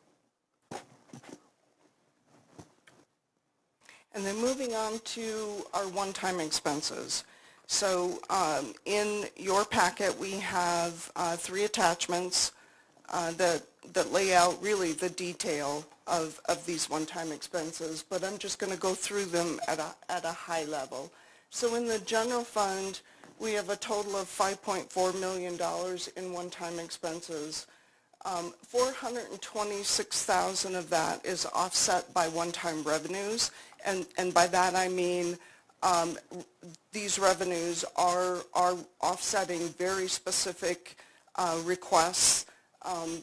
And then moving on to our one-time expenses. So in your packet, we have 3 attachments that lay out really the detail of these one-time expenses, but I'm just going to go through them at a high level. So in the general fund, we have a total of $5.4 million in one-time expenses. $426,000 of that is offset by one-time revenues, and by that I mean these revenues are offsetting very specific requests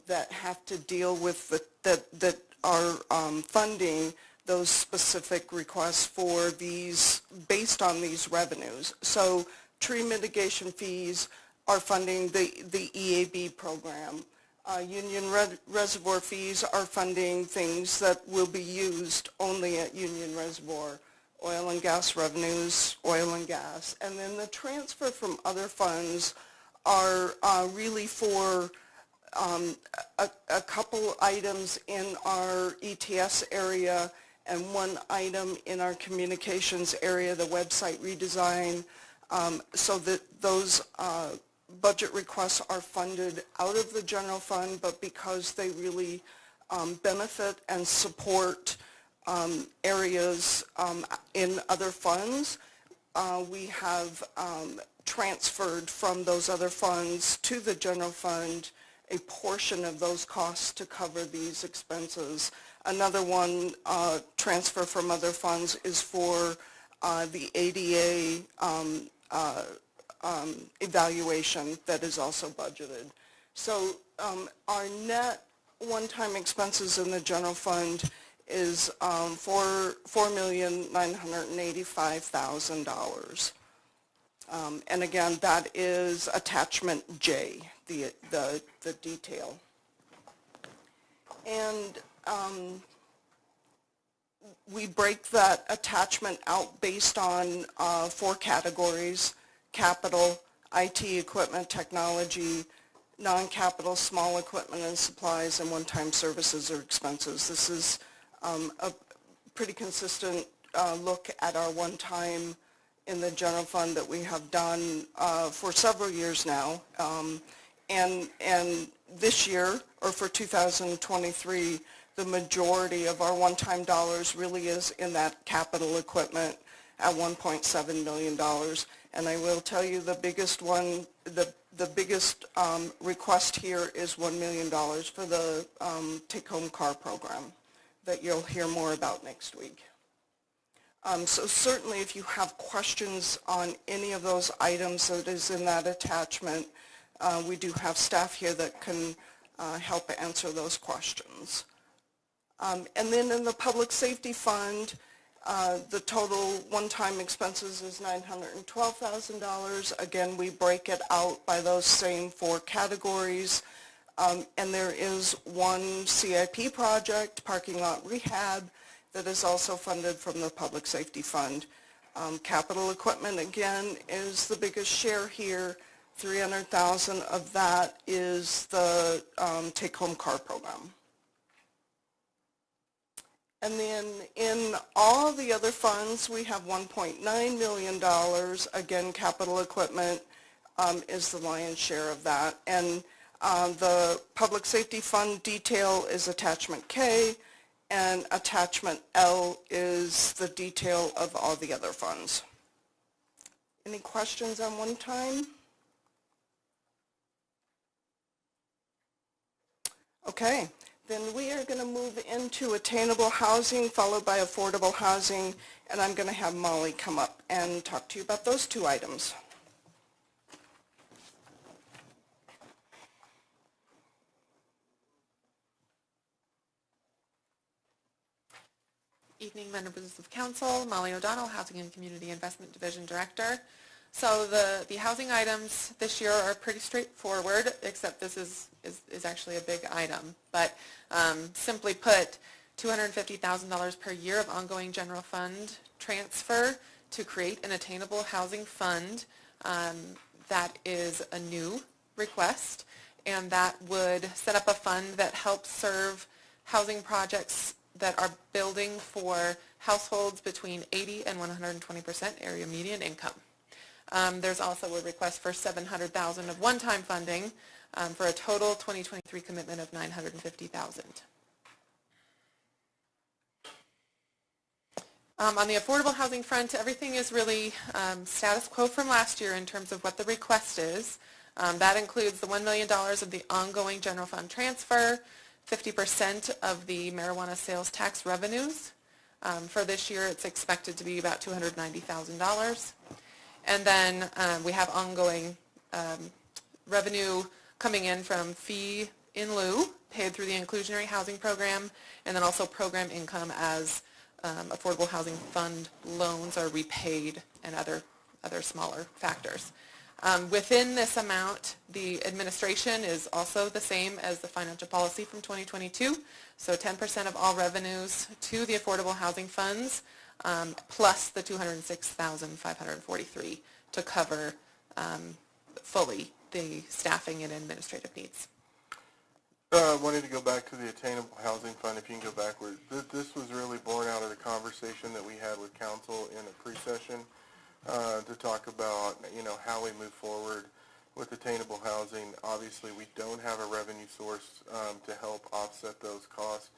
that have to deal with that are funding those specific requests for these based on these revenues. So tree mitigation fees are funding the EAB program. Union Reservoir fees are funding things that will be used only at Union Reservoir. Oil and gas revenues, oil and gas. And then the transfer from other funds are really for a couple items in our ETS area and one item in our communications area, the website redesign, so that those budget requests are funded out of the general fund, but because they really benefit and support areas in other funds, we have transferred from those other funds to the general fund a portion of those costs to cover these expenses. Another one transfer from other funds is for the ADA evaluation that is also budgeted. So our net one-time expenses in the general fund is $4,985,000. And again, that is attachment J, the detail. And we break that attachment out based on 4 categories: capital, IT equipment, technology, non-capital, small equipment and supplies, and one-time services or expenses. This is a pretty consistent look at our one-time in the general fund that we have done for several years now. And this year, or for 2023, the majority of our one-time dollars really is in that capital equipment, at $1.7 million. And I will tell you the biggest one, the biggest request here is $1 million for the take-home car program that you'll hear more about next week. So certainly if you have questions on any of those items that is in that attachment, we do have staff here that can help answer those questions. And then in the Public Safety Fund, the total one-time expenses is $912,000. Again, we break it out by those same 4 categories. And there is one CIP project, parking lot rehab, that is also funded from the Public Safety Fund. Capital equipment, again, is the biggest share here. $300,000 of that is the take-home car program. And then in all the other funds, we have $1.9 million. Again, capital equipment is the lion's share of that. And the Public Safety Fund detail is Attachment K, and Attachment L is the detail of all the other funds. Any questions on one time? Okay, then we are going to move into attainable housing, followed by affordable housing, and I'm going to have Molly come up and talk to you about those 2 items. Evening, members of council. Molly O'Donnell, Housing and Community Investment Division Director. So the housing items this year are pretty straightforward, except this is actually a big item. But simply put, $250,000 per year of ongoing general fund transfer to create an attainable housing fund. That is a new request, and that would set up a fund that helps serve housing projects that are building for households between 80 and 120% area median income. There's also a request for $700,000 of one-time funding for a total 2023 commitment of $950,000. On the affordable housing front, everything is really status quo from last year in terms of what the request is. That includes the $1 million of the ongoing general fund transfer, 50% of the marijuana sales tax revenues. For this year, it's expected to be about $290,000. And then we have ongoing revenue coming in from fee in lieu paid through the inclusionary housing program, and then also program income as affordable housing fund loans are repaid and other smaller factors. Within this amount, the administration is also the same as the financial policy from 2022. So 10% of all revenues to the affordable housing funds, plus the $206,543 to cover fully the staffing and administrative needs. I wanted to go back to the Attainable Housing Fund, if you can go backward. This was really born out of the conversation that we had with council in a pre-session to talk about, how we move forward with attainable housing. Obviously, we don't have a revenue source to help offset those costs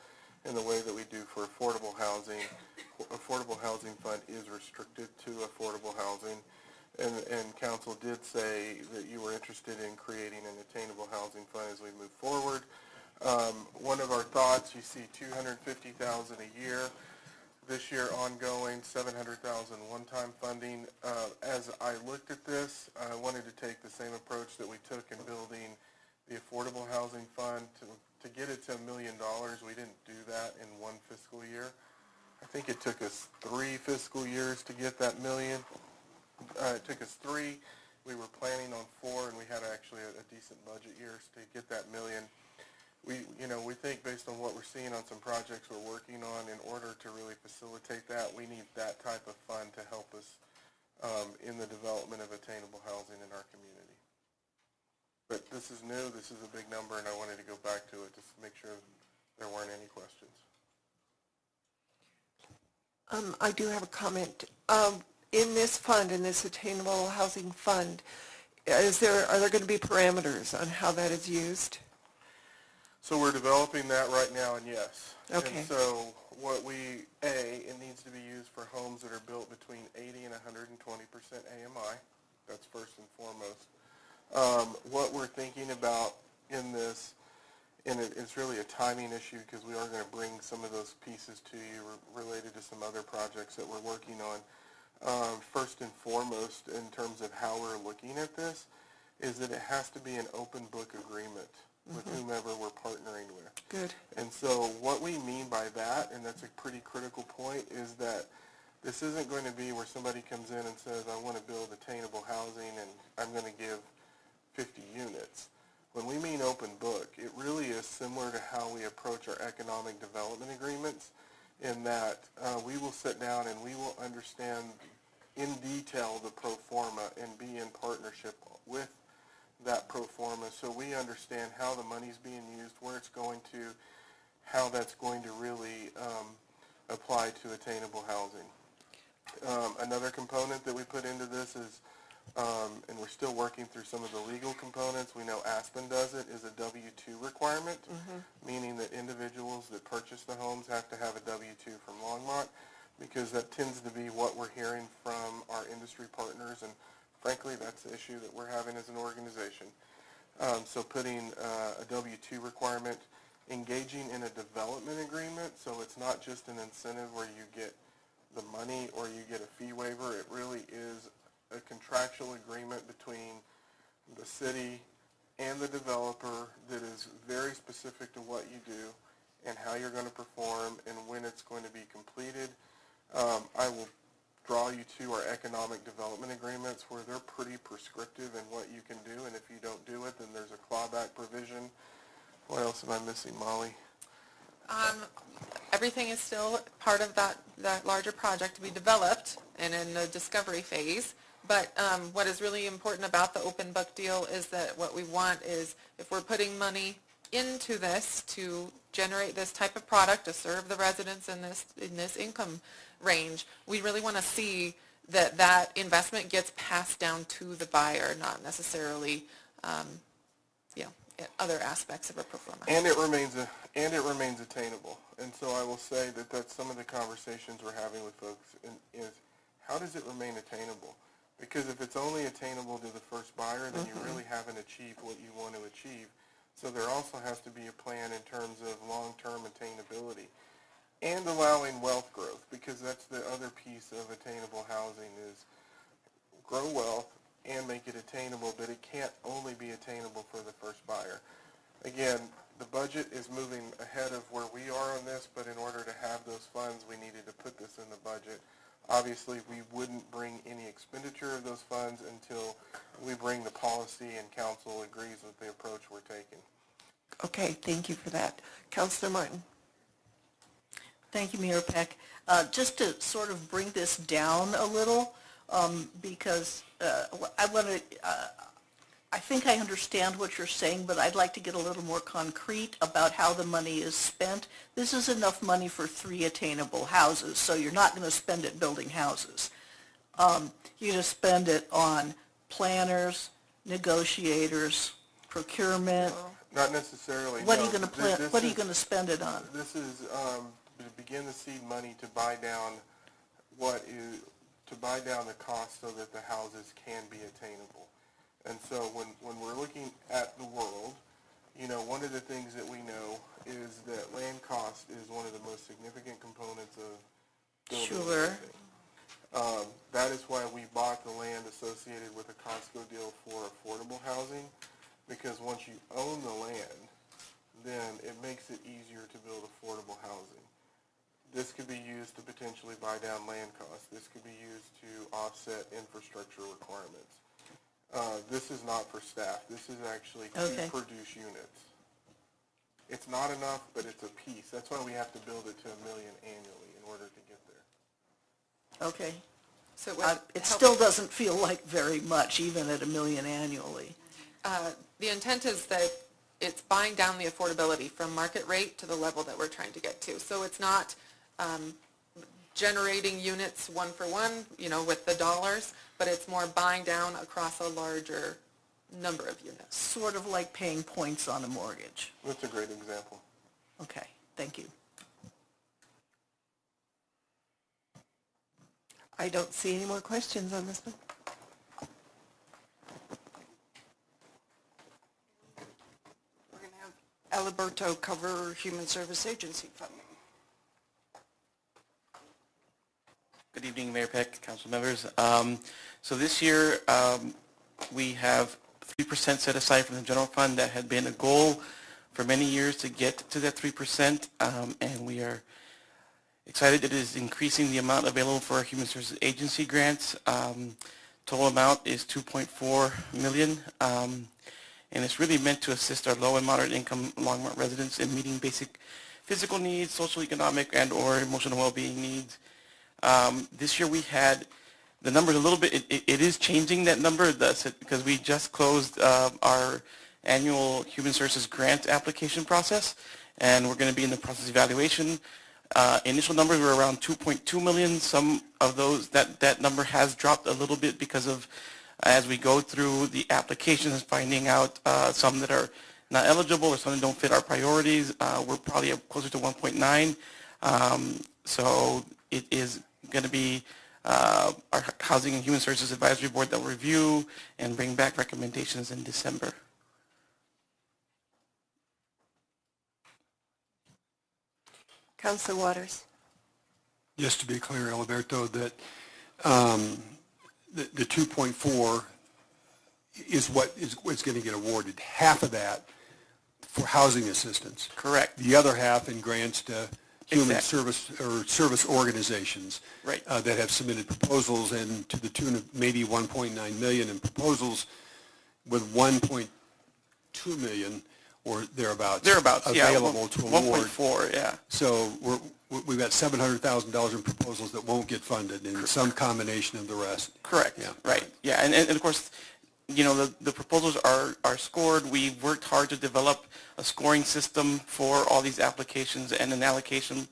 in the way that we do for affordable housing. Affordable Housing Fund is restricted to affordable housing, and council did say that you were interested in creating an attainable housing fund as we move forward. One of our thoughts, you see $250,000 a year. This year ongoing, $700,000 one-time funding. As I looked at this, I wanted to take the same approach that we took in building the Affordable Housing Fund. To get it to $1 million, we didn't do that in one fiscal year. I think it took us 3 fiscal years to get that million. It took us 3. We were planning on 4, and we had actually a decent budget year to get that million. We think based on what we're seeing on some projects we're working on, in order to really facilitate that, we need that type of fund to help us in the development of attainable housing in our community. But this is new, this is a big number, and I wanted to go back to it just to make sure there weren't any questions. I do have a comment. In this fund, in this Attainable Housing Fund, are there going to be parameters on how that is used? So we're developing that right now, and yes. Okay. And so it needs to be used for homes that are built between 80 and 120% AMI. That's first and foremost. What we're thinking about in this, and it's really a timing issue because we are going to bring some of those pieces to you related to some other projects that we're working on. First and foremost, in terms of how we're looking at this, is that it has to be an open book agreement with whomever we're partnering with. Good. And so what we mean by that, and that's a pretty critical point, is that this isn't going to be where somebody comes in and says, I want to build attainable housing and I'm going to give 50 units. When we mean open book, it really is similar to how we approach our economic development agreements, in that we will sit down and we will understand in detail the pro forma and be in partnership with that pro forma, so we understand how the money's being used, where it's going to, how that's going to really apply to attainable housing. Another component that we put into this is, and we're still working through some of the legal components, we know Aspen does it, is a W-2 requirement, meaning that individuals that purchase the homes have to have a W-2 from Longmont, because that tends to be what we're hearing from our industry partners, and frankly, that's the issue that we're having as an organization. So putting a W-2 requirement, engaging in a development agreement, so it's not just an incentive where you get the money or you get a fee waiver. It really is a contractual agreement between the city and the developer that is very specific to what you do and how you're going to perform and when it's going to be completed. I will draw you to our economic development agreements where they're pretty prescriptive in what you can do, and if you don't do it, then there's a clawback provision. What else am I missing, Molly? Everything is still part of that larger project to be developed and in the discovery phase. But what is really important about the open book deal is that what we want is, if we're putting money into this to generate this type of product to serve the residents in this income range, we really want to see that investment gets passed down to the buyer, not necessarily other aspects of a pro forma. And it remains attainable. And so I will say that that's some of the conversations we're having with folks is how does it remain attainable? Because if it's only attainable to the first buyer, then you really haven't achieved what you want to achieve. So there also has to be a plan in terms of long-term attainability and allowing wealth growth, because that's the other piece of attainable housing is grow wealth and make it attainable, but it can't only be attainable for the first buyer. Again, the budget is moving ahead of where we are on this, but in order to have those funds, we needed to put this in the budget. Obviously, we wouldn't bring any expenditure of those funds until we bring the policy and council agrees with the approach we're taking. Okay, thank you for that. Councilor Martin. Thank you, Mayor Peck. Just to sort of bring this down a little, because I think I understand what you're saying, but I'd like to get a little more concrete about how the money is spent. This is enough money for 3 attainable houses, so you're not going to spend it building houses. You're going to spend it on planners, negotiators, procurement. Not necessarily. What are you going to What are you going to spend it on? This is to begin the seed money to buy down the cost so that the houses can be attainable. And so when we're looking at the world, one of the things that we know is that land cost is one of the most significant components of building anything. That is why we bought the land associated with the Costco deal for affordable housing, because once you own the land, then it makes it easier to build affordable housing. This could be used to potentially buy down land costs. This could be used to offset infrastructure requirements. This is not for staff. This is actually to produce units. It's not enough, but it's a piece. That's why we have to build it to $1 million annually in order to get there. Okay. So it still doesn't feel like very much, even at $1 million annually. The intent is that it's buying down the affordability from market rate to the level that we're trying to get to. So it's not generating units one for one, with the dollars, but it's more buying down across a larger number of units. Sort of like paying points on a mortgage. That's a great example. Okay, thank you. I don't see any more questions on this one. We're going to have Alberto cover Human Service Agency funding. Good evening, Mayor Peck, council members. So this year, we have 3% set aside from the general fund. That had been a goal for many years to get to that 3%, and we are excited that it is increasing the amount available for our Human Services Agency grants. Total amount is $2.4 million, and it's really meant to assist our low and moderate income Longmont residents in meeting basic physical needs, social, economic, and or emotional well-being needs. This year we had the numbers a little bit, it is changing that number because we just closed our annual Human Services Grant application process, and we're going to be in the process of evaluation. Initial numbers were around 2.2 million. Some of those, that number has dropped a little bit because of, as we go through the applications, finding out some that are not eligible or some that don't fit our priorities. We're probably up closer to 1.9. So it is going to be our Housing and Human Services Advisory Board that will review and bring back recommendations in December. Councilor Waters. Just to be clear, Alberto, that the 2.4 is what's going to get awarded. Half of that for housing assistance. Correct. The other half in grants to human Exactly. service organizations Right. That have submitted proposals, and to the tune of maybe 1.9 million in proposals, with 1.2 million or thereabouts available to award. 1.4, yeah. So we've got $700,000 in proposals that won't get funded, and some combination of the rest. Correct. Yeah. Right. Yeah, and of course, you know, the proposals are scored. We've worked hard to develop a scoring system for all these applications and an allocation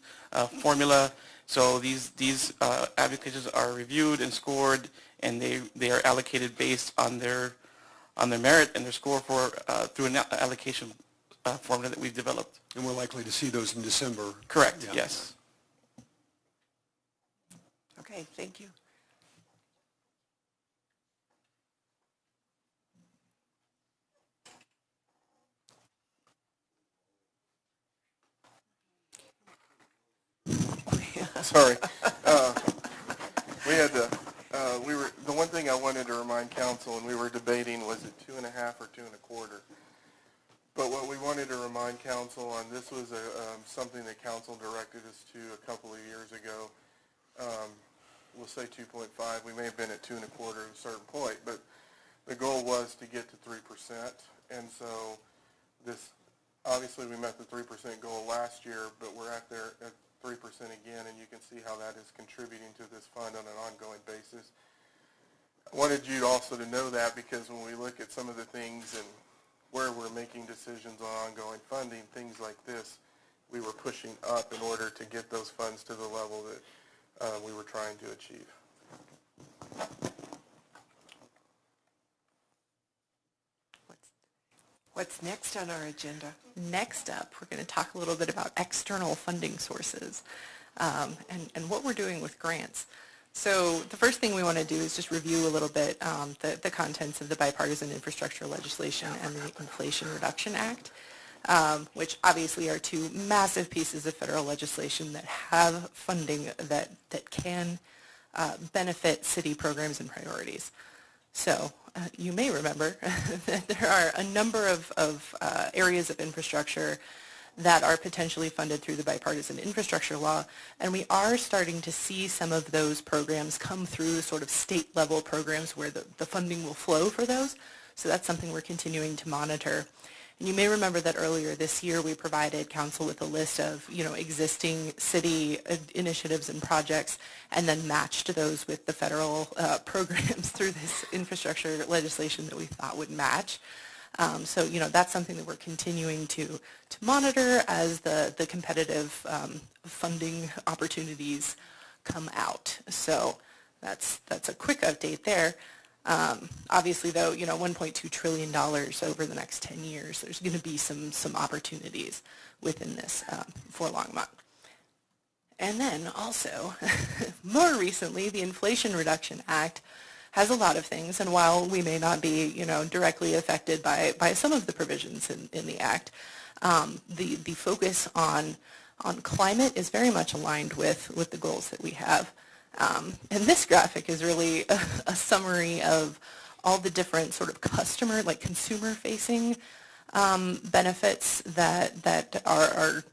formula. So these applications are reviewed and scored, and they are allocated based on their merit and their score for through an allocation formula that we've developed. And we're likely to see those in December. Correct. Yeah. Yes. Okay, thank you. Sorry. We had the one thing I wanted to remind council, and we were debating, was it 2.5 or 2.25? But what we wanted to remind council on, this was something that council directed us to a couple of years ago. We'll say 2.5. We may have been at 2.25 at a certain point, but the goal was to get to 3%. And so this, obviously we met the 3% goal last year, but we're at 3% again, and you can see how that is contributing to this fund on an ongoing basis. I wanted you also to know that, because when we look at some of the things and where we're making decisions on ongoing funding, things like this, we were pushing up in order to get those funds to the level that we were trying to achieve. What's next on our agenda? Next up, we're going to talk a little bit about external funding sources and what we're doing with grants. So the first thing we want to do is just review a little bit the contents of the bipartisan infrastructure legislation and the Inflation Reduction Act, which obviously are two massive pieces of federal legislation that have funding that can benefit city programs and priorities. So you may remember that there are a number of areas of infrastructure that are potentially funded through the bipartisan infrastructure law, and we are starting to see some of those programs come through sort of state-level programs where the funding will flow for those. So that's something we're continuing to monitor. And you may remember that earlier this year we provided council with a list of, you know, existing city initiatives and projects, and then matched those with the federal programs through this infrastructure legislation that we thought would match. So, you know, that's something that we're continuing to monitor as the competitive funding opportunities come out. So that's a quick update there. Obviously, though, you know, $1.2 trillion over the next 10 years, there's going to be some opportunities within this for Longmont. And then also, more recently, the Inflation Reduction Act has a lot of things, and while we may not be, directly affected by some of the provisions in the Act, the focus on climate is very much aligned with the goals that we have. And this graphic is really a summary of all the different sort of consumer-facing benefits that are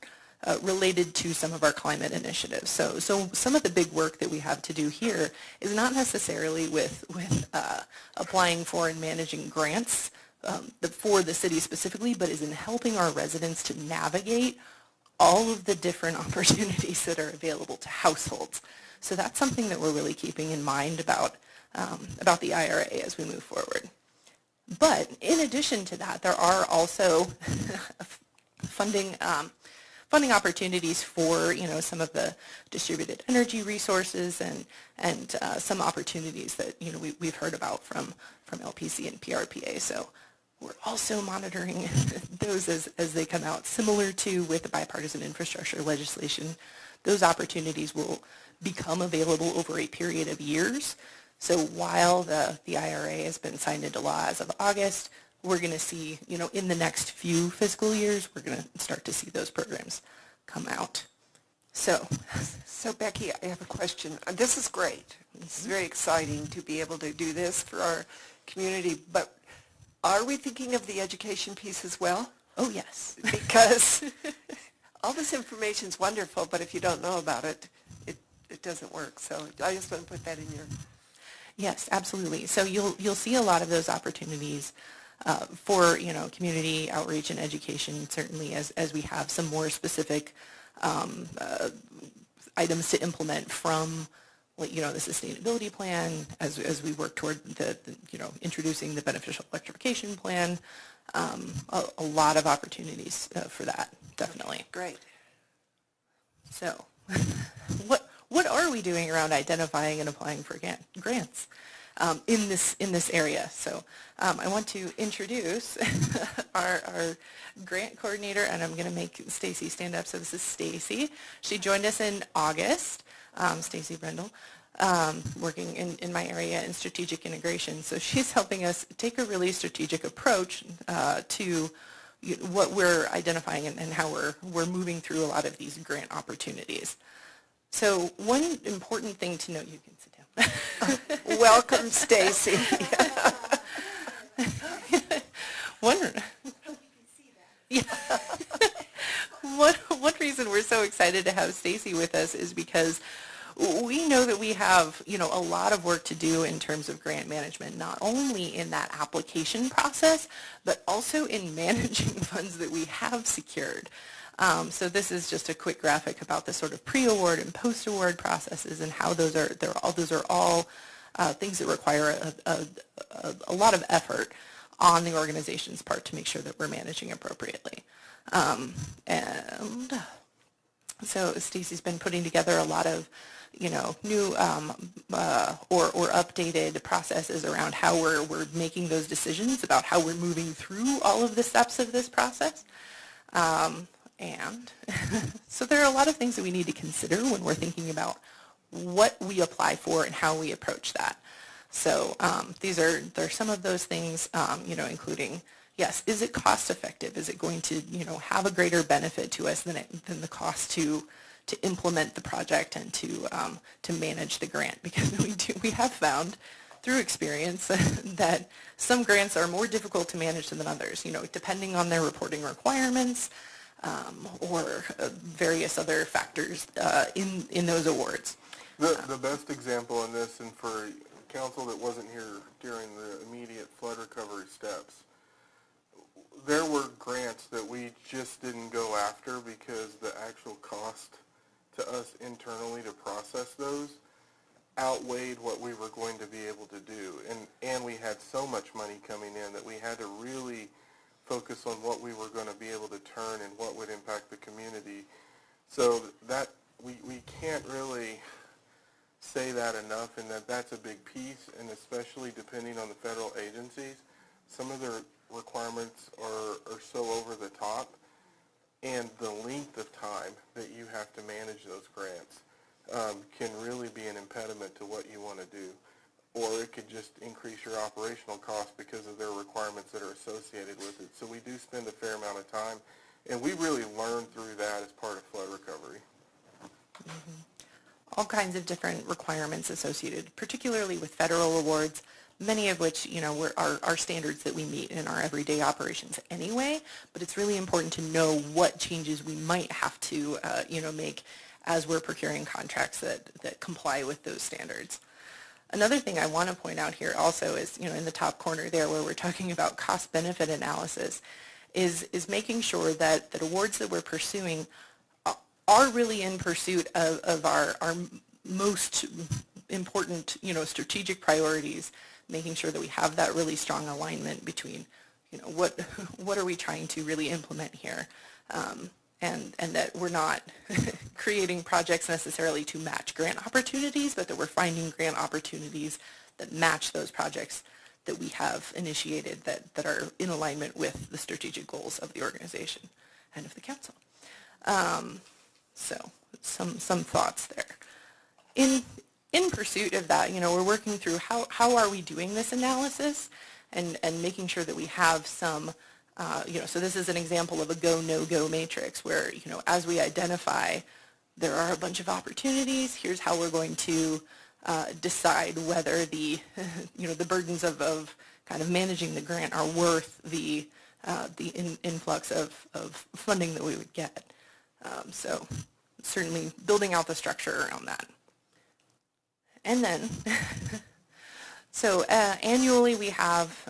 related to some of our climate initiatives. So some of the big work that we have to do here is not necessarily with applying for and managing grants for the city specifically, but is in helping our residents to navigate all of the different opportunities that are available to households. So that's something that we're really keeping in mind about the IRA as we move forward. But in addition to that, there are also funding opportunities for some of the distributed energy resources and some opportunities that we've heard about from LPC and PRPA. So we're also monitoring those as they come out. Similar to with the bipartisan infrastructure legislation, those opportunities will become available over a period of years. So while the IRA has been signed into law as of August, we're going to see, in the next few fiscal years, we're going to start to see those programs come out. So Becky, I have a question. This is great. This is very exciting to be able to do this for our community, but are we thinking of the education piece as well? Oh, yes. Because all this information is wonderful, but if you don't know about it, it doesn't work. So I just want to put that in your... Yes, absolutely. So you'll see a lot of those opportunities for community outreach and education, certainly as we have some more specific items to implement from the sustainability plan as we work toward the introducing the beneficial electrification plan. A lot of opportunities for that, definitely. Great. So what are we doing around identifying and applying for grants in this area? So I want to introduce our grant coordinator, and I'm going to make Stacy stand up. So this is Stacy. She joined us in August, Stacy Brendel, working in my area in strategic integration. So she's helping us take a really strategic approach to what we're identifying and how we're moving through a lot of these grant opportunities. So one important thing to note, you can sit down. Welcome, Stacy. One reason we're so excited to have Stacy with us is because we know that we have, a lot of work to do in terms of grant management, not only in that application process, but also in managing funds that we have secured. So this is just a quick graphic about the sort of pre-award and post-award processes and how those are all things that require a lot of effort on the organization's part to make sure that we're managing appropriately. And so Stacy's been putting together a lot of new or updated processes around how we're making those decisions about how we're moving through all of the steps of this process. And so there are a lot of things that we need to consider when we're thinking about what we apply for and how we approach that. So there are some of those things, including, yes, is it cost effective? Is it going to, have a greater benefit to us than the cost to implement the project and to manage the grant? Because we have found through experience that some grants are more difficult to manage than others, depending on their reporting requirements, or various other factors in those awards. The best example in this, and for council that wasn't here during the immediate flood recovery steps, there were grants that we just didn't go after because the actual cost to us internally to process those outweighed what we were going to be able to do. And we had so much money coming in that we had to really focus on what we were going to be able to turn and what would impact the community. So that we can't really say that enough, and that's a big piece, and especially depending on the federal agencies, some of their requirements are so over the top and the length of time that you have to manage those grants can really be an impediment to what you want to do. Or it could just increase your operational costs because of their requirements that are associated with it. So we do spend a fair amount of time, and we really learn through that as part of flood recovery. All kinds of different requirements associated, particularly with federal awards, many of which, are standards that we meet in our everyday operations anyway, but it's really important to know what changes we might have to, make as we're procuring contracts that comply with those standards. Another thing I want to point out here also is, in the top corner there where we're talking about cost-benefit analysis, is making sure that awards that we're pursuing are really in pursuit of our most important, strategic priorities, making sure that we have that really strong alignment between, what are we trying to really implement here, and that we're not creating projects necessarily to match grant opportunities, but that we're finding grant opportunities that match those projects that we have initiated that are in alignment with the strategic goals of the organization and of the council. So some thoughts there. In pursuit of that, we're working through how are we doing this analysis and making sure that we have some, so this is an example of a go, no-go matrix where, as we identify there are a bunch of opportunities, here's how we're going to decide whether the, the burdens of kind of managing the grant are worth the influx of funding that we would get. So certainly building out the structure around that. And then, so annually we have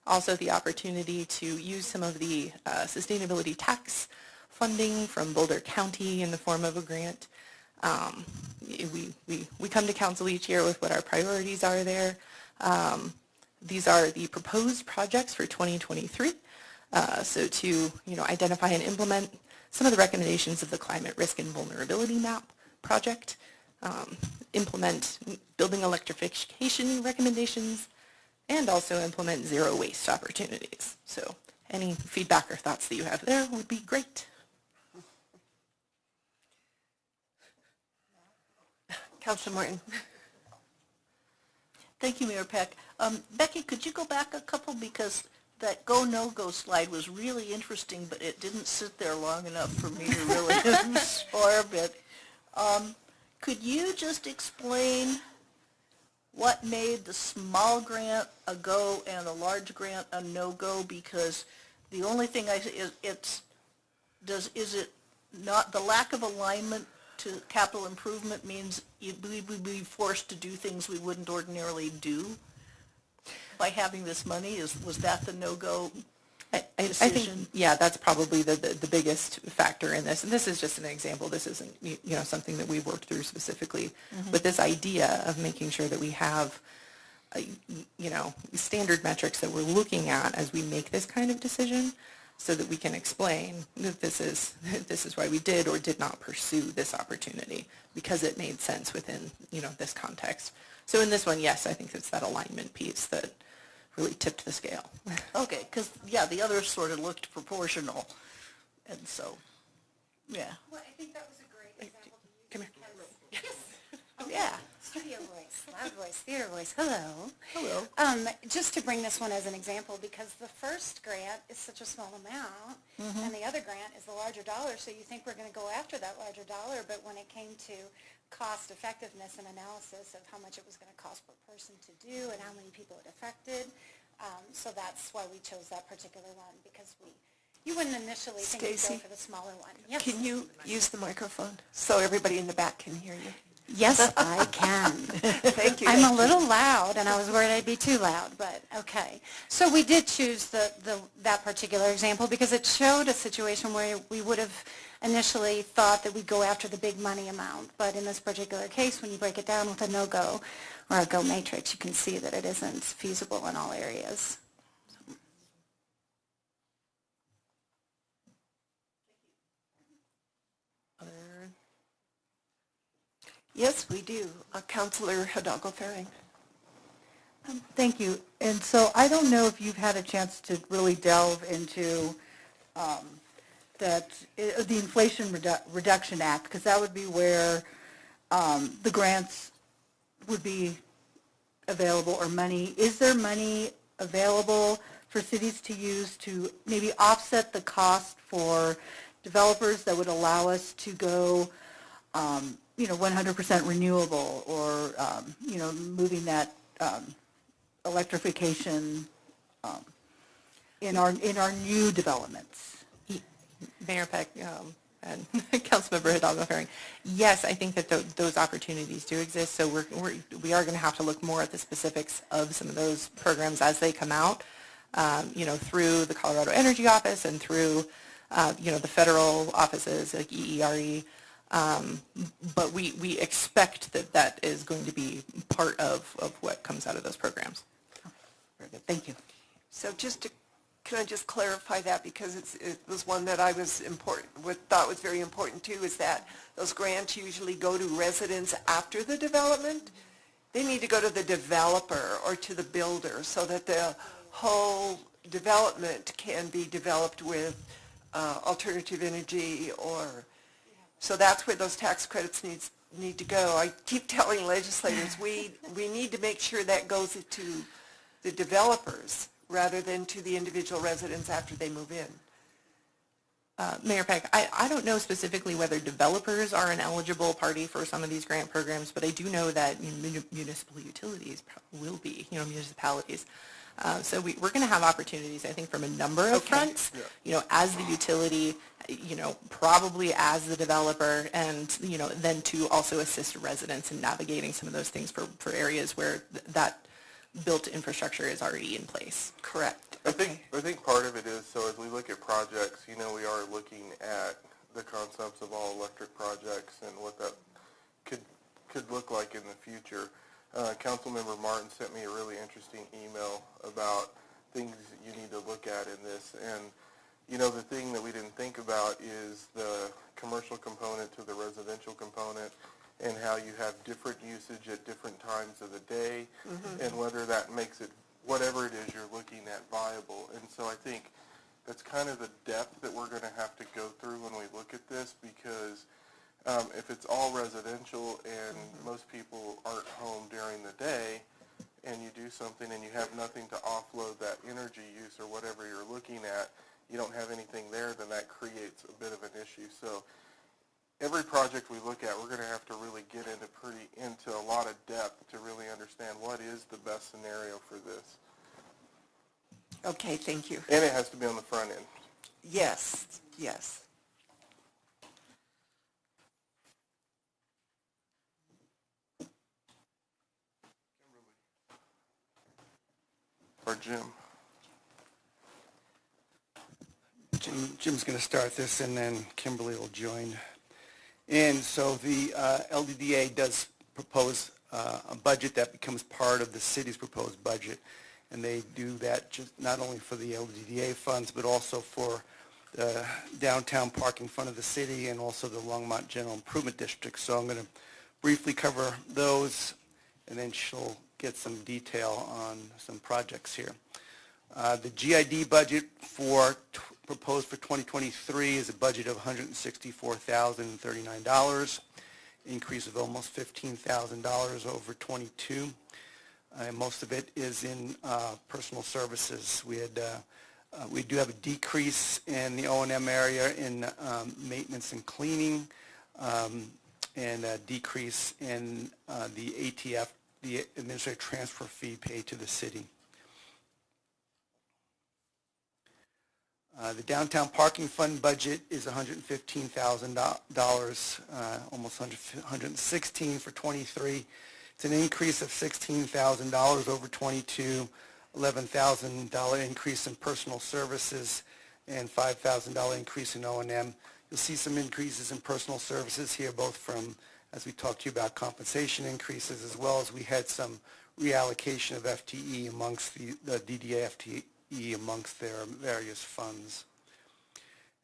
also the opportunity to use some of the sustainability tax funding from Boulder County in the form of a grant. We come to council each year with what our priorities are there. These are the proposed projects for 2023. So to identify and implement some of the recommendations of the Climate Risk and Vulnerability Map project, implement building electrification recommendations, and also implement zero waste opportunities. So any feedback or thoughts that you have there would be great. Councilor Morton. Thank you, Mayor Peck. Becky, could you go back a couple, because that go, no-go slide was really interesting, but it didn't sit there long enough for me to really absorb it. Could you just explain what made the small grant a go and the large grant a no-go? Because the only thing is it not the lack of alignment to capital improvement means we would be forced to do things we wouldn't ordinarily do by having this money? Was that the no-go decision? I think, yeah, that's probably the biggest factor in this. And this is just an example. This isn't, something that we've worked through specifically. Mm-hmm. But this idea of making sure that we have, standard metrics that we're looking at as we make this kind of decision, so that we can explain that this is why we did or did not pursue this opportunity, because it made sense within, this context. So in this one, yes, I think it's that alignment piece that really tipped the scale. Okay, because, yeah, the others sort of looked proportional, and so, yeah. Well, I think that was a great example to use. Come here. Yes. Yeah. Studio voice, loud voice, theater voice. Hello. Hello. Just to bring this one as an example, because the first grant is such a small amount, Mm-hmm. and the other grant is the larger dollar, so you think we're going to go after that larger dollar, but when it came to cost effectiveness and analysis of how much it was going to cost per person to do and how many people it affected, so that's why we chose that particular one, because you wouldn't initially think you'd go for the smaller one. Yes. Can you use the microphone so everybody in the back can hear you? Yes, I can. Thank you. I'm a little loud, and I was worried I'd be too loud, but okay. So we did choose that particular example because it showed a situation where we would have initially thought that we'd go after the big money amount, but in this particular case, when you break it down with a no-go or a go matrix, you can see that it isn't feasible in all areas. Yes, we do. Councilor Hidalgo-Ferring. Thank you. And so I don't know if you've had a chance to really delve into the Inflation Reduction Act, because that would be where the grants would be available, or money. Is there money available for cities to use to maybe offset the cost for developers that would allow us to go 100% renewable, or moving that electrification in our new developments? Mayor Peck and Councilmember Hidalgo-Herring, yes, I think that those opportunities do exist. So we are going to have to look more at the specifics of some of those programs as they come out, through the Colorado Energy Office and through, the federal offices like EERE. But we expect that is going to be part of what comes out of those programs. Very good. Thank you. So can I just clarify that, because it was one that I thought was very important too, is that those grants usually go to residents after the development. They need to go to the developer or to the builder so that the whole development can be developed with alternative energy, so that's where those tax credits need to go. I keep telling legislators we need to make sure that goes to the developers rather than to the individual residents after they move in. Mayor Peck, I don't know specifically whether developers are an eligible party for some of these grant programs, but I do know that municipal utilities will be, municipalities. So we're going to have opportunities, I think, from a number of fronts, as the utility, probably as the developer, and, then to also assist residents in navigating some of those things for areas where that built infrastructure is already in place. Correct. I think part of it is, so as we look at projects, we are looking at the concepts of all electric projects and what that could look like in the future. Councilmember Martin sent me a really interesting email about things you need to look at in this, and the thing that we didn't think about is the commercial component to the residential component, and how you have different usage at different times of the day, and whether that makes it, whatever it is you're looking at, viable. And so I think that's kind of the depth that we're going to have to go through when we look at this, because if it's all residential and most people aren't home during the day, and you do something and you have nothing to offload that energy use or whatever you're looking at, you don't have anything there, then that creates a bit of an issue. So every project we look at, we're going to have to really get into a lot of depth to really understand what is the best scenario for this. Okay, thank you. And it has to be on the front end. Yes, yes. Or Jim. Jim's going to start this, and then Kimberly will join. And so the LDDA does propose a budget that becomes part of the city's proposed budget, and they do that just not only for the LDDA funds, but also for the downtown parking fund of the city and also the Longmont General Improvement District. So I'm going to briefly cover those, and then she'll get some detail on some projects here. The GID budget proposed for 2023 is a budget of $164,039, increase of almost $15,000 over 22. Most of it is in personal services. We do have a decrease in the O&M area in maintenance and cleaning, and a decrease in the ATF, the administrative transfer fee paid to the city. The downtown parking fund budget is $115,000, almost $116,000 for 23. It's an increase of $16,000 over 22, $11,000 increase in personal services, and $5,000 increase in O&M. You'll see some increases in personal services here, both from, as we talked to you about, compensation increases, as well as we had some reallocation of FTE amongst the DDA FTE amongst their various funds.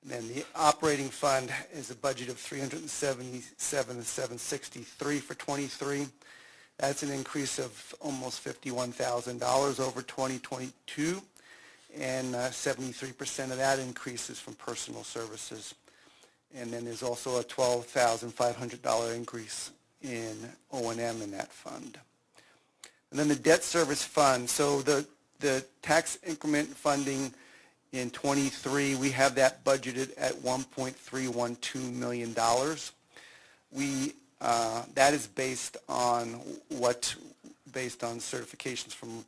And then the operating fund is a budget of $377,763 for 23. That's an increase of almost $51,000 over 2022. and 73% of that increase is from personal services. And then there's also a $12,500 increase in O&M in that fund. And then the debt service fund, so the tax increment funding in 23, we have that budgeted at $1.312 million. That is based on certifications from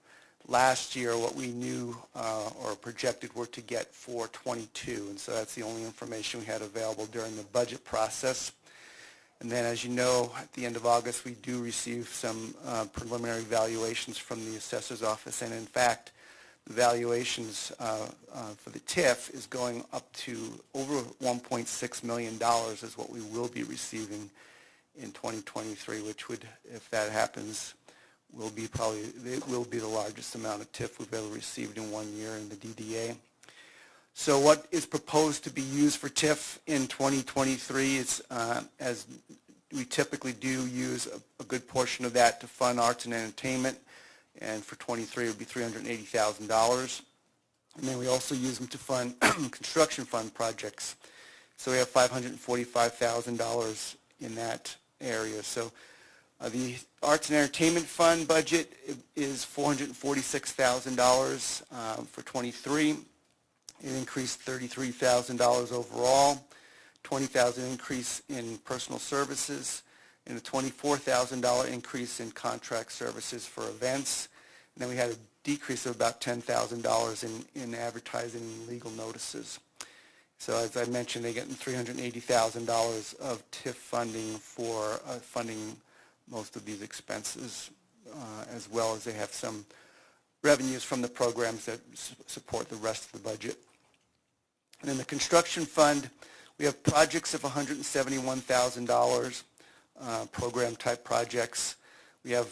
last year, what we knew or projected were to get for 22, and so that's the only information we had available during the budget process. And then, as you know, at the end of August, we do receive some preliminary valuations from the assessor's office, and in fact, the valuations for the TIF is going up to over $1.6 million is what we will be receiving in 2023, which would, if that happens, it will be the largest amount of TIF we've ever received in 1 year in the DDA. So what is proposed to be used for TIF in 2023 is, as we typically do, use a good portion of that to fund arts and entertainment, and for 23 it would be $380,000. And then we also use them to fund construction fund projects. So we have $545,000 in that area. So the Arts and Entertainment Fund budget is $446,000 for 23. It increased $33,000 overall, $20,000 increase in personal services, and a $24,000 increase in contract services for events. And then we had a decrease of about $10,000 in advertising and legal notices. So as I mentioned, they're getting $380,000 of TIF funding for funding most of these expenses, as well as they have some revenues from the programs that support the rest of the budget. And in the construction fund, we have projects of $171,000, program-type projects. We have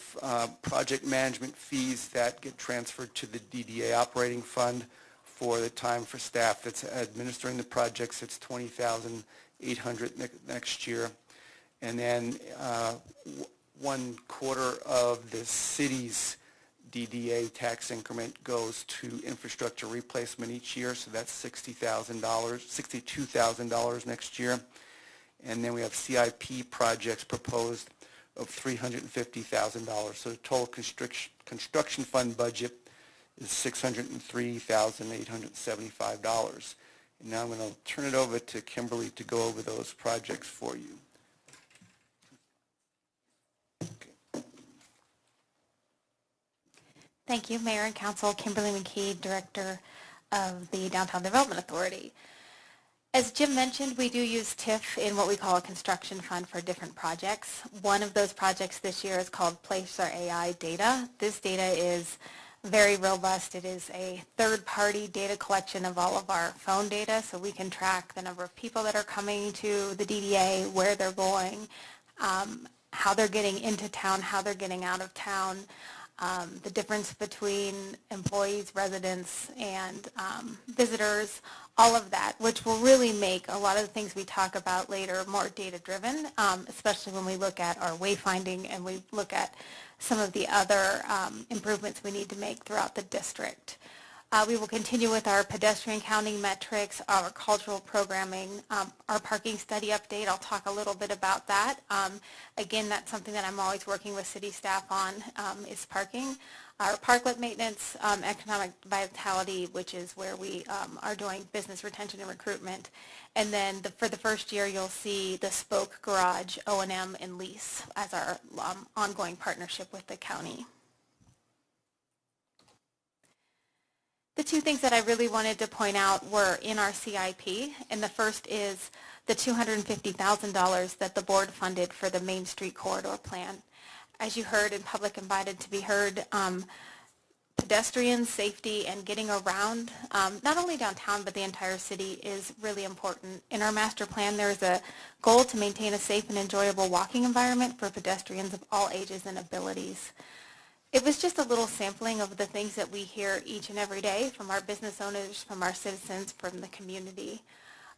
project management fees that get transferred to the DDA operating fund for the time for staff that's administering the projects. It's $20,800 next year. And then 1/4 of the city's DDA tax increment goes to infrastructure replacement each year, so that's $62,000 next year. And then we have CIP projects proposed of $350,000. So the total construction fund budget is $603,875. And now I'm going to turn it over to Kimberly to go over those projects for you. Thank you, Mayor and Council. Kimberly McKee, Director of the Downtown Development Authority. As Jim mentioned, we do use TIF in what we call a construction fund for different projects. One of those projects this year is called Place Our AI Data. This data is very robust. It is a third-party data collection of all of our phone data, so we can track the number of people that are coming to the DDA, where they're going, how they're getting into town, how they're getting out of town, the difference between employees, residents, and visitors, all of that, which will really make a lot of the things we talk about later more data-driven, especially when we look at our wayfinding and we look at some of the other improvements we need to make throughout the district. We will continue with our pedestrian counting metrics, our cultural programming, our parking study update. I'll talk a little bit about that. Again, that's something that I'm always working with city staff on, is parking. Our parklet maintenance, economic vitality, which is where we are doing business retention and recruitment. And then for the first year, you'll see the Spoke Garage, O&M, and lease as our ongoing partnership with the county. The two things that I really wanted to point out were in our CIP, and the first is the $250,000 that the board funded for the Main Street Corridor Plan. As you heard in Public Invited to be Heard, pedestrian safety and getting around, not only downtown but the entire city, is really important. In our master plan, there is a goal to maintain a safe and enjoyable walking environment for pedestrians of all ages and abilities. It was just a little sampling of the things that we hear each and every day from our business owners, from our citizens, from the community.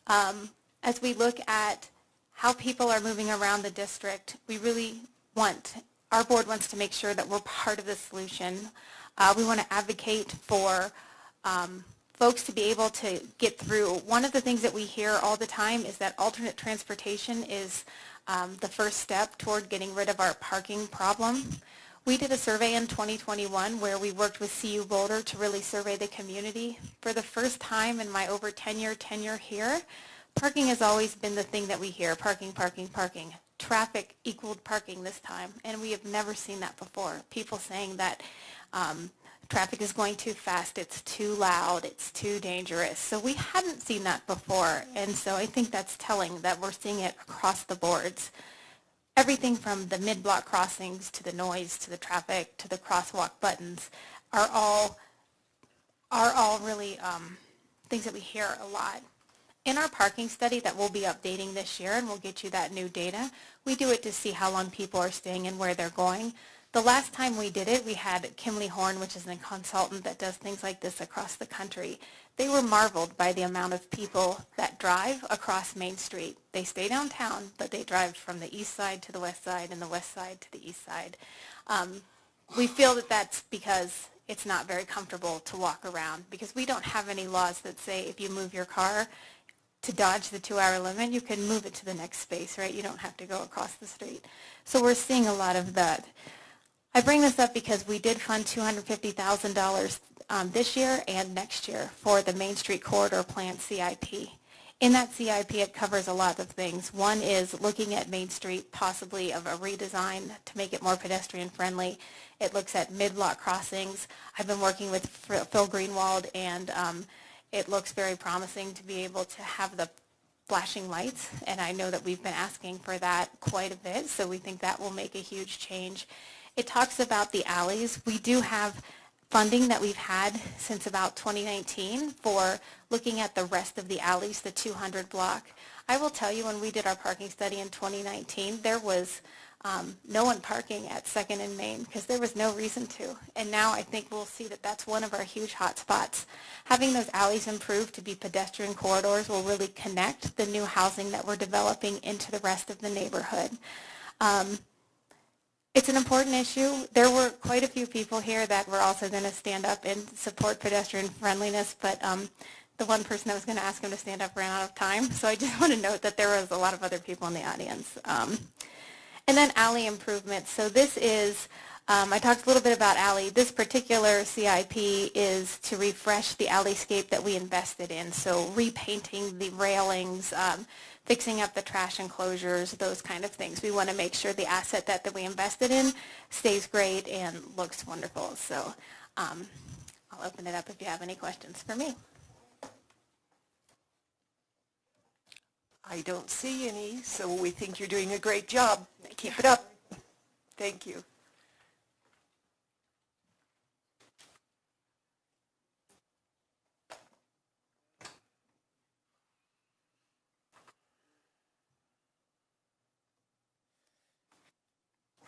As we look at how people are moving around the district, our board wants to make sure that we're part of the solution. We want to advocate for folks to be able to get through. One of the things that we hear all the time is that alternate transportation is the first step toward getting rid of our parking problem. We did a survey in 2021 where we worked with CU Boulder to really survey the community. For the first time in my over 10-year tenure here, parking has always been the thing that we hear, parking, parking, parking. Traffic equaled parking this time, and we have never seen that before. People saying that traffic is going too fast, it's too loud, it's too dangerous. So we hadn't seen that before, and so I think that's telling that we're seeing it across the boards. Everything from the mid-block crossings to the noise to the traffic to the crosswalk buttons are all really things that we hear a lot. In our parking study that we'll be updating this year, and we'll get you that new data, we do it to see how long people are staying and where they're going. The last time we did it, we had Kimley Horn, which is a consultant that does things like this across the country. They were marveled by the amount of people that drive across Main Street. They stay downtown, but they drive from the east side to the west side and the west side to the east side. We feel that that's because it's not very comfortable to walk around, because we don't have any laws that say if you move your car to dodge the 2-hour limit, you can move it to the next space, right? You don't have to go across the street. So we're seeing a lot of that. I bring this up because we did fund $250,000 this year and next year for the Main Street Corridor Plan CIP. In that CIP, it covers a lot of things. One is looking at Main Street, possibly of a redesign to make it more pedestrian friendly. It looks at mid-block crossings. I've been working with Phil Greenwald, and it looks very promising to be able to have the flashing lights, and I know that we've been asking for that quite a bit, so we think that will make a huge change. It talks about the alleys. We do have funding that we've had since about 2019 for looking at the rest of the alleys, the 200 block. I will tell you, when we did our parking study in 2019, there was no one parking at 2nd and Main because there was no reason to. And now I think we'll see that that's one of our huge hot spots. Having those alleys improved to be pedestrian corridors will really connect the new housing that we're developing into the rest of the neighborhood. It's an important issue. There were quite a few people here that were also going to stand up and support pedestrian friendliness, but the one person that was going to ask him to stand up ran out of time. So I just want to note that there was a lot of other people in the audience. And then alley improvements. So this is, I talked a little bit about alley. This particular CIP is to refresh the alleyscape that we invested in. So repainting the railings, fixing up the trash enclosures, those kind of things. We want to make sure the asset that we invested in stays great and looks wonderful. So I'll open it up if you have any questions for me. I don't see any, so we think you're doing a great job. Keep it up. Thank you.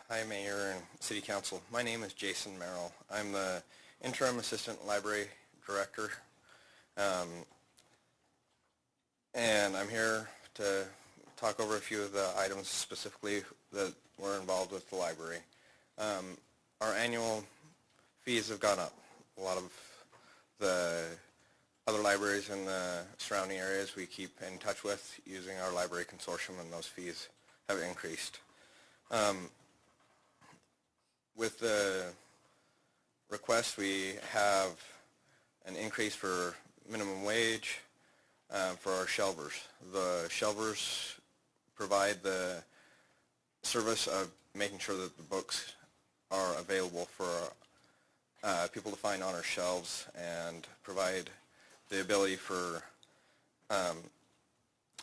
Hi, Mayor and City Council. My name is Jason Merrill. I'm the Interim Assistant Library Director, and I'm here to talk over a few of the items specifically that were involved with the library. Our annual fees have gone up. A lot of the other libraries in the surrounding areas we keep in touch with using our library consortium, and those fees have increased. With the request, we have an increase for minimum wage for our shelvers. The shelvers provide the service of making sure that the books are available for people to find on our shelves, and provide the ability for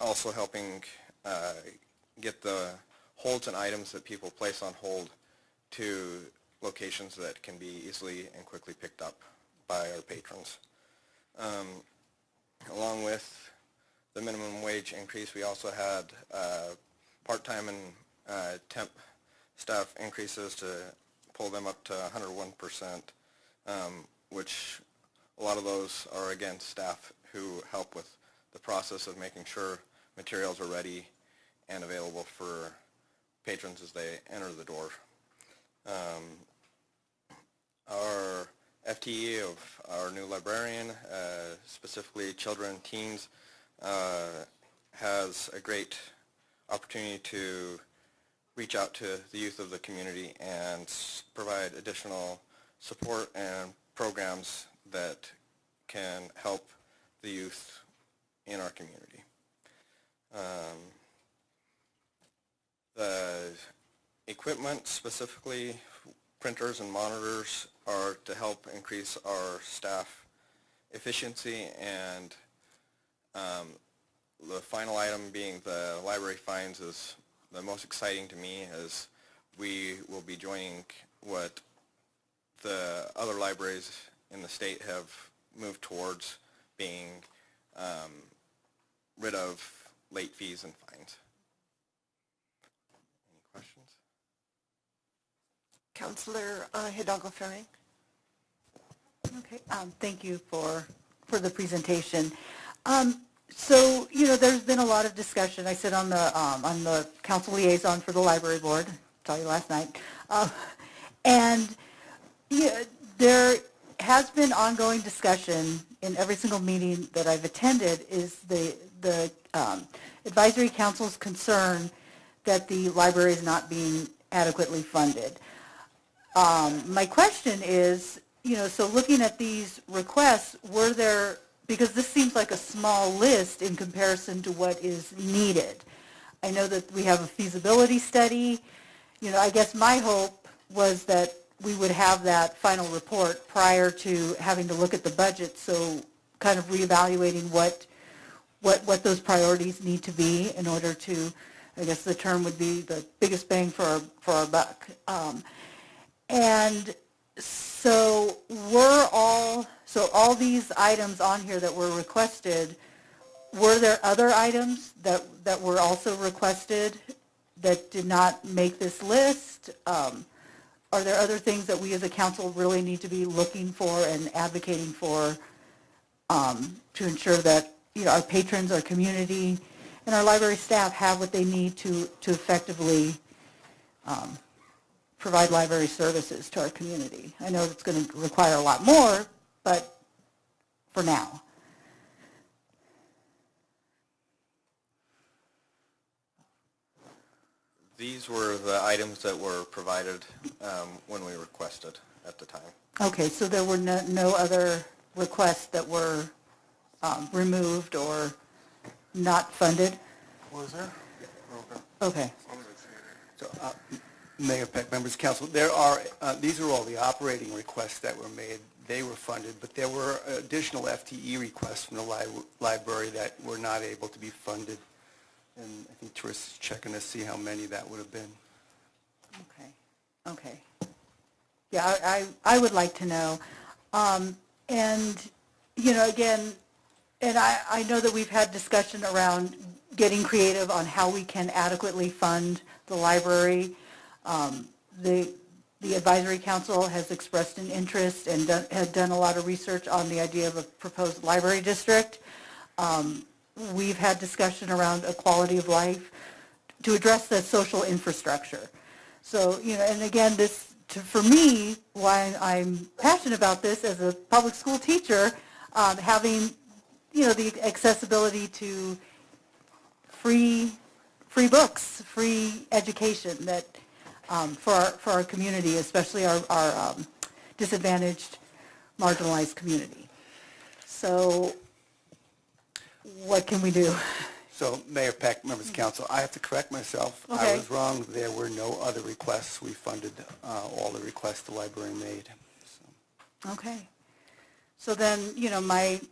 also helping get the holds and items that people place on hold to locations that can be easily and quickly picked up by our patrons. Along with the minimum wage increase, we also had part-time and temp staff increases to pull them up to 101%, which a lot of those are, again, staff who help with the process of making sure materials are ready and available for patrons as they enter the door. Our FTE of our new librarian, specifically children and teens, has a great opportunity to reach out to the youth of the community and provide additional support and programs that can help the youth in our community. The equipment, specifically printers and monitors, are to help increase our staff efficiency, and the final item being the library fines is the most exciting to me, as we will be joining what the other libraries in the state have moved towards, being rid of late fees and fines. Any questions? Councilor Hidalgo-Ferring. Okay, thank you for the presentation. So, you know, there's been a lot of discussion. I sit on the council liaison for the library board, saw you last night, and yeah, there has been ongoing discussion in every single meeting that I've attended. Is the advisory council's concern that the library is not being adequately funded. My question is, you know, so looking at these requests, were there, because this seems like a small list in comparison to what is needed. I know that we have a feasibility study. You know, I guess my hope was that we would have that final report prior to having to look at the budget, so kind of reevaluating what those priorities need to be in order to, I guess the term would be the biggest bang for our buck. And so all these items on here that were requested, were there other items that were also requested that did not make this list? Are there other things that we as a council really need to be looking for and advocating for to ensure that, you know, our patrons, our community, and our library staff have what they need to effectively provide library services to our community? I know it's going to require a lot more, but for now. These were the items that were provided when we requested at the time. Okay, so there were no other requests that were removed or not funded? Was there? Okay. So, Mayor Peck, members of council, there are, these are all the operating requests that were made. They were funded, but there were additional FTE requests from the library that were not able to be funded. And I think Teresa's checking to see how many that would have been. Okay. Yeah, I would like to know. And, you know, again, and I know that we've had discussion around getting creative on how we can adequately fund the library. The advisory council has expressed an interest and had done a lot of research on the idea of a proposed library district. We've had discussion around a quality of life to address the social infrastructure. So, you know, and again, for me, why I'm passionate about this as a public school teacher, having, you know, the accessibility to free books, free education that for our community, especially our disadvantaged, marginalized community. So what can we do? So, Mayor Peck, members of council, I have to correct myself. Okay. I was wrong. There were no other requests. We funded all the requests the library made. So. Okay. So then, you know,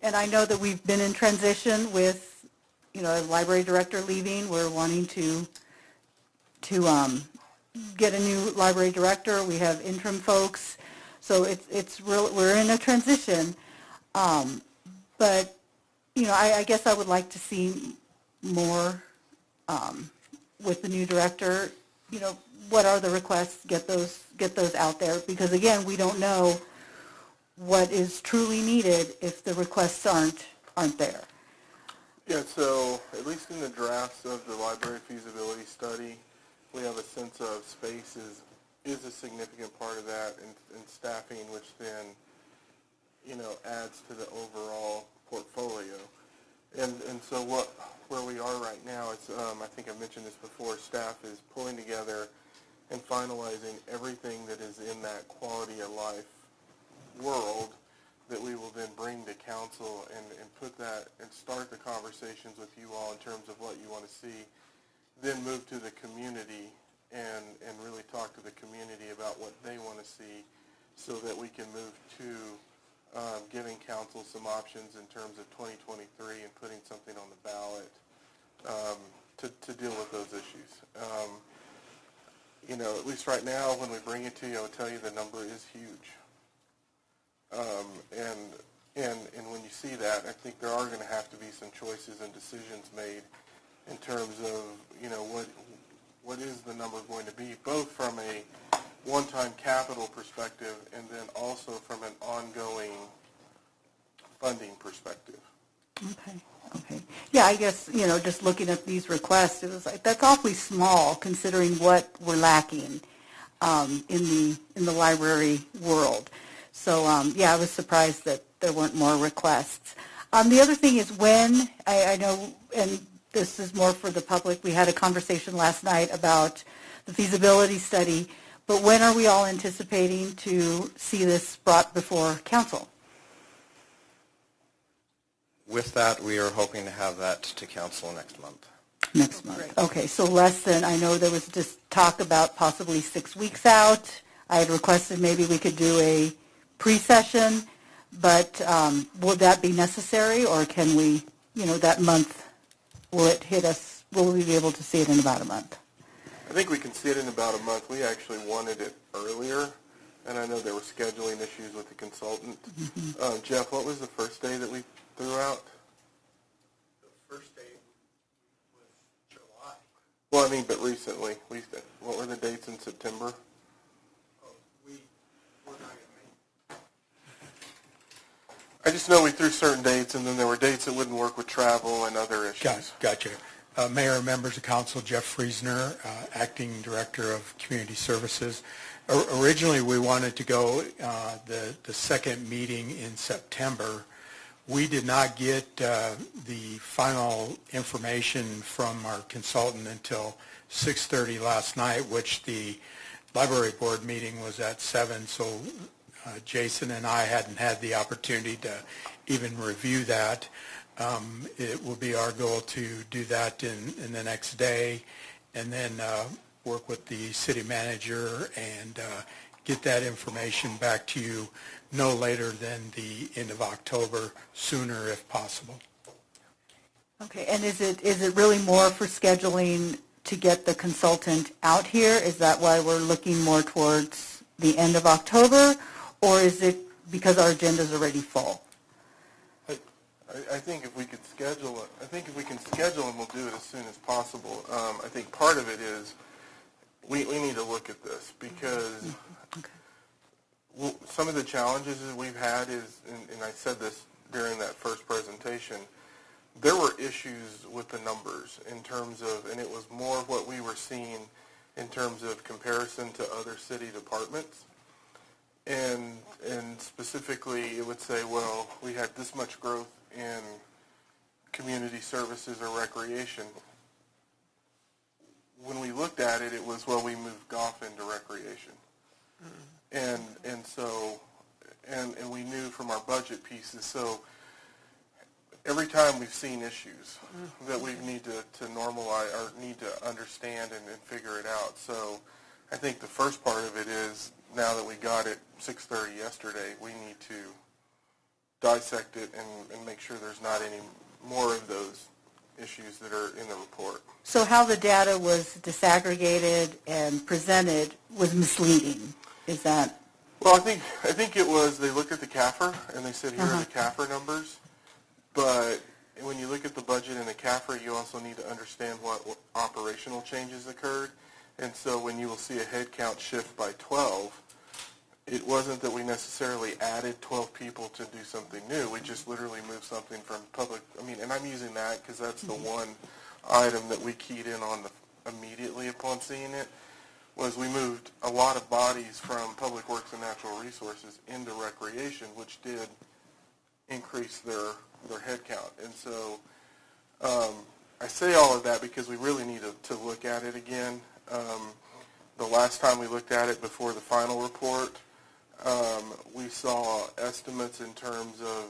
and I know that we've been in transition with, you know, a library director leaving. We're wanting to get a new library director. We have interim folks. So we're in a transition. But, you know, I guess I would like to see more with the new director. You know, what are the requests? Get those out there, because again, we don't know what is truly needed if the requests aren't there. Yeah, so at least in the drafts of the library feasibility study, we have a sense of space is a significant part of that, and staffing, which then adds to the overall portfolio. And so where we are right now, it's, I think I mentioned this before, staff is pulling together and finalizing everything that is in that quality of life world that we will then bring to council and put that and start the conversations with you all in terms of what you want to see, then move to the community and really talk to the community about what they want to see so that we can move to giving council some options in terms of 2023 and putting something on the ballot to deal with those issues. At least right now, when we bring it to you, I will tell you the number is huge. And when you see that, I think there are going to have to be some choices and decisions made in terms of, what is the number going to be, both from a one-time capital perspective and then also from an ongoing funding perspective. Okay. Yeah, I guess, just looking at these requests, it was like, that's awfully small considering what we're lacking in the library world. So, yeah, I was surprised that there weren't more requests. The other thing is when, I know, and this is more for the public, we had a conversation last night about the feasibility study, but when are we all anticipating to see this brought before council? With that, we are hoping to have that to council next month. Next month. Okay, so less than, I know there was just talk about possibly 6 weeks out. I had requested maybe we could do a pre-session, but will that be necessary, or can we, that month, will it hit us, will we be able to see it in about a month? I think we can see it in about a month. We actually wanted it earlier, and I know there were scheduling issues with the consultant. Mm-hmm. Jeff, what was the first day that we threw out? The first day was July. Well, I mean, but recently. What were the dates in September? I just know we threw certain dates, and then there were dates that wouldn't work with travel and other issues. Gotcha. Mayor and members of council, Jeff Friesner, Acting Director of Community Services. Originally, we wanted to go the second meeting in September. We did not get the final information from our consultant until 6:30 last night, which the library board meeting was at 7, so Jason and I hadn't had the opportunity to even review that. It will be our goal to do that in the next day and then work with the city manager and get that information back to you no later than the end of October, sooner if possible. Okay, and is it really more for scheduling to get the consultant out here? Is that why we're looking more towards the end of October? Or is it because our agenda is already full? I think if we could schedule it, and we'll do it as soon as possible. I think part of it is we need to look at this because some of the challenges that we've had is, and I said this during that first presentation, there were issues with the numbers in terms of, and it was more what we were seeing in terms of comparison to other city departments. And specifically, it would say, well, we had this much growth in community services or recreation. When we looked at it, it was, well, we moved golf into recreation. And so, and we knew from our budget pieces, so every time we've seen issues that we need to normalize or need to understand and figure it out. So I think the first part of it is, now that we got it 6:30 yesterday, we need to dissect it and make sure there's not any more of those issues that are in the report. So how the data was disaggregated and presented was misleading. Is that? Well, I think it was, they looked at the CAFR and they said, here are the CAFR numbers. But when you look at the budget and the CAFR, you also need to understand what operational changes occurred. And so when you will see a head count shift by 12, it wasn't that we necessarily added 12 people to do something new. We just literally moved something from public, and I'm using that because that's the one item that we keyed in on immediately upon seeing it, was we moved a lot of bodies from Public Works and Natural Resources into recreation, which did increase their head count. And so I say all of that because we really need to look at it again. The last time we looked at it before the final report, we saw estimates in terms of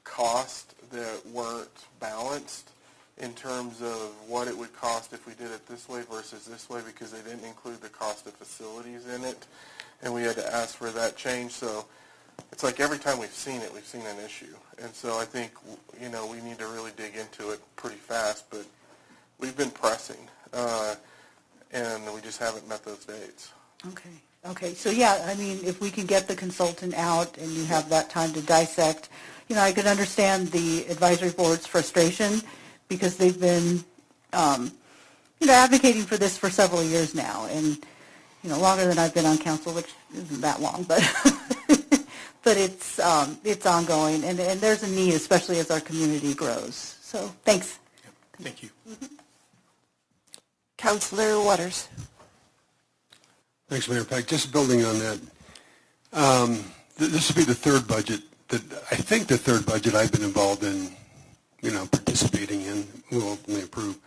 cost that weren't balanced in terms of what it would cost if we did it this way versus this way, because they didn't include the cost of facilities in it, and we had to ask for that change. So it's like every time we've seen it, we've seen an issue. And so I think, we need to really dig into it pretty fast, but we've been pressing, and we just haven't met those dates. Okay. So, yeah, I mean, if we can get the consultant out and you have that time to dissect, I could understand the advisory board's frustration because they've been, advocating for this for several years now, and, longer than I've been on council, which isn't that long, but but it's ongoing, and there's a need, especially as our community grows. So, thanks. Thank you. Councilor Waters. Thanks, Mayor Peck. Just building on that, this will be the third budget the third budget I've been involved in, participating in, will ultimately approve,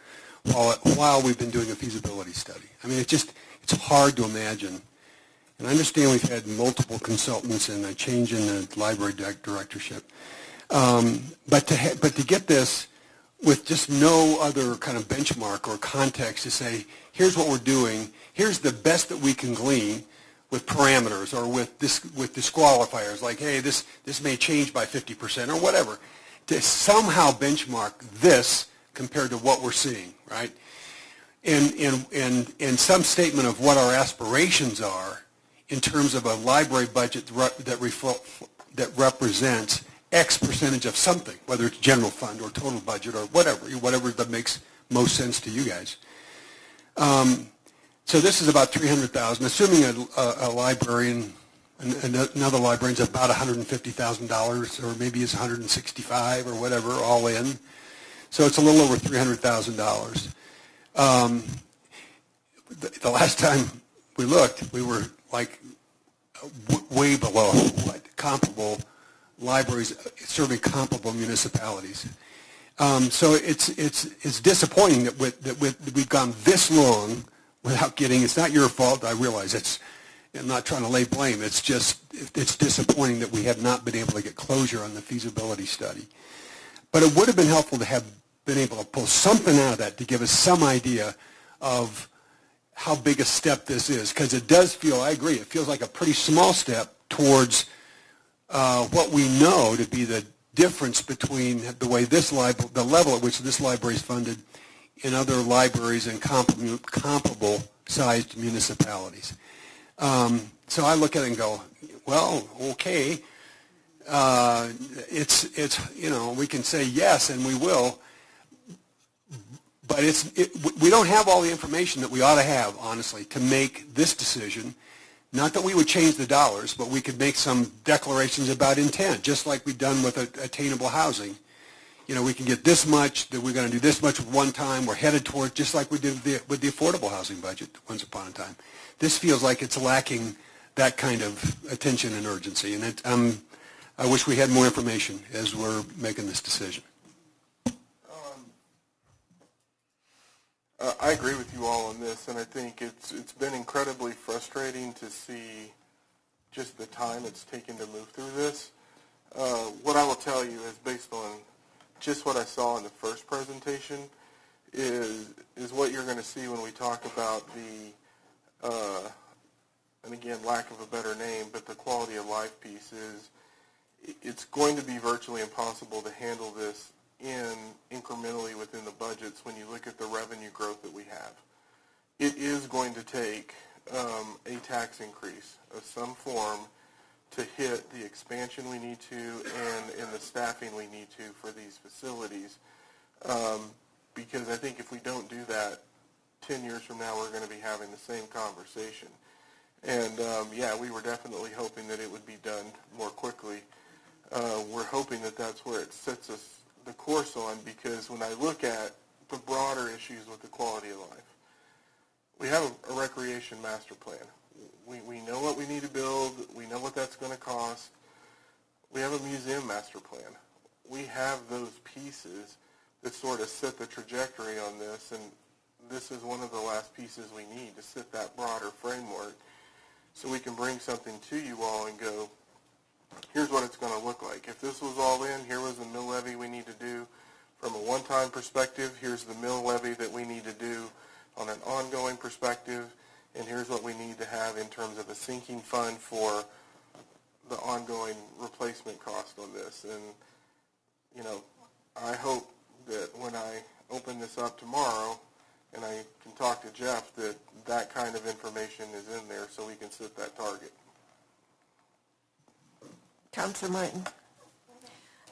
while we've been doing a feasibility study. I mean, it's hard to imagine. And I understand we've had multiple consultants and a change in the library directorship. But to get this with just no other kind of benchmark or context to say, here's what we're doing, here's the best that we can glean with parameters or with disqualifiers, like, hey, this may change by 50% or whatever, to somehow benchmark this compared to what we're seeing, right? And some statement of what our aspirations are in terms of a library budget that represents X percentage of something, whether it's general fund or total budget or whatever that makes most sense to you guys. So this is about $300,000, assuming a librarian, another librarian's about $150,000, or maybe it's $165,000 or whatever, all in. So it's a little over $300,000. The last time we looked, we were like way below what comparable libraries serving comparable municipalities. So it's disappointing that we've gone this long without getting. It's not your fault. I realize I'm not trying to lay blame. It's disappointing that we have not been able to get closure on the feasibility study. But it would have been helpful to have been able to pull something out of that to give us some idea of how big a step this is, because it does feel, I agree, it feels like a pretty small step towards what we know to be the difference between the way the level at which this library is funded in other libraries in comparable sized municipalities. So I look at it and go, well, okay, we can say yes, and we will, but we don't have all the information that we ought to have, honestly, to make this decision. Not that we would change the dollars, but we could make some declarations about intent, just like we've done with Attainable Housing. We can get this much, that we're going to do this much one time, we're headed toward, just like we did with the affordable housing budget once upon a time. This feels like it's lacking that kind of attention and urgency, and I wish we had more information as we're making this decision. I agree with you all on this, and I think it's been incredibly frustrating to see just the time it's taken to move through this. What I will tell you is, based on just what I saw in the first presentation, is what you're going to see when we talk about the, and again, lack of a better name, but the quality of life piece is, it's going to be virtually impossible to handle this incrementally within the budgets when you look at the revenue growth that we have. It is going to take a tax increase of some form to hit the expansion we need to and in the staffing we need to for these facilities. Because I think if we don't do that, 10 years from now we're going to be having the same conversation. And yeah, we were definitely hoping that it would be done more quickly. We're hoping that that's where it sets us the course on, because when I look at the broader issues with the quality of life, we have a recreation master plan. We know what we need to build. We know what that's going to cost. We have a museum master plan. pieces that sort of set the trajectory on this, and this is one of the last pieces we need to set that broader framework so we can bring something to you all and go, here's what it's going to look like. If this was all in, here was the mill levy we need to do. From a one-time perspective, here's the mill levy that we need to do on an ongoing perspective, and here's what we need to have in terms of a sinking fund for the ongoing replacement cost on this. And, you know, I hope that when I open this up tomorrow and I can talk to Jeff, that that kind of information is in there so we can set that target. Councilor Martin.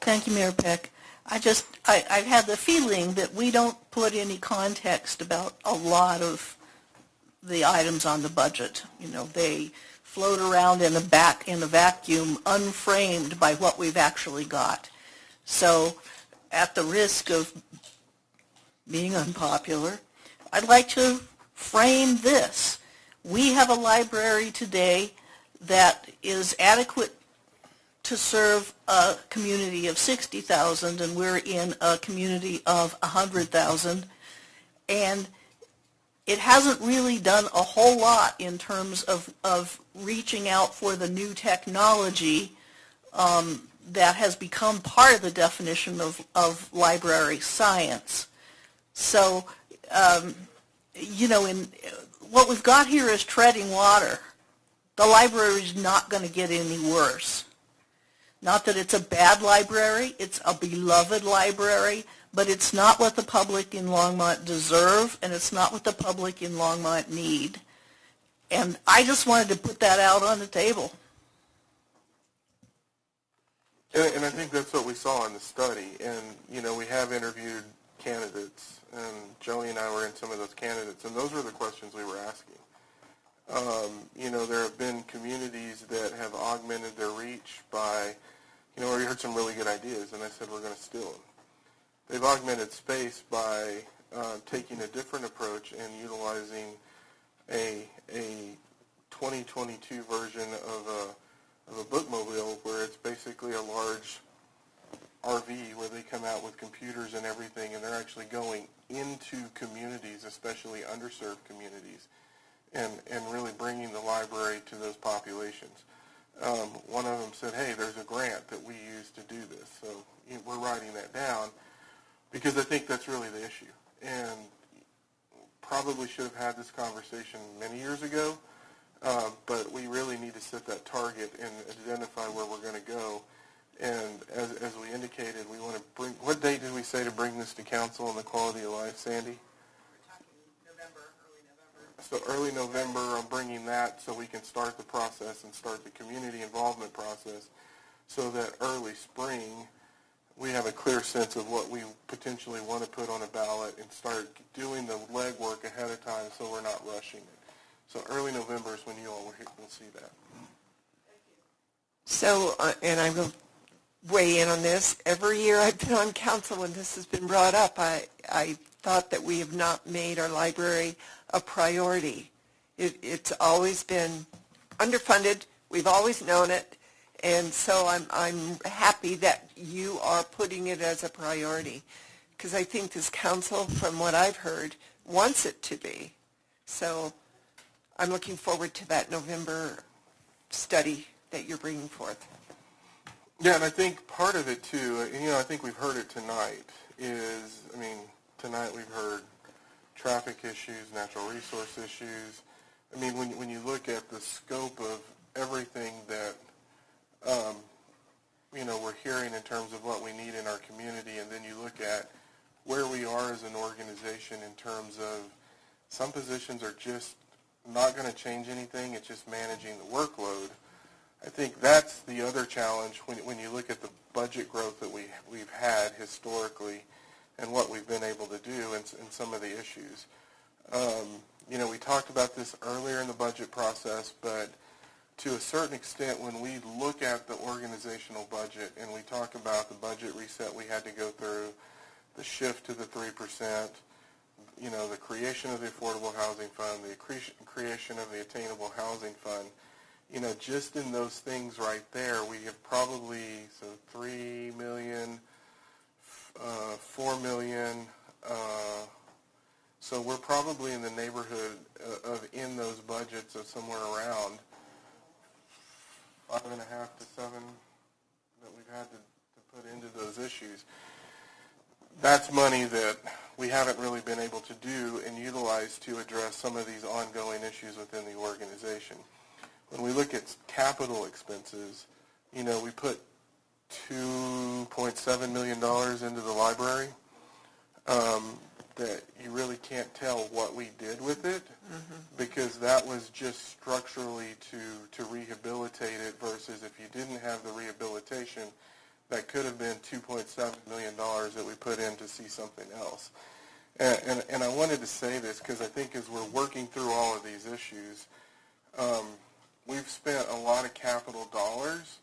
Thank you, Mayor Peck. I've had the feeling that we don't put any context about a lot of the items on the budget. You know, they float around in a vacuum, unframed by what we've actually got. So, at the risk of being unpopular, I'd like to frame this. We have a library today that is adequate to serve a community of 60,000, and we're in a community of 100,000, and it hasn't really done a whole lot in terms of reaching out for the new technology that has become part of the definition of library science. So, you know, what we've got here is treading water. The library is not going to get any worse. Not that it's a bad library, it's a beloved library, but it's not what the public in Longmont deserve, and it's not what the public in Longmont need. And I just wanted to put that out on the table. And I think that's what we saw in the study. And, you know, we have interviewed candidates, and Joni and I were in some of those candidates, and those were the questions we were asking. You know, there have been communities that have augmented their reach by, you know, we heard some really good ideas, and I said we're going to steal them. They've augmented space by taking a different approach and utilizing a 2022 version of a bookmobile where it's basically a large RV where they come out with computers and everything, and they're actually going into communities, especially underserved communities, and really bringing the library to those populations. One of them said, hey, there's a grant that we use to do this. So we're writing that down because I think that's really the issue. And probably should have had this conversation many years ago, but we really need to set that target and identify where we're going to go. And as we indicated, we want to bring, what date did we say to bring this to council on the quality of life, Sandy? So early November, I'm bringing that so we can start the process and start the community involvement process so that early spring we have a clear sense of what we potentially want to put on a ballot and start doing the legwork ahead of time so we're not rushing it. So early November is when you all will see that. So, and I will weigh in on this. Every year I've been on council when this has been brought up, I thought that we have not made our library a priority. It's always been underfunded. We've always known it. And so I'm happy that you are putting it as a priority because I think this council, from what I've heard, wants it to be. So I'm looking forward to that November study that you're bringing forth. Yeah, and I think part of it too, you know, I think we've heard it tonight, is, I mean, tonight we've heard traffic issues, natural resource issues. I mean, when you look at the scope of everything that, you know, we're hearing in terms of what we need in our community, and then you look at where we are as an organization in terms of some positions are just not going to change anything, it's just managing the workload. I think that's the other challenge when you look at the budget growth that we've had historically and what we've been able to do and some of the issues. You know, we talked about this earlier in the budget process, but to a certain extent when we look at the organizational budget and we talk about the budget reset we had to go through, the shift to the 3%, you know, the creation of the Affordable Housing Fund, the creation of the Attainable Housing Fund, you know, just in those things right there, we have probably $3 million $4 million. So we're probably in the neighborhood of in those budgets of somewhere around 5.5 to 7 that we've had to put into those issues. That's money that we haven't really been able to do and utilize to address some of these ongoing issues within the organization. When we look at capital expenses, you know, we put $2.7 million into the library. That you really can't tell what we did with it because that was just structurally to rehabilitate it versus if you didn't have the rehabilitation, that could have been $2.7 million that we put in to see something else. And I wanted to say this because I think as we're working through all of these issues, we've spent a lot of capital dollars.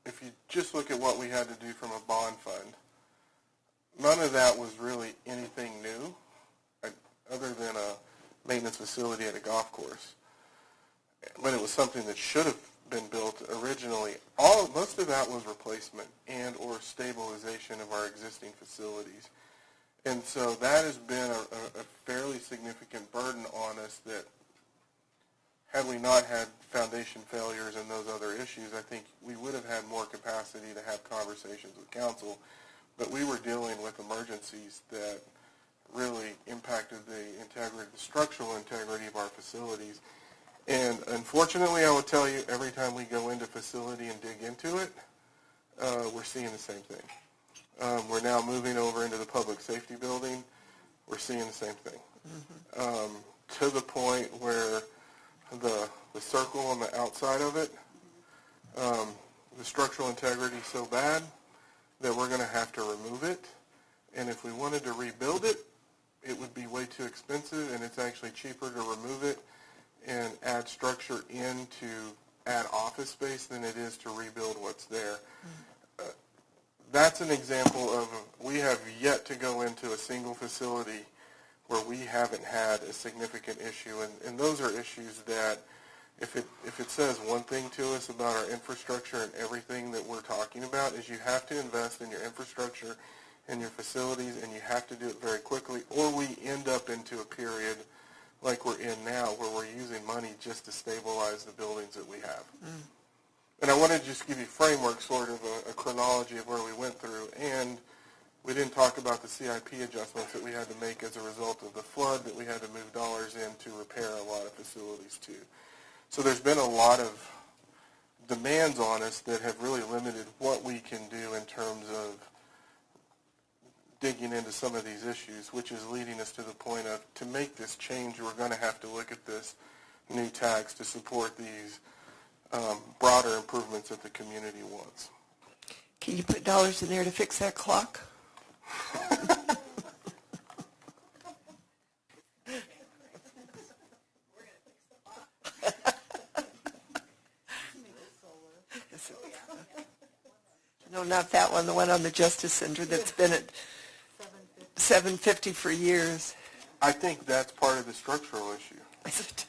If you just look at what we had to do from a bond fund, none of that was really anything new other than a maintenance facility at a golf course. But it was something that should have been built originally. Most of that was replacement and or stabilization of our existing facilities. And so that has been a fairly significant burden on us that had we not had foundation failures and those other issues, I think we would have had more capacity to have conversations with council. But we were dealing with emergencies that really impacted the integrity, the structural integrity of our facilities. And unfortunately, I will tell you, every time we go into facility and dig into it, we're seeing the same thing. We're now moving over into the public safety building. We're seeing the same thing. To the point where the circle on the outside of it, the structural integrity is so bad that we're going to have to remove it. And if we wanted to rebuild it, it would be way too expensive, and it's actually cheaper to remove it and add structure in to add office space than it is to rebuild what's there. That's an example of, we have yet to go into a single facility where we haven't had a significant issue. And those are issues that if it says one thing to us about our infrastructure and everything that we're talking about is you have to invest in your infrastructure and your facilities, and you have to do it very quickly, or we end up into a period like we're in now where we're using money just to stabilize the buildings that we have. And I want to just give you framework, sort of a chronology of where we went through, and we didn't talk about the CIP adjustments that we had to make as a result of the flood, that we had to move dollars in to repair a lot of facilities too. So there's been a lot of demands on us that have really limited what we can do in terms of digging into some of these issues, which is leading us to the point of, to make this change, we're going to have to look at this new tax to support these broader improvements that the community wants. Can you put dollars in there to fix that clock? No, not that one, the one on the Justice Center that's been at $750 for years. I think that's part of the structural issue. Is it?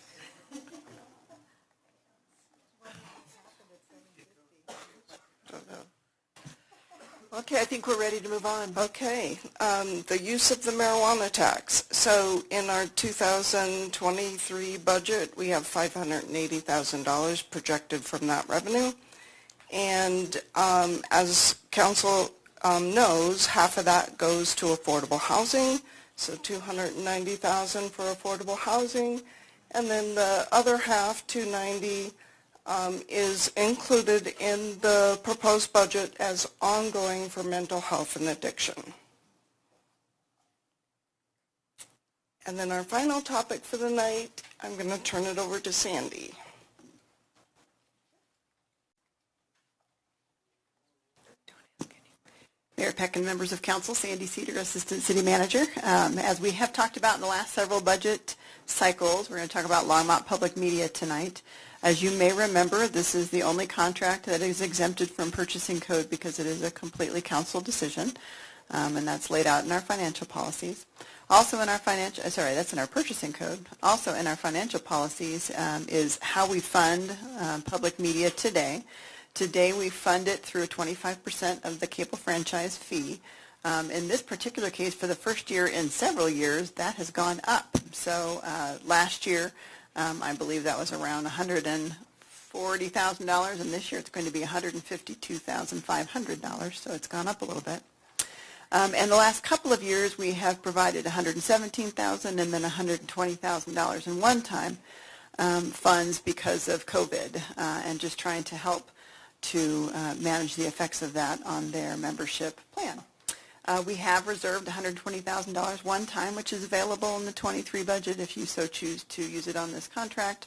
Don't know. Okay, I think we're ready to move on. Okay, the use of the marijuana tax. So in our 2023 budget, we have $580,000 projected from that revenue. And as council knows, half of that goes to affordable housing, so $290,000 for affordable housing, and then the other half, $290,000, is included in the proposed budget as ongoing for mental health and addiction. And then our final topic for the night, I'm going to turn it over to Sandy. Mayor Peck and members of council, Sandy Cedar, Assistant City Manager. As we have talked about in the last several budget cycles, we're going to talk about Longmont Public Media tonight. As you may remember, this is the only contract that is exempted from purchasing code because it is a completely council decision, and that's laid out in our financial policies. Also in our that's in our purchasing code. Also in our financial policies is how we fund public media today. Today we fund it through 25% of the cable franchise fee. In this particular case, for the first year in several years, that has gone up. So last year, I believe that was around $140,000, and this year it's going to be $152,500, so it's gone up a little bit. And the last couple of years, we have provided $117,000 and then $120,000 in one-time funds because of COVID and just trying to help to manage the effects of that on their membership plan. We have reserved $120,000 one time, which is available in the 23 budget if you so choose to use it on this contract.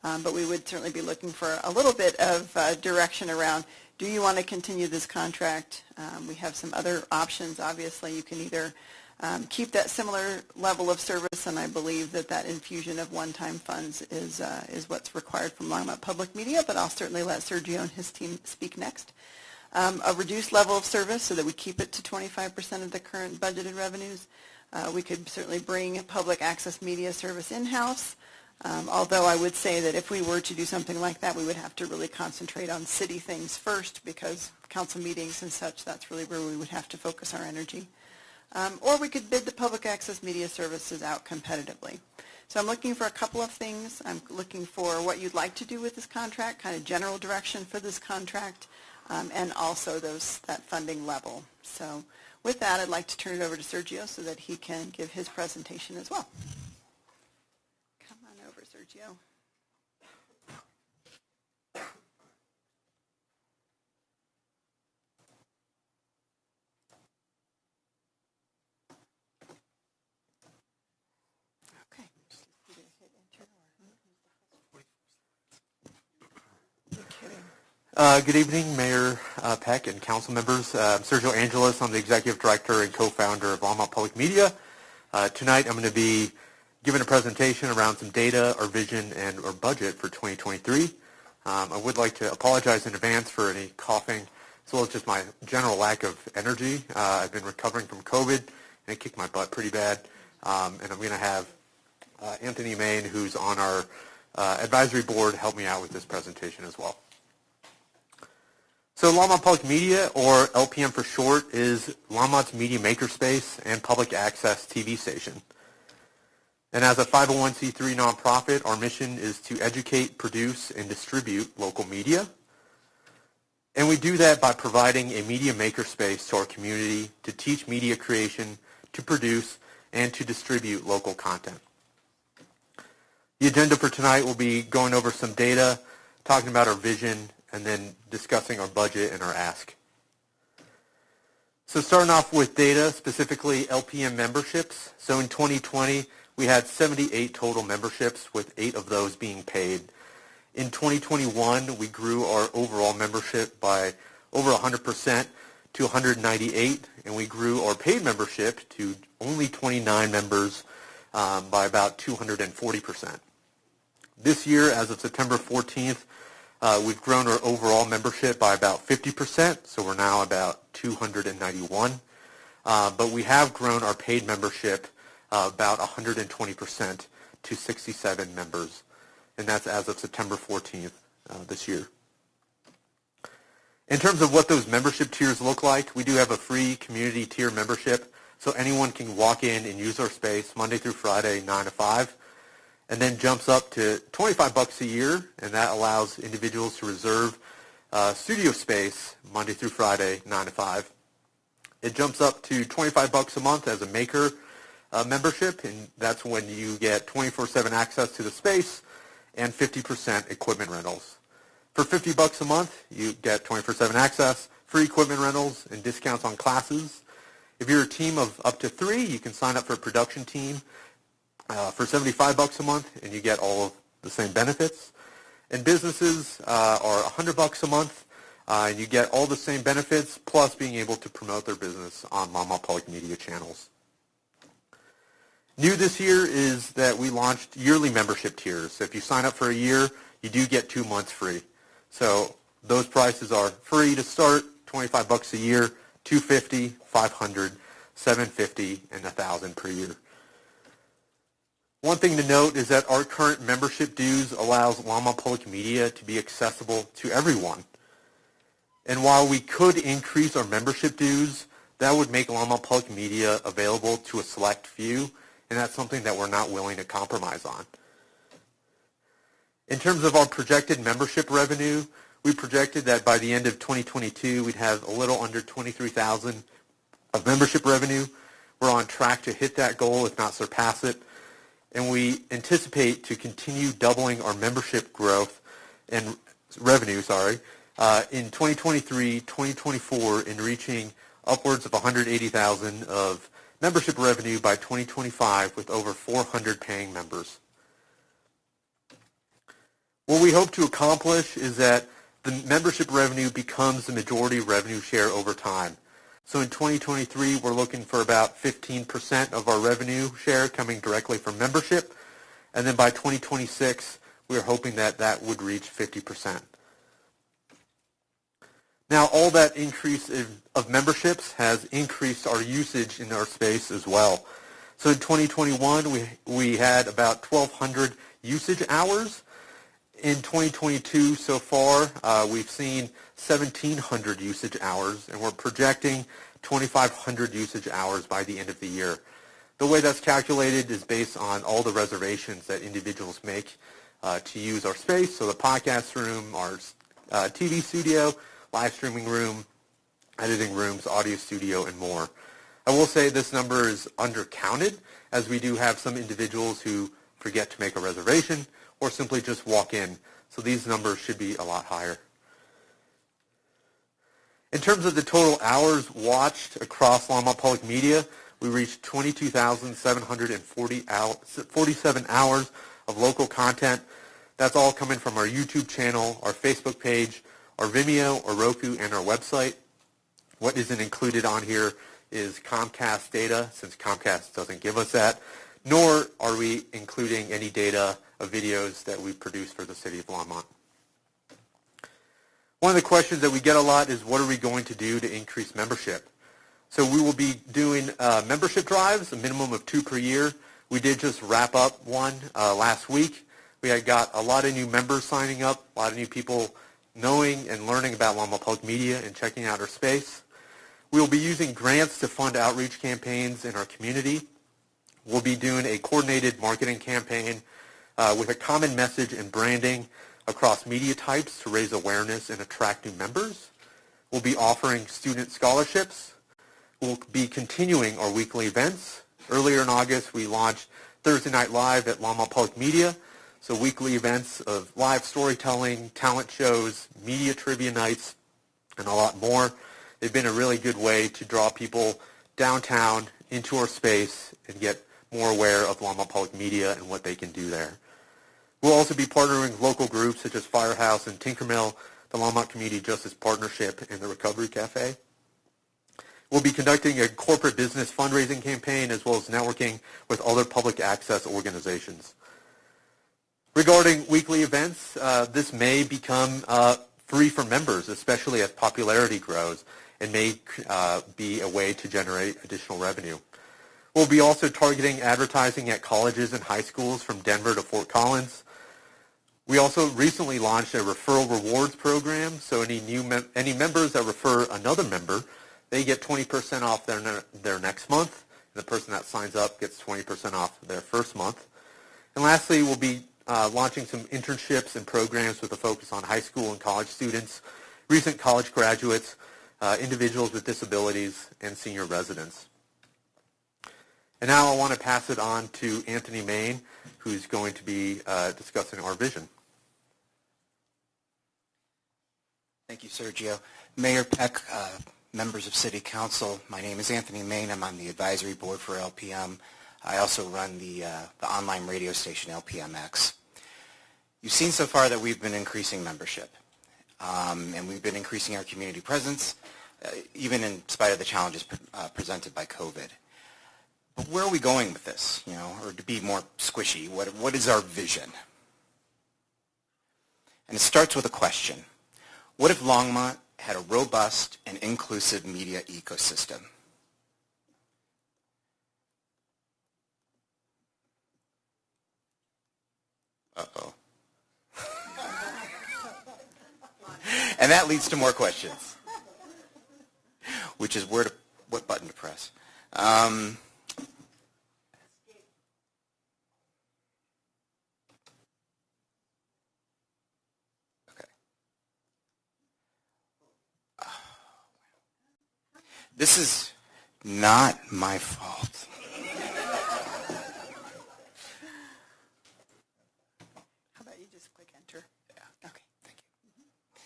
But we would certainly be looking for a little bit of direction around, do you want to continue this contract? We have some other options. Obviously, you can either keep that similar level of service, and I believe that that infusion of one-time funds is what's required from Longmont Public Media, but I'll certainly let Sergio and his team speak next. A reduced level of service so that we keep it to 25% of the current budgeted revenues. We could certainly bring public access media service in-house, although I would say that if we were to do something like that, we would have to really concentrate on city things first because council meetings and such, that's really where we would have to focus our energy. Or we could bid the public access media services out competitively. So I'm looking for a couple of things. I'm looking for what you'd like to do with this contract, kind of general direction for this contract, and also that funding level. So with that, I'd like to turn it over to Sergio so that he can give his presentation as well. Come on over, Sergio. Good evening, Mayor Peck and council members. I'm Sergio Angeles. I'm the Executive Director and co-founder of Longmont Public Media. Tonight I'm going to be giving a presentation around some data, our vision, and our budget for 2023. I would like to apologize in advance for any coughing, as well as just my general lack of energy. I've been recovering from COVID, and it kicked my butt pretty bad. And I'm going to have Anthony Main, who's on our advisory board, help me out with this presentation as well. So Longmont Public Media, or LPM for short, is Longmont's media makerspace and public access TV station. And as a 501c3 nonprofit, our mission is to educate, produce, and distribute local media. And we do that by providing a media makerspace to our community to teach media creation, to produce, and to distribute local content. The agenda for tonight will be going over some data, talking about our vision, and then discussing our budget and our ask. So starting off with data, specifically LPM memberships. So in 2020, we had 78 total memberships, with 8 of those being paid. In 2021, we grew our overall membership by over 100% to 198, and we grew our paid membership to only 29 members by about 240%. This year, as of September 14th, we've grown our overall membership by about 50%, so we're now about 291. But we have grown our paid membership about 120% to 67 members, and that's as of September 14th this year. In terms of what those membership tiers look like, we do have a free community tier membership, so anyone can walk in and use our space Monday through Friday, 9 to 5. And then jumps up to $25 a year, and that allows individuals to reserve studio space Monday through Friday, 9 to 5. It jumps up to $25 a month as a maker membership, and that's when you get 24/7 access to the space and 50% equipment rentals. For $50 a month, you get 24/7 access, free equipment rentals, and discounts on classes. If you're a team of up to 3, you can sign up for a production team for $75 a month, and you get all of the same benefits. And businesses are $100 a month, and you get all the same benefits, plus being able to promote their business on Longmont Public Media channels. New this year is that we launched yearly membership tiers. So if you sign up for a year, you do get 2 months free. So those prices are free to start, $25 a year, $250, $500, $750, and $1,000 per year. One thing to note is that our current membership dues allows Longmont Public Media to be accessible to everyone. And while we could increase our membership dues, that would make Longmont Public Media available to a select few, and that's something that we're not willing to compromise on. In terms of our projected membership revenue, we projected that by the end of 2022, we'd have a little under $23,000 of membership revenue. We're on track to hit that goal, if not surpass it. And we anticipate to continue doubling our membership growth and revenue, in 2023, 2024, and reaching upwards of $180,000 of membership revenue by 2025 with over 400 paying members. What we hope to accomplish is that the membership revenue becomes the majority revenue share over time. So in 2023, we're looking for about 15% of our revenue share coming directly from membership. And then by 2026, we're hoping that that would reach 50%. Now, all that increase of memberships has increased our usage in our space as well. So in 2021, we had about 1,200 usage hours. In 2022 so far, we've seen 1,700 usage hours, and we're projecting 2,500 usage hours by the end of the year. The way that's calculated is based on all the reservations that individuals make to use our space, so the podcast room, our TV studio, live streaming room, editing rooms, audio studio, and more. I will say this number is undercounted, as we do have some individuals who forget to make a reservation or simply just walk in. So these numbers should be a lot higher. In terms of the total hours watched across Longmont Public Media, we reached 22,747 hours of local content. That's all coming from our YouTube channel, our Facebook page, our Vimeo, our Roku, and our website. What isn't included on here is Comcast data, since Comcast doesn't give us that, nor are we including any data of videos that we produce for the city of Longmont. One of the questions that we get a lot is, what are we going to do to increase membership? So we will be doing membership drives, a minimum of 2 per year. We did just wrap up one last week. We had got a lot of new members signing up, a lot of new people knowing and learning about Longmont Public Media and checking out our space. We will be using grants to fund outreach campaigns in our community. We'll be doing a coordinated marketing campaign with a common message and branding across media types to raise awareness and attract new members. We'll be offering student scholarships. We'll be continuing our weekly events. Earlier in August, we launched Thursday Night Live at Longmont Public Media. So weekly events of live storytelling, talent shows, media trivia nights, and a lot more. They've been a really good way to draw people downtown into our space and get more aware of Longmont Public Media and what they can do there. We'll also be partnering with local groups such as Firehouse and Tinkermill, the Longmont Community Justice Partnership, and the Recovery Cafe. We'll be conducting a corporate business fundraising campaign as well as networking with other public access organizations. Regarding weekly events, this may become free for members, especially as popularity grows, and may be a way to generate additional revenue. We'll be also targeting advertising at colleges and high schools from Denver to Fort Collins. We also recently launched a referral rewards program, so any members that refer another member, they get 20% off their next month, and the person that signs up gets 20% off their first month. And lastly, we'll be launching some internships and programs with a focus on high school and college students, recent college graduates, individuals with disabilities, and senior residents. And now I want to pass it on to Anthony Main, who's going to be discussing our vision. Thank you, Sergio. Mayor Peck, members of City Council, my name is Anthony Main. I'm on the advisory board for LPM. I also run the online radio station LPMX. You've seen so far that we've been increasing membership, and we've been increasing our community presence, even in spite of the challenges presented by COVID. But where are we going with this, or to be more squishy, what is our vision? And it starts with a question. What if Longmont had a robust and inclusive media ecosystem? Uh-oh. And that leads to more questions. which is what button to press. This is not my fault. How about you just click enter? Yeah. Okay, thank you.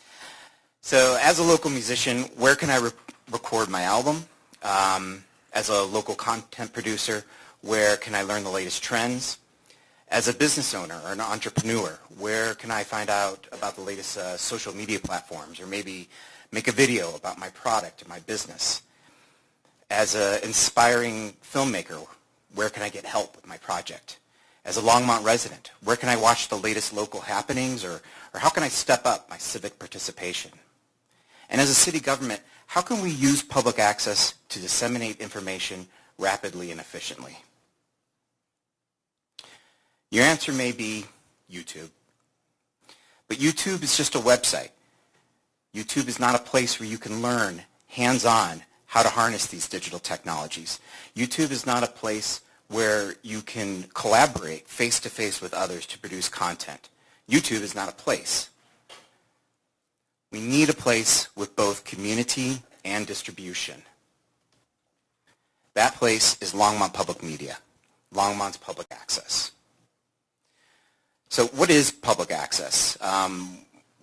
So as a local musician, where can I record my album? As a local content producer, where can I learn the latest trends? As a business owner or an entrepreneur, where can I find out about the latest social media platforms, or maybe make a video about my product or my business? As an inspiring filmmaker, where can I get help with my project? As a Longmont resident, where can I watch the latest local happenings, or how can I step up my civic participation? And as a city government, how can we use public access to disseminate information rapidly and efficiently? Your answer may be YouTube. But YouTube is just a website. YouTube is not a place where you can learn hands-on how to harness these digital technologies. YouTube is not a place where you can collaborate face-to-face with others to produce content. YouTube is not a place. We need a place with both community and distribution. That place is Longmont Public Media, Longmont's public access. So what is public access?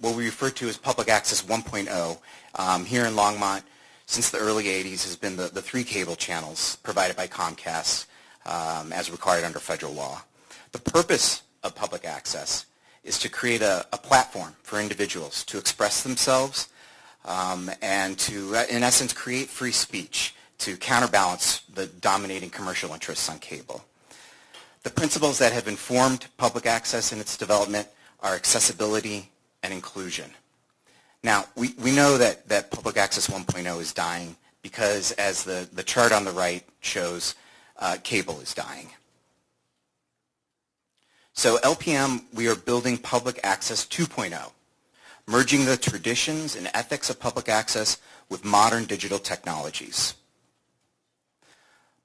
What we refer to as Public Access 1.0 here in Longmont since the early 80s has been the 3 cable channels provided by Comcast as required under federal law. The purpose of public access is to create a platform for individuals to express themselves and to, in essence, create free speech to counterbalance the dominating commercial interests on cable. The principles that have informed public access in its development are accessibility and inclusion. Now, we know that Public Access 1.0 is dying because, as the chart on the right shows, cable is dying. So LPM, we are building Public Access 2.0, merging the traditions and ethics of public access with modern digital technologies.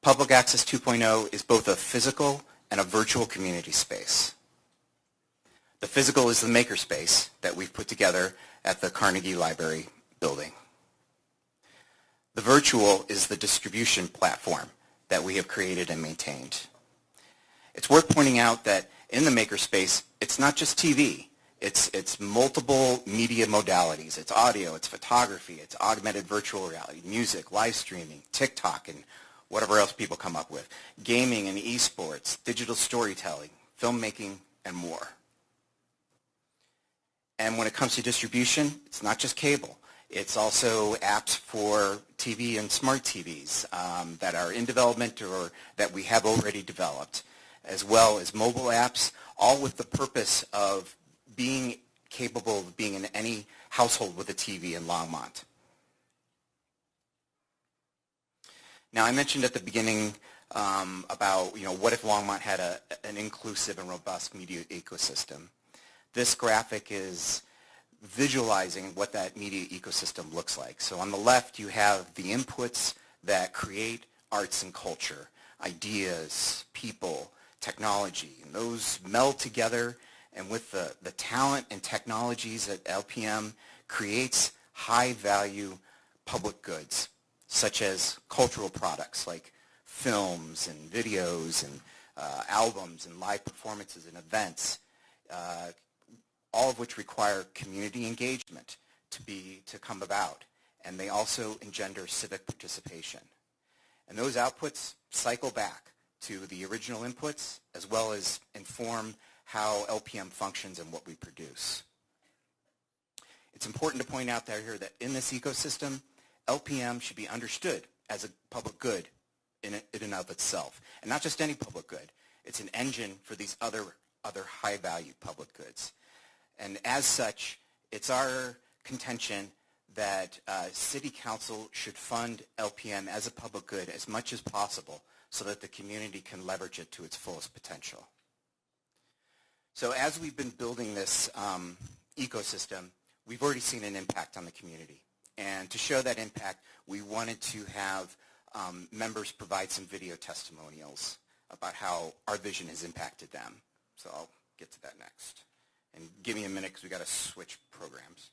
Public Access 2.0 is both a physical and a virtual community space. The physical is the makerspace that we've put together at the Carnegie Library building. The virtual is the distribution platform that we have created and maintained. It's worth pointing out that in the makerspace, it's not just TV. It's multiple media modalities. It's audio, it's photography, it's augmented virtual reality, music, live streaming, TikTok, and whatever else people come up with, gaming and esports, digital storytelling, filmmaking, and more. And when it comes to distribution, it's not just cable. It's also apps for TV and smart TVs that are in development or that we have already developed, as well as mobile apps, all with the purpose of being capable of being in any household with a TV in Longmont. Now, I mentioned at the beginning about, what if Longmont had an inclusive and robust media ecosystem. This graphic is visualizing what that media ecosystem looks like. So on the left, you have the inputs that create arts and culture, ideas, people, technology, and those meld together, and with the talent and technologies at LPM creates high-value public goods, such as cultural products like films and videos and albums and live performances and events, all of which require community engagement to come about, and they also engender civic participation. And those outputs cycle back to the original inputs as well as inform how LPM functions and what we produce. It's important to point out here that in this ecosystem, LPM should be understood as a public good in and of itself, and not just any public good. It's an engine for these other high-value public goods. And as such, it's our contention that City Council should fund LPM as a public good as much as possible so that the community can leverage it to its fullest potential. So as we've been building this ecosystem, we've already seen an impact on the community. And to show that impact, we wanted to have members provide some video testimonials about how our vision has impacted them. So I'll get to that next. And give me a minute because we got to switch programs.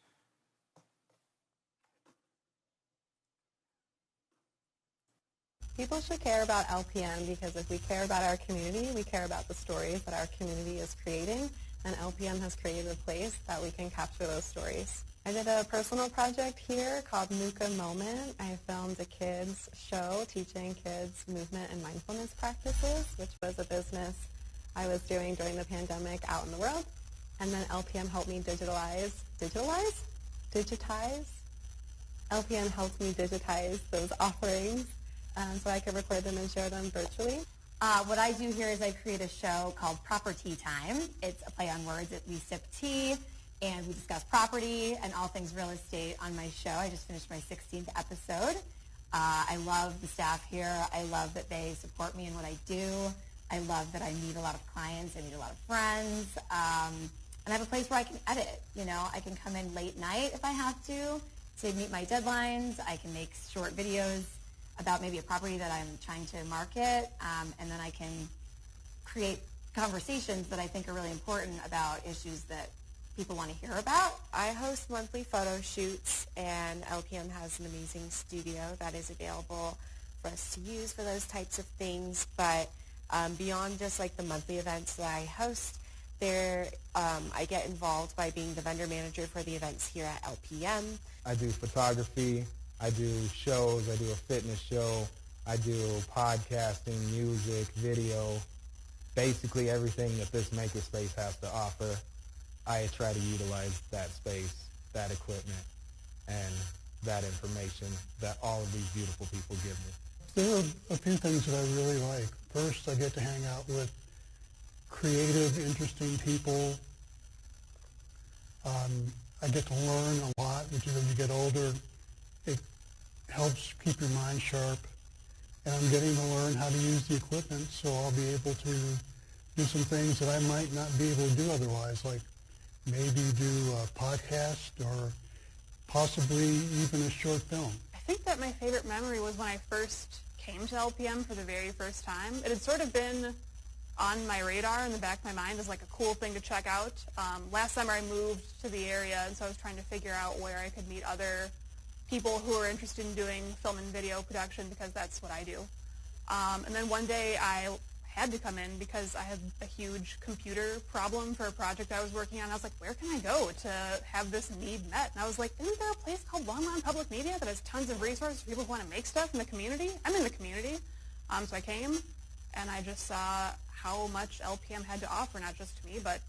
People should care about LPM because if we care about our community, we care about the stories that our community is creating, and LPM has created a place that we can capture those stories. I did a personal project here called Nuka Moment. I filmed a kids show teaching kids movement and mindfulness practices, which was a business I was doing during the pandemic out in the world. And then LPM helped me digitize. LPM helped me digitize those offerings so I could record them and share them virtually. What I do here is I create a show called Proper Tea Time. It's a play on words. We sip tea, and we discuss property and all things real estate on my show. I just finished my 16th episode. I love the staff here. I love that they support me in what I do. I love that I meet a lot of clients. I meet a lot of friends. And I have a place where I can edit. You know, I can come in late night if I have to meet my deadlines. I can make short videos about maybe a property that I'm trying to market, and then I can create conversations that I think are really important about issues that people want to hear about. I host monthly photo shoots, and LPM has an amazing studio that is available for us to use for those types of things. But beyond just like the monthly events that I host, I get involved by being the vendor manager for the events here at LPM. I do photography. I do shows, I do a fitness show, I do podcasting, music, video, basically everything that this makerspace has to offer. I try to utilize that space, that equipment, and that information that all of these beautiful people give me. There are a few things that I really like. First, I get to hang out with creative, interesting people. I get to learn a lot, which is as you get older, it helps keep your mind sharp. And I'm getting to learn how to use the equipment, so I'll be able to do some things that I might not be able to do otherwise, like maybe do a podcast or possibly even a short film. I think that my favorite memory was when I first came to LPM for the very first time. It had sort of been on my radar in the back of my mind as like a cool thing to check out. Last summer I moved to the area, and so I was trying to figure out where I could meet other people who are interested in doing film and video production because that's what I do. And then one day I had to come in because I had a huge computer problem for a project I was working on. I was like, where can I go to have this need met? And I was like, isn't there a place called Longmont Public Media that has tons of resources for people who want to make stuff in the community? I'm in the community. So I came, and I just saw how much LPM had to offer, not just to me, but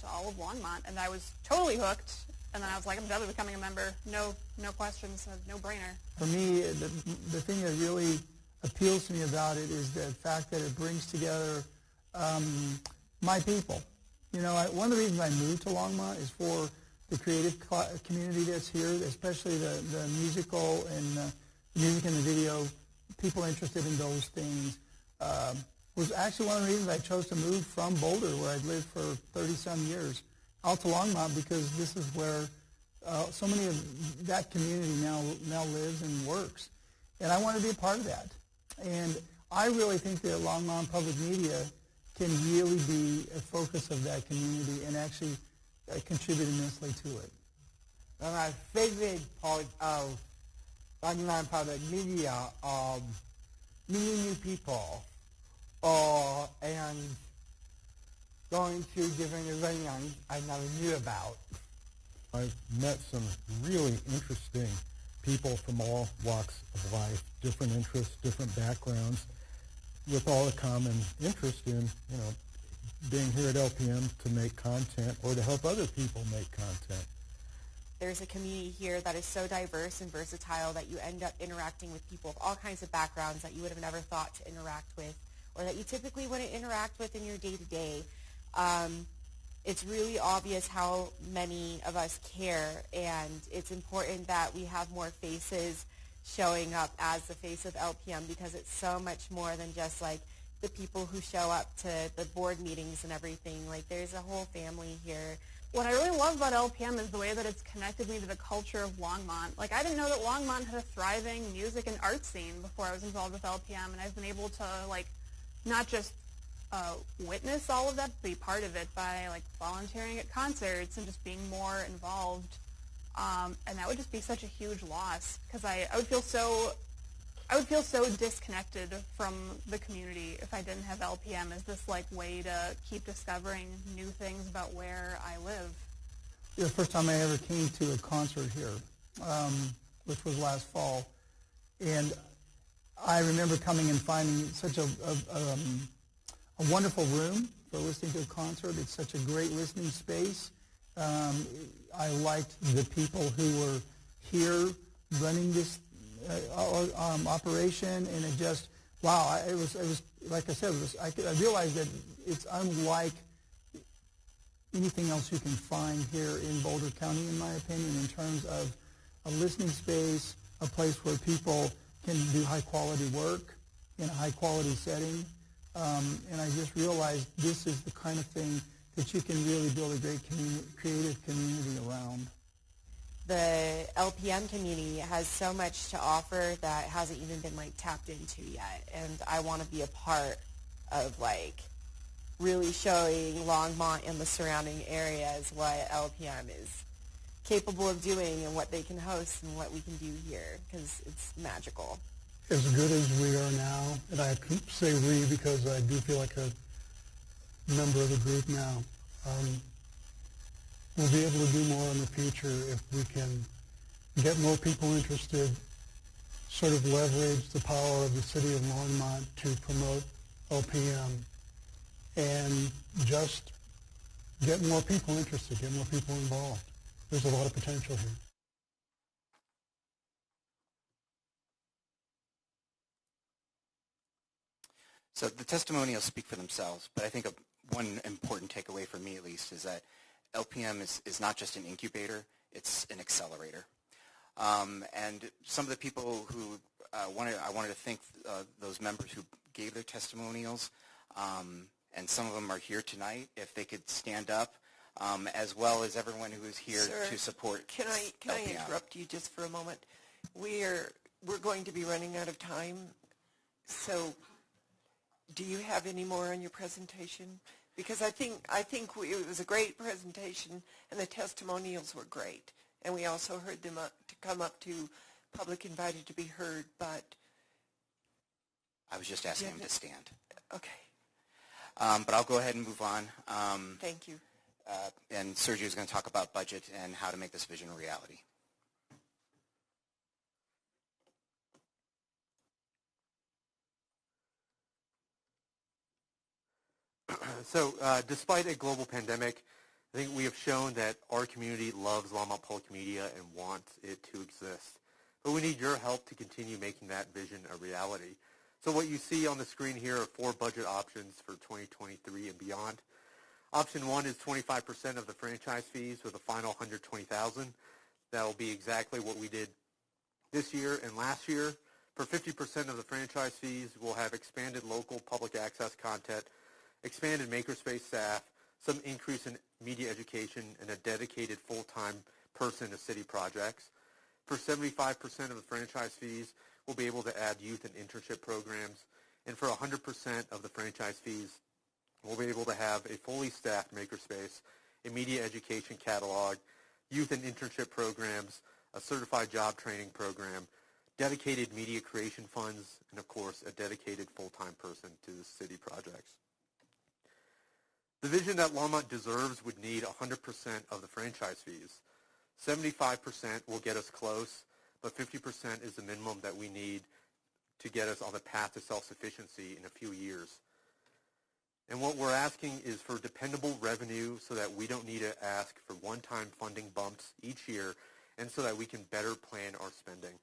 to all of Longmont. And I was totally hooked. And then I was like, I'm definitely becoming a member. No questions, no brainer. For me, the thing that really appeals to me about it is the fact that it brings together my people. You know, one of the reasons I moved to Longmont is for the creative community that's here, especially the musical and the music and the video, people interested in those things. Was actually one of the reasons I chose to move from Boulder, where I'd lived for 30-some years, out to Longmont, because this is where so many of that community now lives and works. And I want to be a part of that. And I really think that Longmont Public Media can really be a focus of that community and actually contribute immensely to it. My favorite part of Longmont Public Media meeting new people and going to different events I never knew about. I've met some really interesting people from all walks of life, different interests, different backgrounds, with all a common interest in, you know, being here at LPM to make content or to help other people make content. There's a community here that is so diverse and versatile that you end up interacting with people of all kinds of backgrounds that you would have never thought to interact with, or that you typically wouldn't interact with in your day-to-day. It's really obvious how many of us care, and it's important that we have more faces showing up as the face of LPM, because it's so much more than just like the people who show up to the board meetings and everything. Like, there's a whole family here. what I really love about LPM is the way that it's connected me to the culture of Longmont. Like, I didn't know that Longmont had a thriving music and art scene before I was involved with LPM, and I've been able to, like, not just witness all of that, but be part of it by, like, volunteering at concerts and just being more involved. And that would just be such a huge loss, because I would feel so disconnected from the community if I didn't have LPM as this like way to keep discovering new things about where I live. The first time I ever came to a concert here, which was last fall, and I remember coming and finding such a wonderful room for listening to a concert. It's such a great listening space. I liked the people who were here running this operation, and it just, wow, it was like I said, I realized that it's unlike anything else you can find here in Boulder County, in my opinion, in terms of a listening space, a place where people can do high-quality work in a high-quality setting. And I just realized this is the kind of thing that you can really build a great creative community around. The LPM community has so much to offer that hasn't even been like tapped into yet, and I want to be a part of like really showing Longmont and the surrounding areas what LPM is capable of doing and what they can host and what we can do here, because it's magical. As good as we are now, and I say we because I do feel like a member of the group now, we'll be able to do more in the future if we can get more people interested, sort of leverage the power of the city of Longmont to promote LPM, and just get more people interested, get more people involved. There's a lot of potential here. So the testimonials speak for themselves, but I think one important takeaway for me at least is that LPM is not just an incubator, it's an accelerator. And some of the people who I wanted to thank those members who gave their testimonials, and some of them are here tonight, if they could stand up, as well as everyone who is here to support Can I interrupt you just for a moment? We're going to be running out of time, so do you have any more on your presentation? Because I think it was a great presentation, and the testimonials were great, and we also heard them to come up to public invited to be heard. But I was just asking them to stand. Okay. But I'll go ahead and move on. Thank you. And Sergio is going to talk about budget and how to make this vision a reality. So despite a global pandemic, I think we have shown that our community loves Longmont Public Media and wants it to exist. But we need your help to continue making that vision a reality. So what you see on the screen here are 4 budget options for 2023 and beyond. Option 1 is 25% of the franchise fees with a final $120,000. That will be exactly what we did this year and last year. For 50% of the franchise fees, we'll have expanded local public access content, expanded makerspace staff, some increase in media education, and a dedicated full-time person to city projects. For 75% of the franchise fees, we'll be able to add youth and internship programs. And for 100% of the franchise fees, we'll be able to have a fully staffed makerspace, a media education catalog, youth and internship programs, a certified job training program, dedicated media creation funds, and of course, a dedicated full-time person to the city projects. The vision that Longmont deserves would need 100% of the franchise fees. 75% will get us close, but 50% is the minimum that we need to get us on the path to self-sufficiency in a few years. And what we're asking is for dependable revenue so that we don't need to ask for one-time funding bumps each year, and so that we can better plan our spending.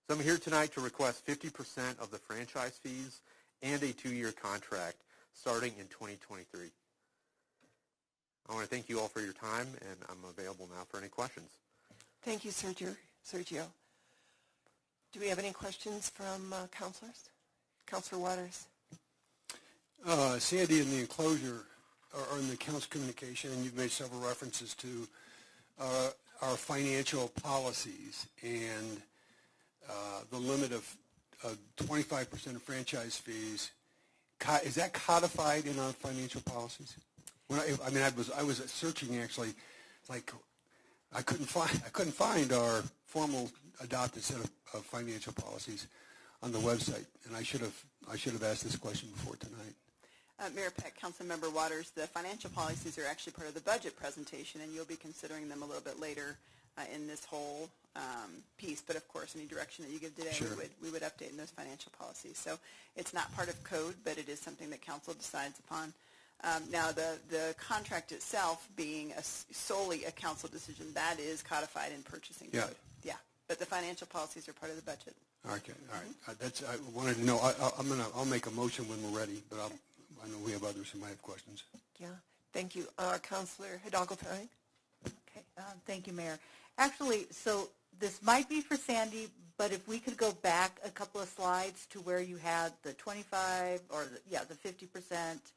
So I'm here tonight to request 50% of the franchise fees and a 2-year contract starting in 2023. I want to thank you all for your time, and I'm available now for any questions. Thank you, Sergio. Do we have any questions from counselors? Counselor Waters. Sandy, in the enclosure, or in the council communication, and you've made several references to our financial policies and the limit of 25% of franchise fees. Is that codified in our financial policies? I was searching actually, like I couldn't find our formal adopted set of financial policies on the website, and I should have asked this question before tonight. Mayor Peck, Councilmember Waters, the financial policies are actually part of the budget presentation, and you'll be considering them a little bit later in this whole piece. But of course, any direction that you give today, sure, we would update in those financial policies. So it's not part of code, but it is something that council decides upon. Now, the contract itself being solely a council decision, that is codified in purchasing code. Yeah. But the financial policies are part of the budget. Okay, all right. I wanted to know. I'll make a motion when we're ready, but I know we have others who might have questions. Yeah, thank you. Councilor Hidalgo-Tang. Okay, thank you, Mayor. Actually, so this might be for Sandy, but if we could go back a couple of slides to where you had the 25 or the 50%.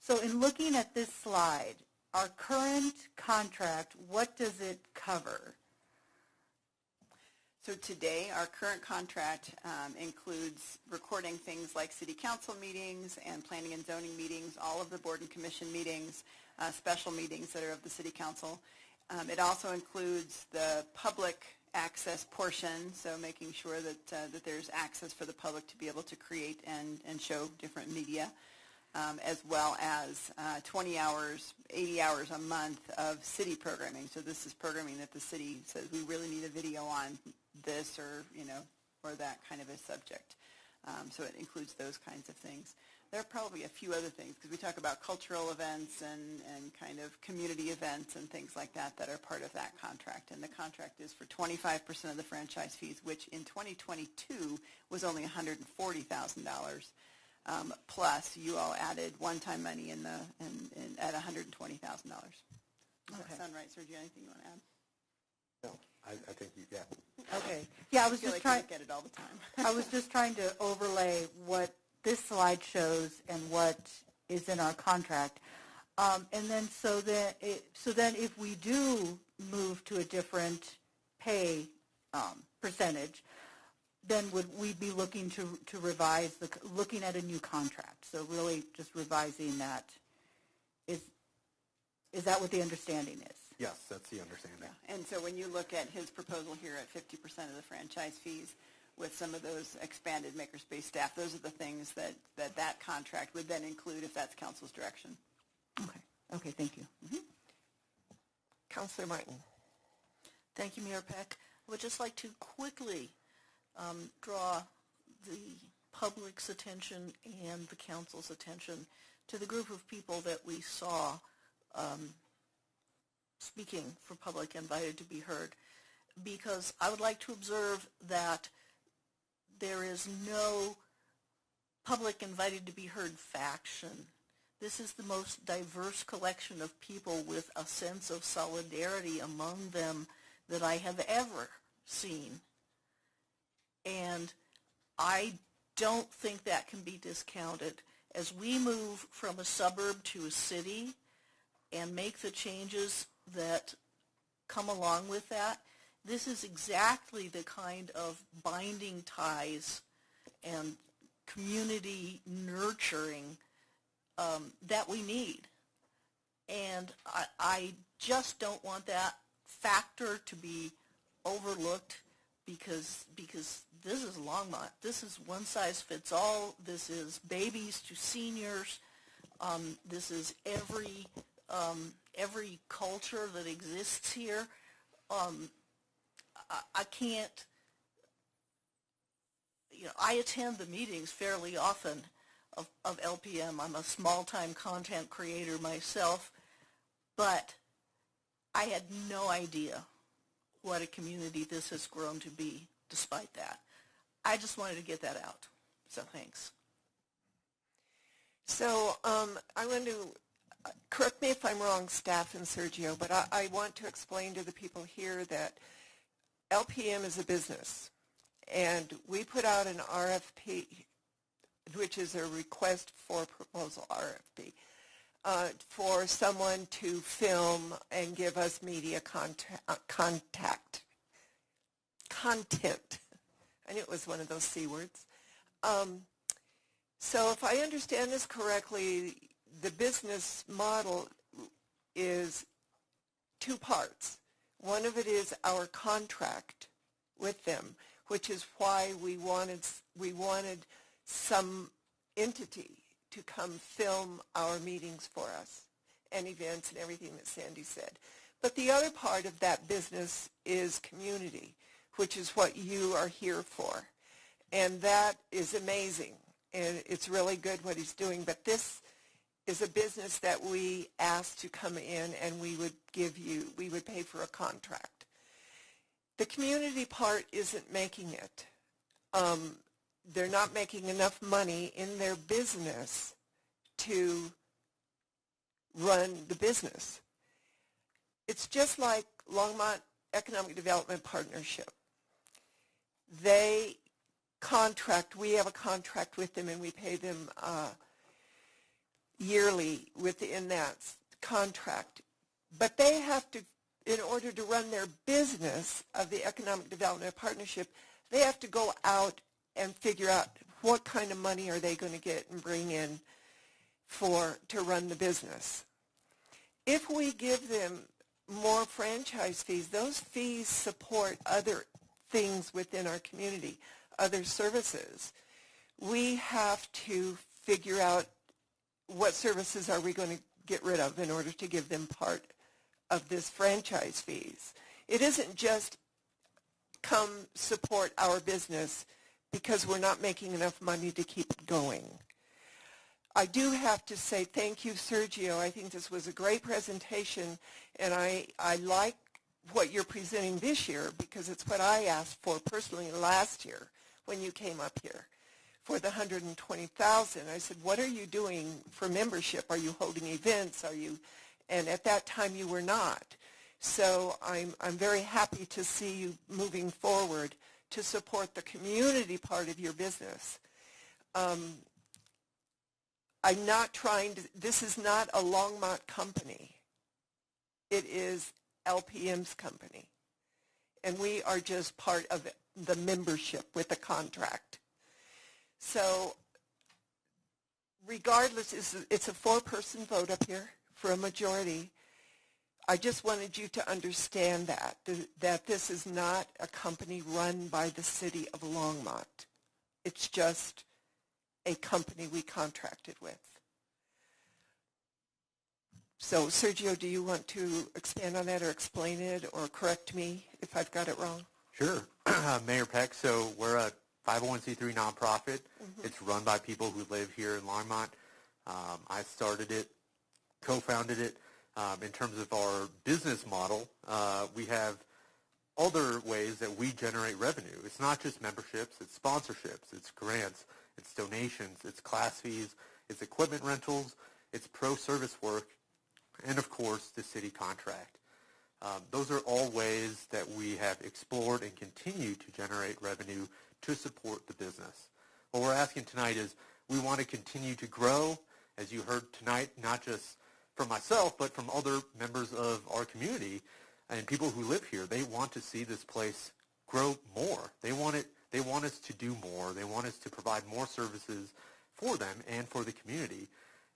So in looking at this slide, our current contract, what does it cover? So today, our current contract includes recording things like city council meetings and planning and zoning meetings, all of the board and commission meetings, special meetings that are of the city council. It also includes the public access portion, so making sure that there's access for the public to be able to create and show different media, as well as 20 hours, 80 hours a month of city programming. So this is programming that the city says we really need a video on this or that kind of a subject. So it includes those kinds of things. There are probably a few other things because we talk about cultural events and kind of community events and things like that that are part of that contract. And the contract is for 25% of the franchise fees, which in 2022 was only $140,000. Plus, you all added one-time money at $120,000. Does that sound right, Sergio? Anything you want to add? No, I think yeah. Okay. Yeah, I was feel just like you look at it all the time. I was just trying to overlay what this slide shows and what is in our contract. And then so then if we do move to a different pay percentage, then would we be looking to revise looking at a new contract? So really just revising that. Is that what the understanding is? Yes, that's the understanding. Yeah. And so when you look at his proposal here at 50% of the franchise fees with some of those expanded makerspace staff, those are the things that contract would then include if that's council's direction. Okay, thank you. Mm-hmm. Councilor Martin. Thank you, Mayor Peck. I would just like to quickly draw the public's attention and the council's attention to the group of people that we saw speaking for public invited to be heard, because I would like to observe that there is no public invited to be heard faction. This is the most diverse collection of people with a sense of solidarity among them that I have ever seen. And I don't think that can be discounted. As we move from a suburb to a city and make the changes that come along with that, this is exactly the kind of binding ties and community nurturing that we need. And I just don't want that factor to be overlooked because this is Longmont. This is one size fits all. This is babies to seniors. This is every culture that exists here. I can't, I attend the meetings fairly often of LPM. I'm a small-time content creator myself, but I had no idea what a community this has grown to be despite that. I just wanted to get that out, so thanks. So I want to, correct me if I'm wrong, staff and Sergio, but I want to explain to the people here that LPM is a business, and we put out an RFP, which is a request for proposal RFP. for someone to film and give us media content. I knew it was one of those C words. So if I understand this correctly, the business model is two parts. One of it is our contract with them, which is why we wanted some entity to come film our meetings for us and events and everything that Sandy said. But the other part of that business is community, which is what you are here for. And that is amazing. And it's really good what he's doing. But this is a business that we asked to come in, and we would pay for a contract. The community part isn't making it. They're not making enough money in their business to run the business. It's just like Longmont Economic Development Partnership. We have a contract with them, and we pay them yearly within that contract. But they have to, in order to run their business of the Economic Development Partnership, they have to go out and figure out what kind of money are they going to get and bring in to run the business. If we give them more franchise fees, those fees support other things within our community, other services. We have to figure out what services are we going to get rid of in order to give them part of this franchise fees. It isn't just come support our business because we're not making enough money to keep it going. I do have to say thank you, Sergio. I think this was a great presentation, and I like what you're presenting this year because it's what I asked for personally last year when you came up here for the $120,000. I said, what are you doing for membership? Are you holding events? And at that time you were not. So I'm very happy to see you moving forward to support the community part of your business. I'm not trying to, this is not a Longmont company. It is LPM's company. And we are just part of the membership with the contract. So regardless, it's a four-person vote up here for a majority. I just wanted you to understand that this is not a company run by the city of Longmont. It's just a company we contracted with. So, Sergio, do you want to expand on that or explain it or correct me if I've got it wrong? Sure. Mayor Peck, so we're a 501c3 nonprofit. Mm-hmm. It's run by people who live here in Longmont. I started it, co-founded it. In terms of our business model, we have other ways that we generate revenue. It's not just memberships, it's sponsorships, it's grants, it's donations, it's class fees, it's equipment rentals, it's pro-service work, and of course the city contract. Those are all ways that we have explored and continue to generate revenue to support the business. What we're asking tonight is we want to continue to grow, as you heard tonight, not just from myself, but from other members of our community and people who live here. They want to see this place grow more. They want us to do more. They want us to provide more services for them and for the community.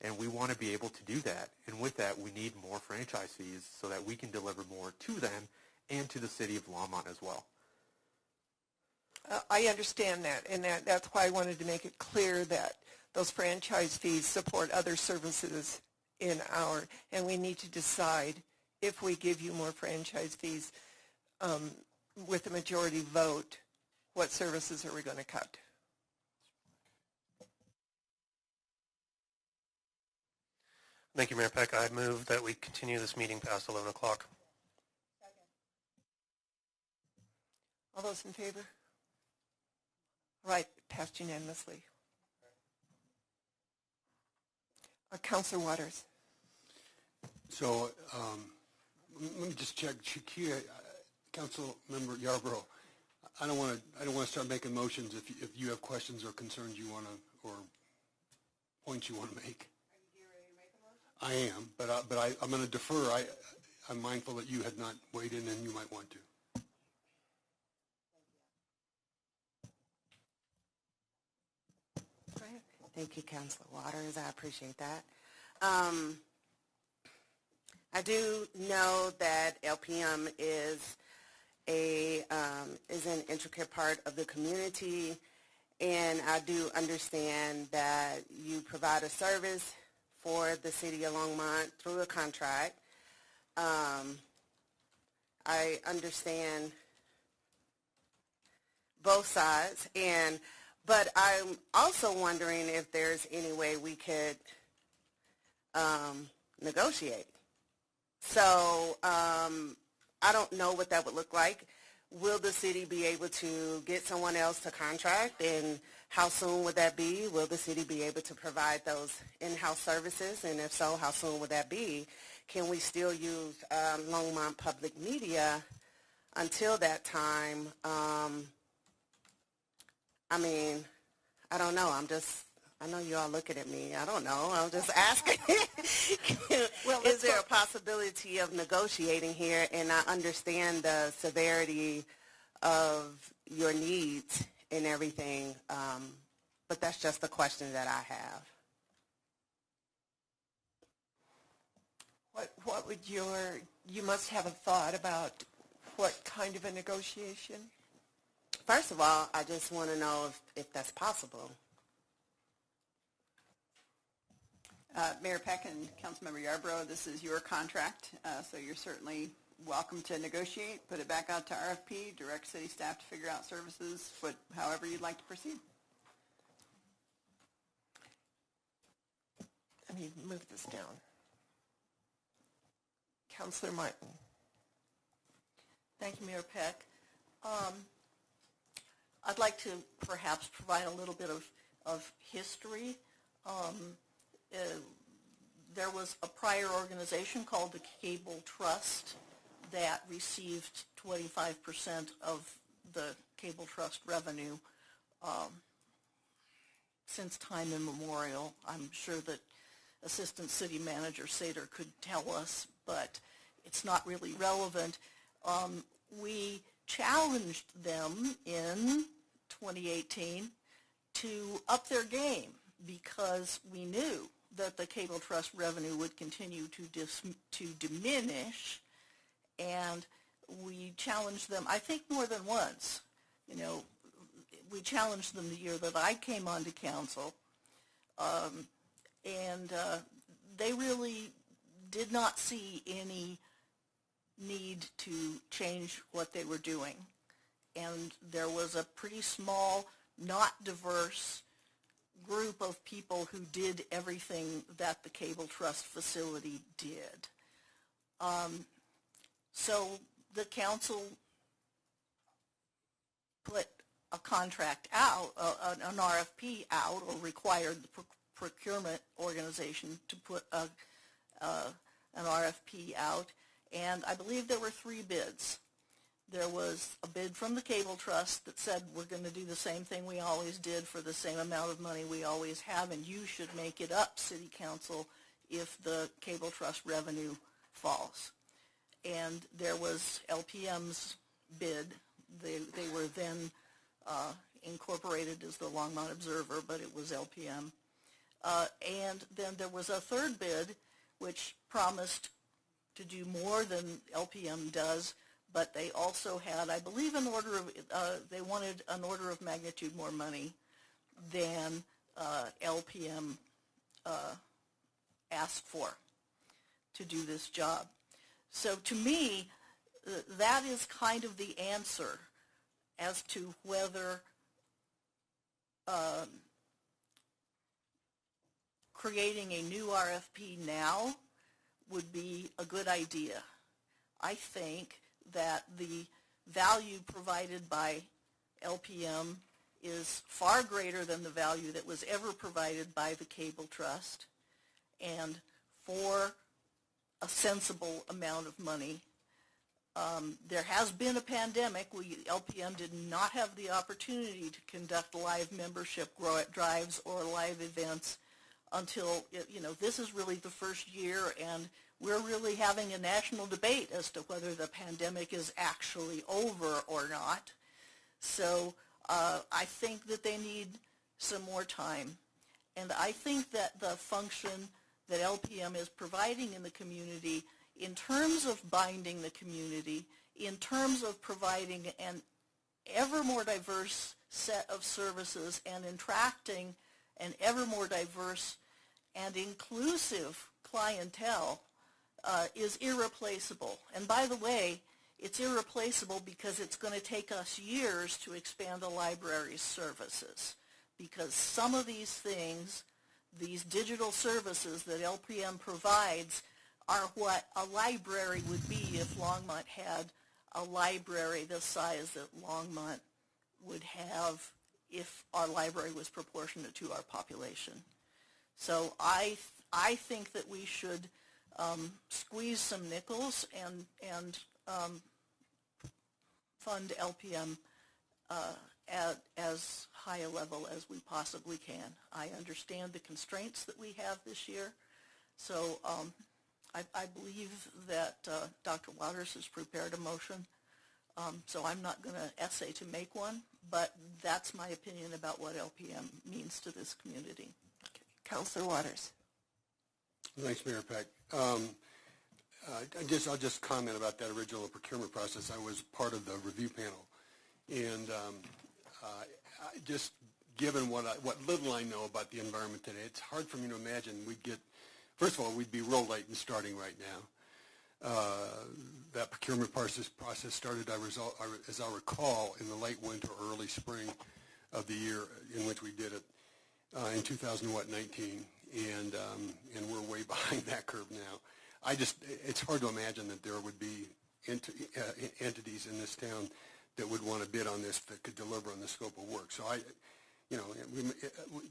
And we want to be able to do that. And with that, we need more franchise fees so that we can deliver more to them and to the city of Longmont as well. I understand that, and that's why I wanted to make it clear that those franchise fees support other services and we need to decide if we give you more franchise fees with a majority vote, what services are we going to cut? Thank you, Mayor Peck. I move that we continue this meeting past 11 o'clock. Second. All those in favor? All right, passed unanimously. Councilor Waters. So let me just check. Shakia, Council Member Yarborough, I don't want to start making motions if you have questions or concerns you want to or points you want to make. I am, but I'm going to defer. I'm mindful that you had not weighed in and you might want to. Thank you, Councilor Waters. I appreciate that. I do know that LPM is an intricate part of the community, and I do understand that you provide a service for the city of Longmont through a contract. I understand both sides, but I'm also wondering if there's any way we could negotiate. So I don't know what that would look like. Will the city be able to get someone else to contract, and how soon would that be? Will the city be able to provide those in-house services, and if so, how soon would that be? Can we still use Longmont Public Media until that time? I mean, I don't know. I know you all looking at me. I don't know. I'm just asking. Well, is there a possibility of negotiating here? And I understand the severity of your needs and everything, but that's just the question that I have. What would you must have a thought about what kind of a negotiation? First of all, I just want to know if that's possible. Mayor Peck and Councilmember Yarbrough, this is your contract, so you're certainly welcome to negotiate, put it back out to RFP, direct city staff to figure out services, however you'd like to proceed. Let me move this down. Councilor Martin. Thank you, Mayor Peck. I'd like to perhaps provide a little bit of history. There was a prior organization called the Cable Trust that received 25% of the Cable Trust revenue since time immemorial. I'm sure that Assistant City Manager Sater could tell us, but it's not really relevant. We challenged them in 2018 to up their game because we knew that the Cable Trust revenue would continue to diminish, and we challenged them, I think, more than once. You know, we challenged them the year that I came onto council, and they really did not see any need to change what they were doing. And there was a pretty small, not diverse group of people who did everything that the Cable Trust facility did. So the council put a contract out, an RFP out, or required the procurement organization to put an RFP out, and I believe there were 3 bids. There was a bid from the Cable Trust that said we're going to do the same thing we always did for the same amount of money we always have, and you should make it up, City Council, if the Cable Trust revenue falls. And there was LPM's bid. They were then incorporated as the Longmont Observer, but it was LPM. And then there was a 3rd bid which promised to do more than LPM does, but they also had, I believe, they wanted an order of magnitude more money than LPM asked for to do this job. So to me, that is kind of the answer as to whether creating a new RFP now would be a good idea. I think that the value provided by LPM is far greater than the value that was ever provided by the Cable Trust, and for a sensible amount of money. There has been a pandemic. LPM did not have the opportunity to conduct live membership drives or live events until, this is really the first year, and we're really having a national debate as to whether the pandemic is actually over or not. So I think that they need some more time. And I think that the function that LPM is providing in the community in terms of binding the community, in terms of providing an ever more diverse set of services and attracting an ever more diverse and inclusive clientele is irreplaceable. And by the way, it's irreplaceable because it's going to take us years to expand the library's services, because some of these things, these digital services that LPM provides, are what a library would be if Longmont had a library the size that Longmont would have if our library was proportionate to our population. So I think that we should squeeze some nickels and fund LPM at as high a level as we possibly can. I understand the constraints that we have this year, so I believe that Dr. Waters has prepared a motion, so I'm not going to essay to make one, but that's my opinion about what LPM means to this community. Okay. Councilor Waters. Thanks, Mayor Peck. I'll just comment about that original procurement process. I was part of the review panel, and just given what little I know about the environment today, it's hard for me to imagine we'd get. First of all, we'd be real late in starting right now. That procurement process started, as I recall, in the late winter, early spring of the year in which we did it in 2019, and we're way behind that curve now. It's hard to imagine that there would be entities in this town that would want to bid on this that could deliver on the scope of work. So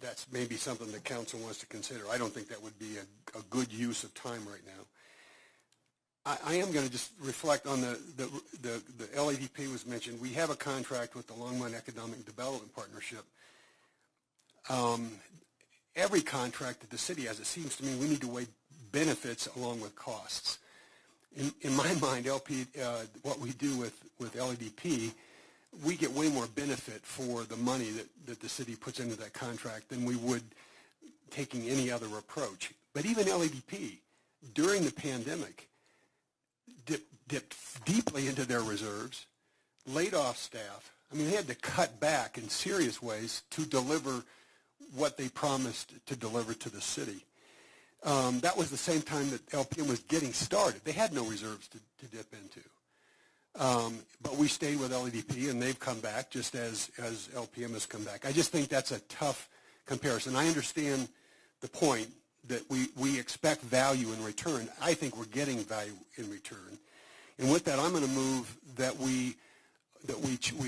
that's maybe something the council wants to consider. I don't think that would be a good use of time right now. I am going to just reflect on the LADP was mentioned. We have a contract with the Longmont Economic Development Partnership. Every contract that the city has, it seems to me, we need to weigh benefits along with costs. In my mind, what we do with LADP, we get way more benefit for the money that the city puts into that contract than we would taking any other approach. But even LADP, during the pandemic, dipped deeply into their reserves, laid off staff. I mean, they had to cut back in serious ways to deliver what they promised to deliver to the city. That was the same time that LPM was getting started. They had no reserves to dip into. But we stayed with LADP, and they've come back just as LPM has come back. I just think that's a tough comparison. I understand the point that we expect value in return. I think we're getting value in return. And with that, I'm going to move that we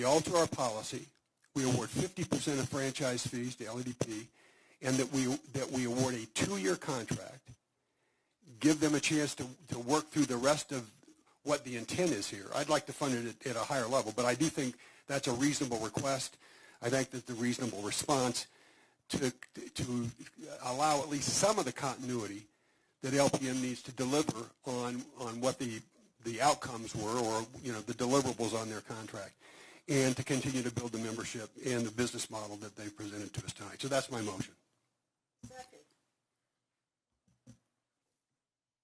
alter our policy. We award 50% of franchise fees to LADP, and that we award a 2-year contract, give them a chance to work through the rest of what the intent is here. I'd like to fund it at a higher level, but I do think that's a reasonable request. I think that's the reasonable response to allow at least some of the continuity that LPM needs to deliver on what the outcomes were, or the deliverables on their contract, and to continue to build the membership and the business model that they presented to us tonight. So that's my motion. Second.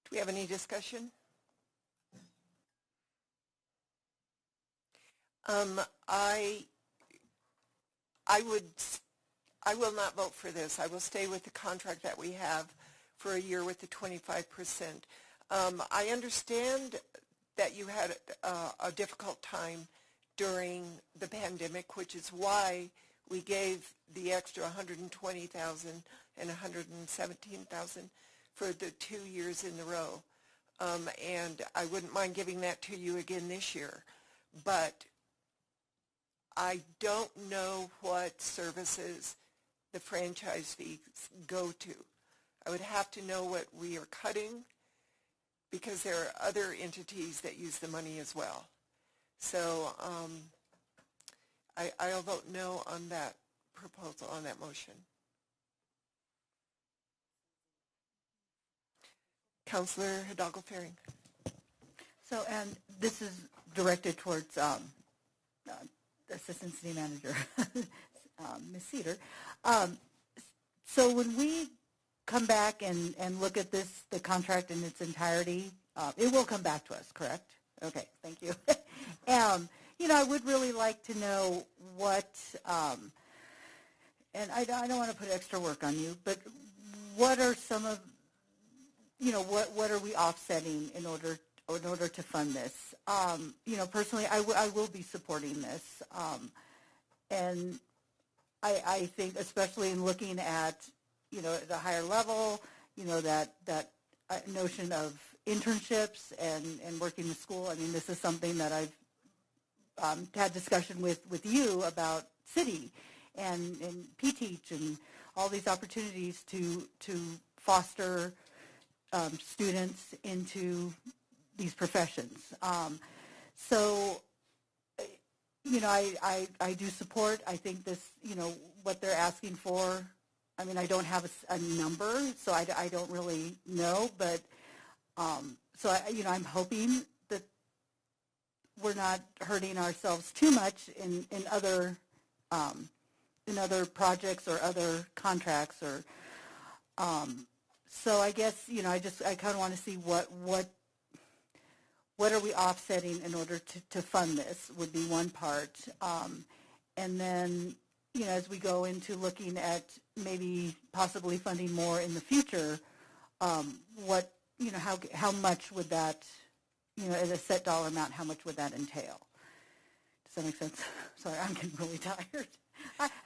Do we have any discussion? I will not vote for this. I will stay with the contract that we have for a year with the 25%. I understand that you had a difficult time during the pandemic, which is why we gave the extra $120,000 and $117,000 for the 2 years in a row. And I wouldn't mind giving that to you again this year. But I don't know what services the franchise fees go to. I would have to know what we are cutting, because there are other entities that use the money as well. So I'll vote no on that proposal, on that motion. Councilor Hidalgo-Ferring. So, and this is directed towards Assistant City Manager, Ms. Cedar. So when we come back and look at this, the contract in its entirety, it will come back to us, correct? Okay, thank you. You know, I would really like to know what, and I don't want to put extra work on you, but what are some of, you know, what are we offsetting in order to fund this? You know, personally, I will be supporting this, and I think, especially in looking at, you know, the higher level, you know, that notion of internships and working in school. I mean, this is something that I've had discussion with you about city and P-Teach and all these opportunities to foster students into these professions. So, you know, I do support. I think this, you know, what they're asking for. I mean, I don't have a number, so I don't really know. But so you know, I'm hoping that we're not hurting ourselves too much in other projects or other contracts or. So I guess, you know, I kind of want to see what are we offsetting in order to fund this would be one part. And then, you know, as we go into looking at maybe possibly funding more in the future, what, you know, how much would that, you know, at a set dollar amount, how much would that entail? Does that make sense? Sorry, I'm getting really tired.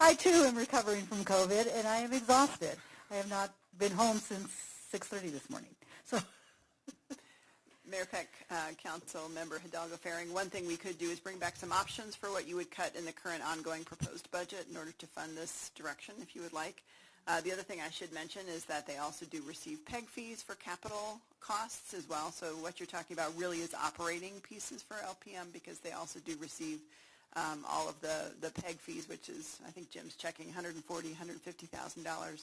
I too am recovering from COVID, and I am exhausted. I have not been home since 6:30 this morning. So. Mayor Peck, Council Member Hidalgo-Ferring, one thing we could do is bring back some options for what you would cut in the current ongoing proposed budget in order to fund this direction, if you would like. The other thing I should mention is that they also do receive PEG fees for capital costs as well. So what you're talking about really is operating pieces for LPM, because they also do receive all of the PEG fees, which is, I think Jim's checking, $140,000, $150,000.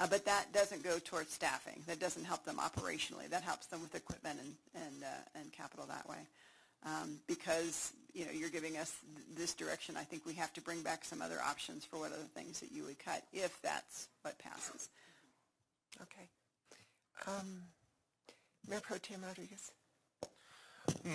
But that doesn't go towards staffing. That doesn't help them operationally. That helps them with equipment and capital that way. Because, you know, you're giving us this direction, I think we have to bring back some other options for what other things that you would cut if that's what passes. Okay. Mayor Pro Tem Rodriguez.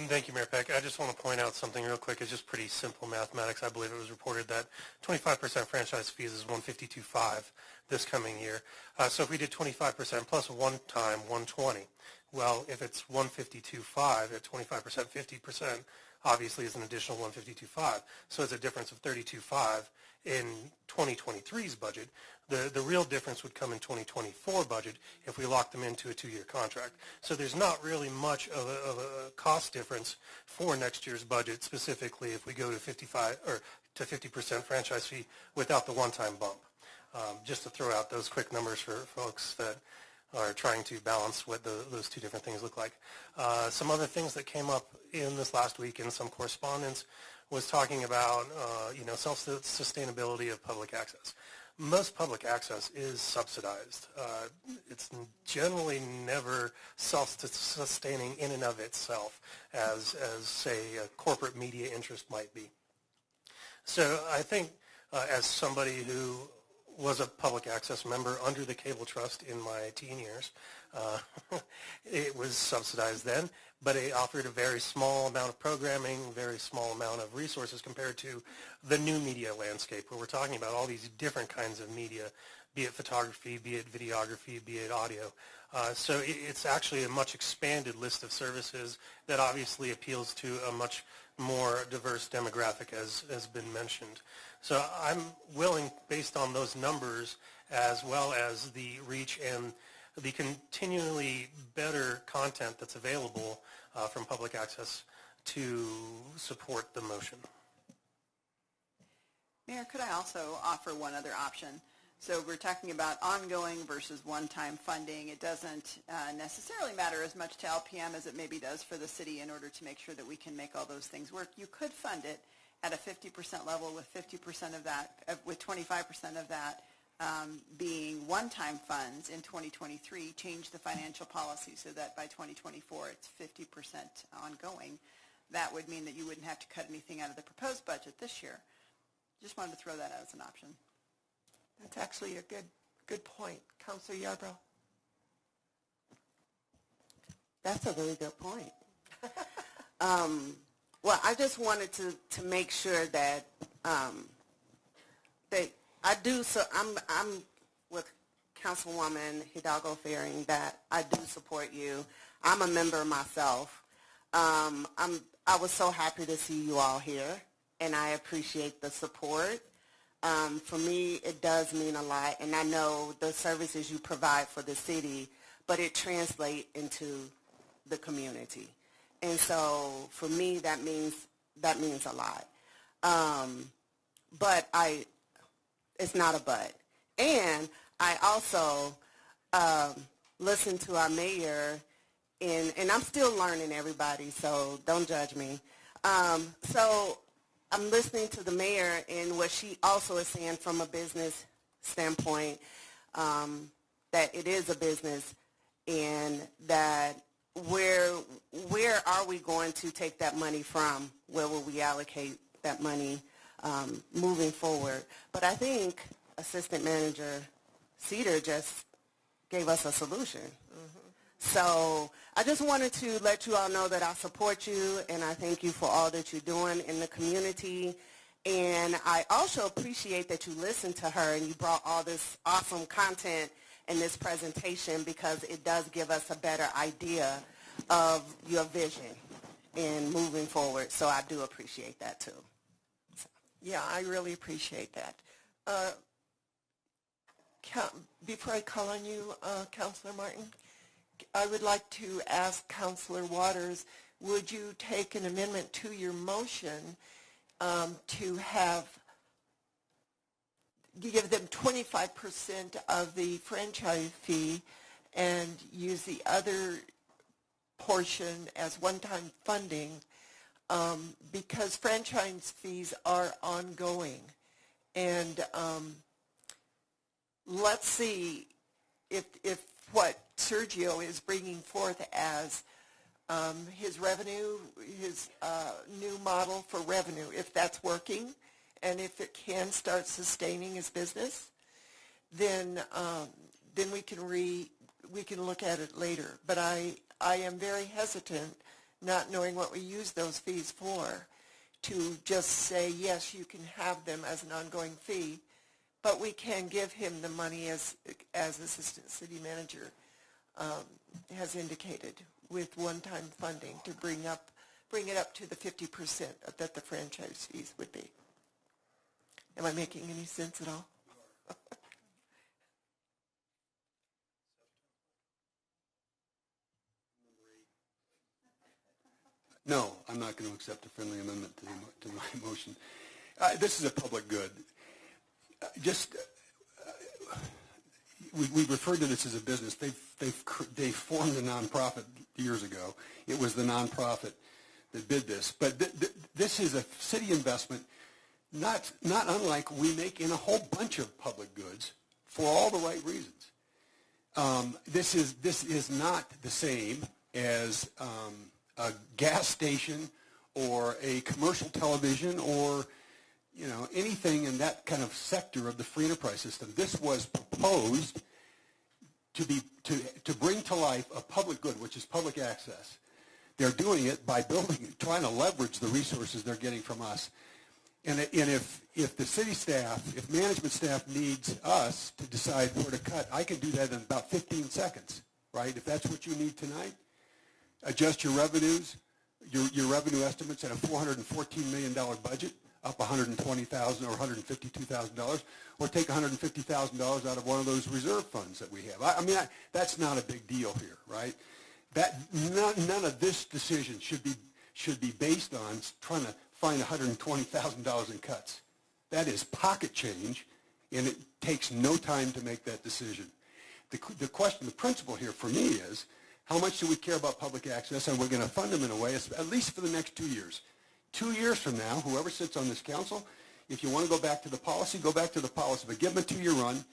Thank you, Mayor Peck. I just want to point out something real quick. It's just pretty simple mathematics. I believe it was reported that 25% franchise fees is $152.5 this coming year. So if we did 25% plus one time 120, well, if it's $152.5 at 25%, 50% obviously is an additional $152.5. So it's a difference of $32.5 in 2023's budget. The real difference would come in 2024 budget if we lock them into a 2-year contract. So there's not really much of a cost difference for next year's budget, specifically if we go to 50% franchise fee without the one-time bump. Just to throw out those quick numbers for folks that are trying to balance what those two different things look like. Some other things that came up in this last week in some correspondence was talking about, you know, self-sustainability of public access. Most public access is subsidized. It's generally never self-sustaining in and of itself, as say, a corporate media interest might be. So I think as somebody who was a public access member under the cable trust in my teen years. It was subsidized then, but it offered a very small amount of programming, very small amount of resources compared to the new media landscape, where we're talking about all these different kinds of media, be it photography, be it videography, be it audio. So it's actually a much expanded list of services that obviously appeals to a much more diverse demographic, as has been mentioned. So I'm willing, based on those numbers, as well as the reach and the continually better content that's available from public access, to support the motion. Mayor, could I also offer one other option? So we're talking about ongoing versus one-time funding. It doesn't necessarily matter as much to LPM as it maybe does for the city in order to make sure that we can make all those things work. You could fund it at a 50% level with 50% of that, with 25% of that being one-time funds in 2023, change the financial policy so that by 2024 it's 50% ongoing. That would mean that you wouldn't have to cut anything out of the proposed budget this year. Just wanted to throw that out as an option. That's actually a good point. Councilor Yarbrough. That's a really good point. Well, I just wanted to make sure that that I do. So I'm with Councilwoman Hidalgo Faring that I do support you. I'm a member myself. I was so happy to see you all here, and I appreciate the support. For me, it does mean a lot, and I know the services you provide for the city, but it translates into the community. And so for me, that means a lot. But it's not a but. And I also listened to our mayor, and I'm still learning, everybody, so don't judge me. So I'm listening to the mayor and what she also is saying from a business standpoint, that it is a business, and that where are we going to take that money from? Where will we allocate that money moving forward? But I think Assistant Manager Cedar just gave us a solution. So I just wanted to let you all know that I support you, and I thank you for all that you're doing in the community. And I also appreciate that you listened to her and you brought all this awesome content in this presentation, because it does give us a better idea of your vision in moving forward. So I do appreciate that too. Yeah, I really appreciate that. Before I call on you, Councilor Martin, I would like to ask Councilor Waters, would you take an amendment to your motion to give them 25% of the franchise fee and use the other portion as one-time funding, because franchise fees are ongoing. And let's see if what Sergio is bringing forth as his revenue, his new model for revenue, if that's working, and if it can start sustaining his business, then we can look at it later. But I am very hesitant, not knowing what we use those fees for, to just say, yes, you can have them as an ongoing fee, but we can give him the money as Assistant City Manager has indicated, with one-time funding to bring it up to the 50% that the franchise fees would be. Am I making any sense at all? No, I'm not going to accept a friendly amendment to my motion. This is a public good. We referred to this as a business. They formed a nonprofit years ago. It was the nonprofit that bid this. But this is a city investment, not unlike we make in a whole bunch of public goods for all the right reasons. This is not the same as a gas station or a commercial television or anything in that kind of sector of the free enterprise system. This was proposed to bring to life a public good, which is public access. They're doing it by trying to leverage the resources they're getting from us. And if the city staff, if management staff needs us to decide where to cut, I can do that in about 15 seconds, right? If that's what you need tonight, adjust your revenues, your revenue estimates at a $414 million budget, up $120,000 or $152,000, or take $150,000 out of one of those reserve funds that we have. I mean, that's not a big deal here, right? None of this decision should be based on trying to find $120,000 in cuts. That is pocket change, and it takes no time to make that decision. The principle here for me is, how much do we care about public access, and we're going to fund them in a way, at least for the next 2 years. 2 years from now, whoever sits on this council, if you want to go back to the policy, go back to the policy, but give them a 2-year run.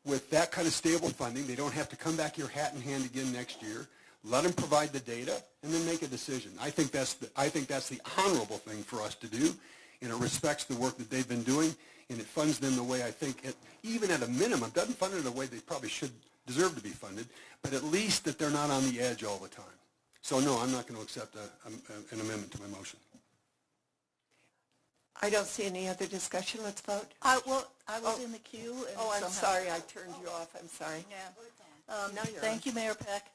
with that kind of stable funding. They don't have to come back here hat in hand again next year. Let them provide the data, and then make a decision. I think that's the honorable thing for us to do, and it respects the work that they've been doing, and it funds them the way I think, even at a minimum, doesn't fund it the way they probably should deserve to be funded, but at least that they're not on the edge all the time. So no, I'm not going to accept an amendment to my motion. I don't see any other discussion. Let's vote. I was in the queue. And I'm somehow- sorry. I turned you off. I'm sorry. Yeah. Now you're Thank on. you, Mayor Peck.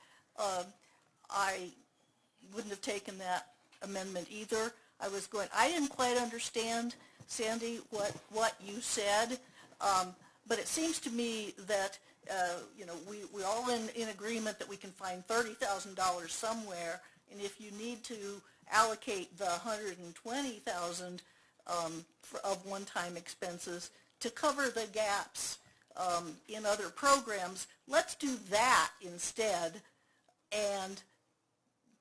I wouldn't have taken that amendment either. I didn't quite understand, Sandy, what you said, but it seems to me that, we're all in agreement that we can find $30,000 somewhere, and if you need to allocate the $120,000 of one-time expenses to cover the gaps in other programs, let's do that instead and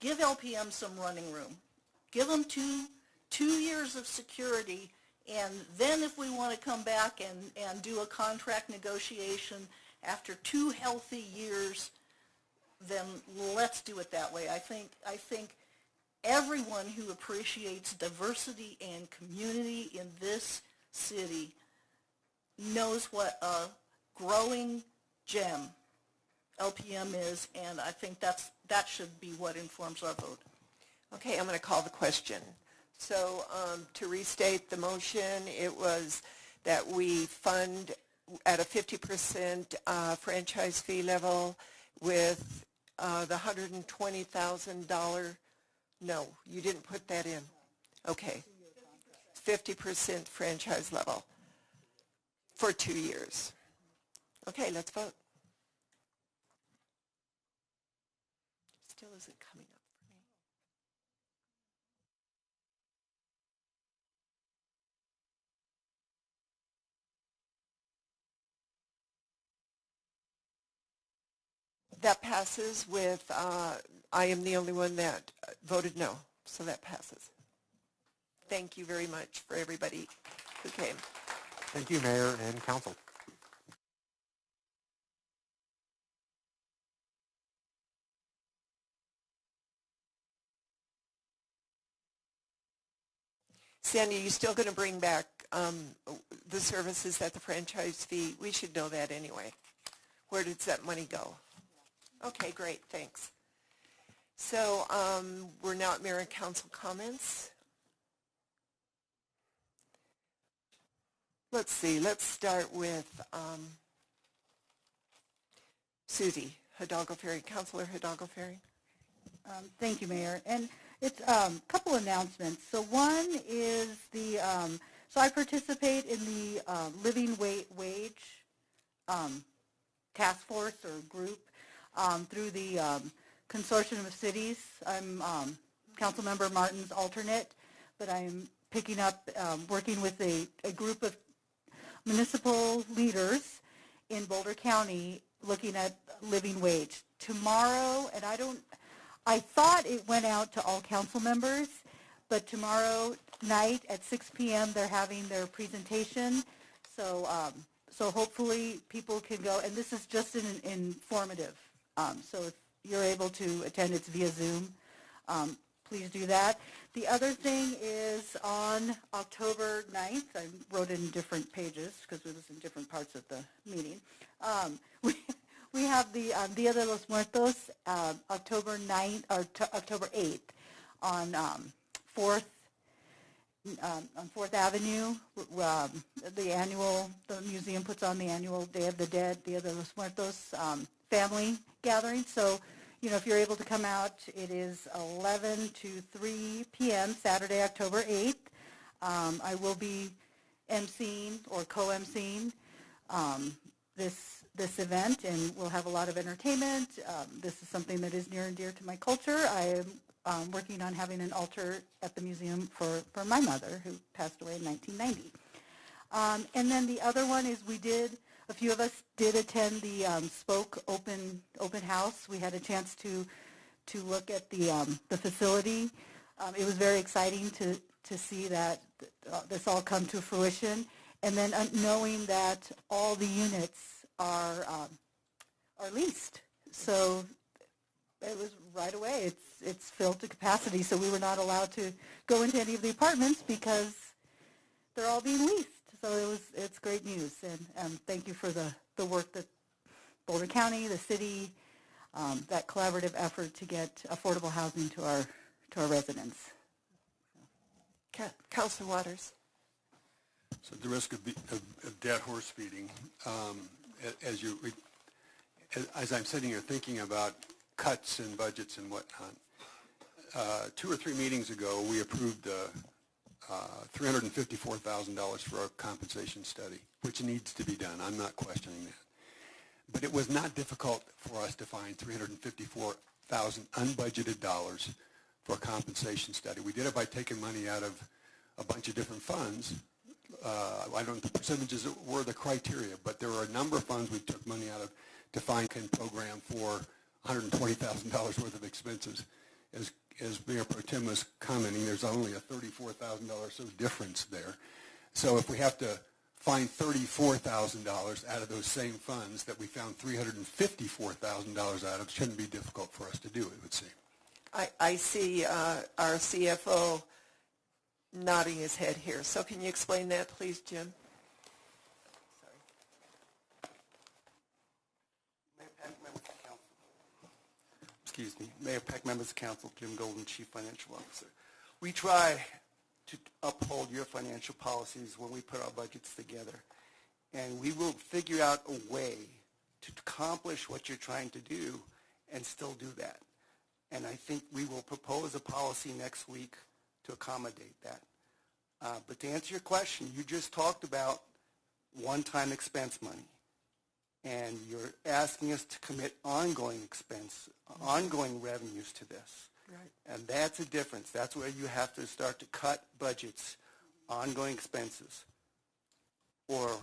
give LPM some running room. Give them two years of security, and then if we want to come back and do a contract negotiation after 2 healthy years, then let's do it that way. I think everyone who appreciates diversity and community in this city knows what a growing gem LPM is, and I think that should be what informs our vote. Okay, I'm going to call the question. So to restate the motion, it was that we fund at a 50% franchise fee level with the $120,000. No, you didn't put that in. Okay, 50% franchise level for 2 years. Okay, let's vote. Still isn't coming up for me. That passes with, I am the only one that voted no, so that passes. Thank you very much for everybody who came. Thank you, Mayor and Council. Sandy, are you still going to bring back the services at the franchise fee? We should know that anyway. Where does that money go? Okay, great, thanks. So we're now at Mayor and Council comments. Let's see, let's start with Susie Hidalgo Ferry, Councilor Hidalgo Ferry. Thank you, Mayor. And it's a couple announcements. So one is so I participate in the living wage task force or group through the Consortium of Cities. I'm Councilmember Martin's alternate, but I'm picking up, working with a group of municipal leaders in Boulder County looking at living wage. Tomorrow, and I thought it went out to all council members, but tomorrow night at 6 p.m. they're having their presentation. So hopefully people can go, and this is just an informative. So if you're able to attend, it's via Zoom. Please do that. The other thing is on October 9th, I wrote in different pages because it was in different parts of the meeting. We have the Dia de los Muertos, October 9th or October 8th on 4th Avenue. The museum puts on the annual Day of the Dead, Dia de los Muertos family gathering. So, if you're able to come out, it is 11 to 3 p.m. Saturday, October 8th. I will be emceeing or co-emceeing this event, and we'll have a lot of entertainment. This is something that is near and dear to my culture. I am working on having an altar at the museum for my mother, who passed away in 1990. And then the other one is a few of us did attend the Spoke open house. We had a chance to look at the facility. It was very exciting to see that this all come to fruition. And then knowing that all the units are leased. So it was right away. It's filled to capacity. So we were not allowed to go into any of the apartments because they're all being leased. So it's great news. And thank you for the work that Boulder County, the city, that collaborative effort to get affordable housing to our residents. Councilor Waters. So at the risk of dead horse feeding, as I'm sitting here thinking about cuts and budgets and whatnot, 2 or 3 meetings ago we approved $354,000 for a compensation study, which needs to be done. I'm not questioning that. But it was not difficult for us to find $354,000 unbudgeted dollars for a compensation study. We did it by taking money out of a bunch of different funds. I don't know the percentages that were the criteria, but there were a number of funds we took money out of to find a program for $120,000 worth of expenses. As Mayor Pro Tem was commenting, there's only a $34,000 so difference there. So if we have to find $34,000 out of those same funds that we found $354,000 out of, it shouldn't be difficult for us to do, it would seem. I see our CFO nodding his head here. So can you explain that, please, Jim? Excuse me, Mayor Peck, members of council, Jim Golden, Chief Financial Officer. We try to uphold your financial policies when we put our budgets together, and we will figure out a way to accomplish what you're trying to do and still do that. And I think we will propose a policy next week to accommodate that. But to answer your question, you just talked about one-time expense money. And you're asking us to commit ongoing expense, ongoing revenues to this. Right. And that's a difference. That's where you have to start to cut budgets, ongoing expenses, or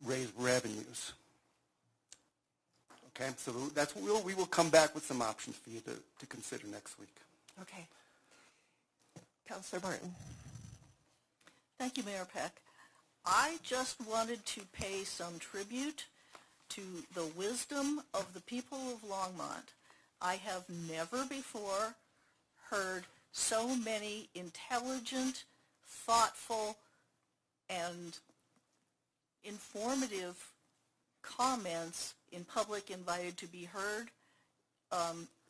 raise revenues. Okay, so that's what we will come back with some options for you to consider next week. Okay. Councilor Martin. Thank you, Mayor Peck. I just wanted to pay some tribute to the wisdom of the people of Longmont. I have never before heard so many intelligent, thoughtful, and informative comments in public invited to be heard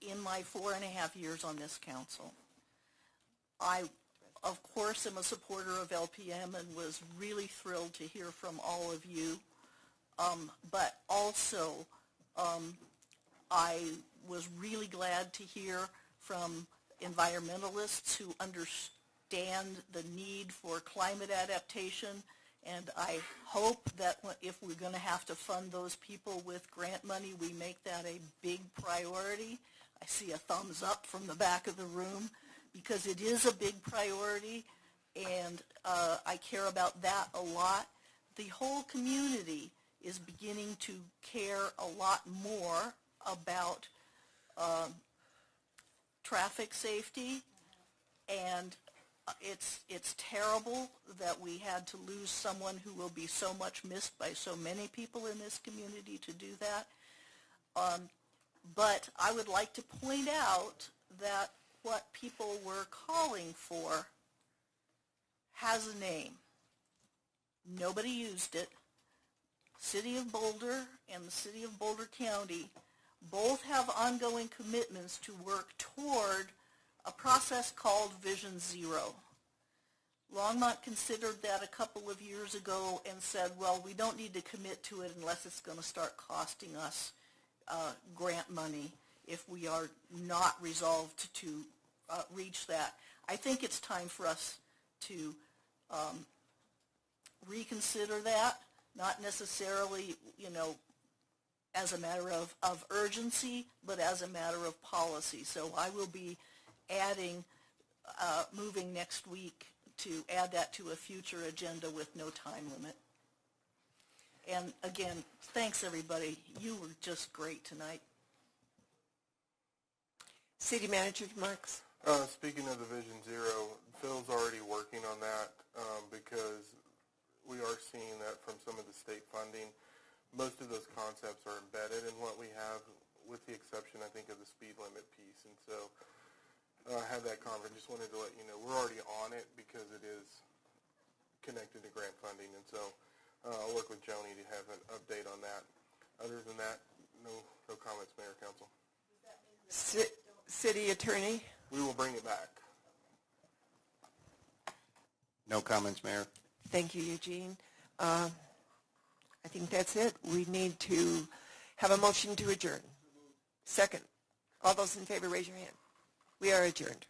in my 4.5 years on this council. I, of course, am a supporter of LPM and was really thrilled to hear from all of you. But also, I was really glad to hear from environmentalists who understand the need for climate adaptation, and I hope that if we're going to have to fund those people with grant money, we make that a big priority. I see a thumbs up from the back of the room because it is a big priority, and I care about that a lot. The whole community is beginning to care a lot more about traffic safety, and it's terrible that we had to lose someone who will be so much missed by so many people in this community to do that. But I would like to point out that what people were calling for has a name. Nobody used it. City of Boulder and the City of Boulder County both have ongoing commitments to work toward a process called Vision Zero. Longmont considered that a couple of years ago and said, well, we don't need to commit to it unless it's going to start costing us grant money if we are not resolved to reach that. I think it's time for us to reconsider that. Not necessarily, as a matter of urgency, but as a matter of policy. So I will be moving next week to add that to a future agenda with no time limit. And again, thanks everybody. You were just great tonight. City Manager remarks. Speaking of the Vision Zero, Phil's already working on that because we are seeing that from some of the state funding. most of those concepts are embedded in what we have, with the exception, I think, of the speed limit piece. And so I had that conference. Just wanted to let you know we're already on it because it is connected to grant funding. And so I'll work with Joni to have an update on that. Other than that, no comments, Mayor, Council. City Attorney? We will bring it back. No comments, Mayor. Thank you, Eugene. I think that's it. We need to have a motion to adjourn. Second. All those in favor, raise your hand. We are adjourned.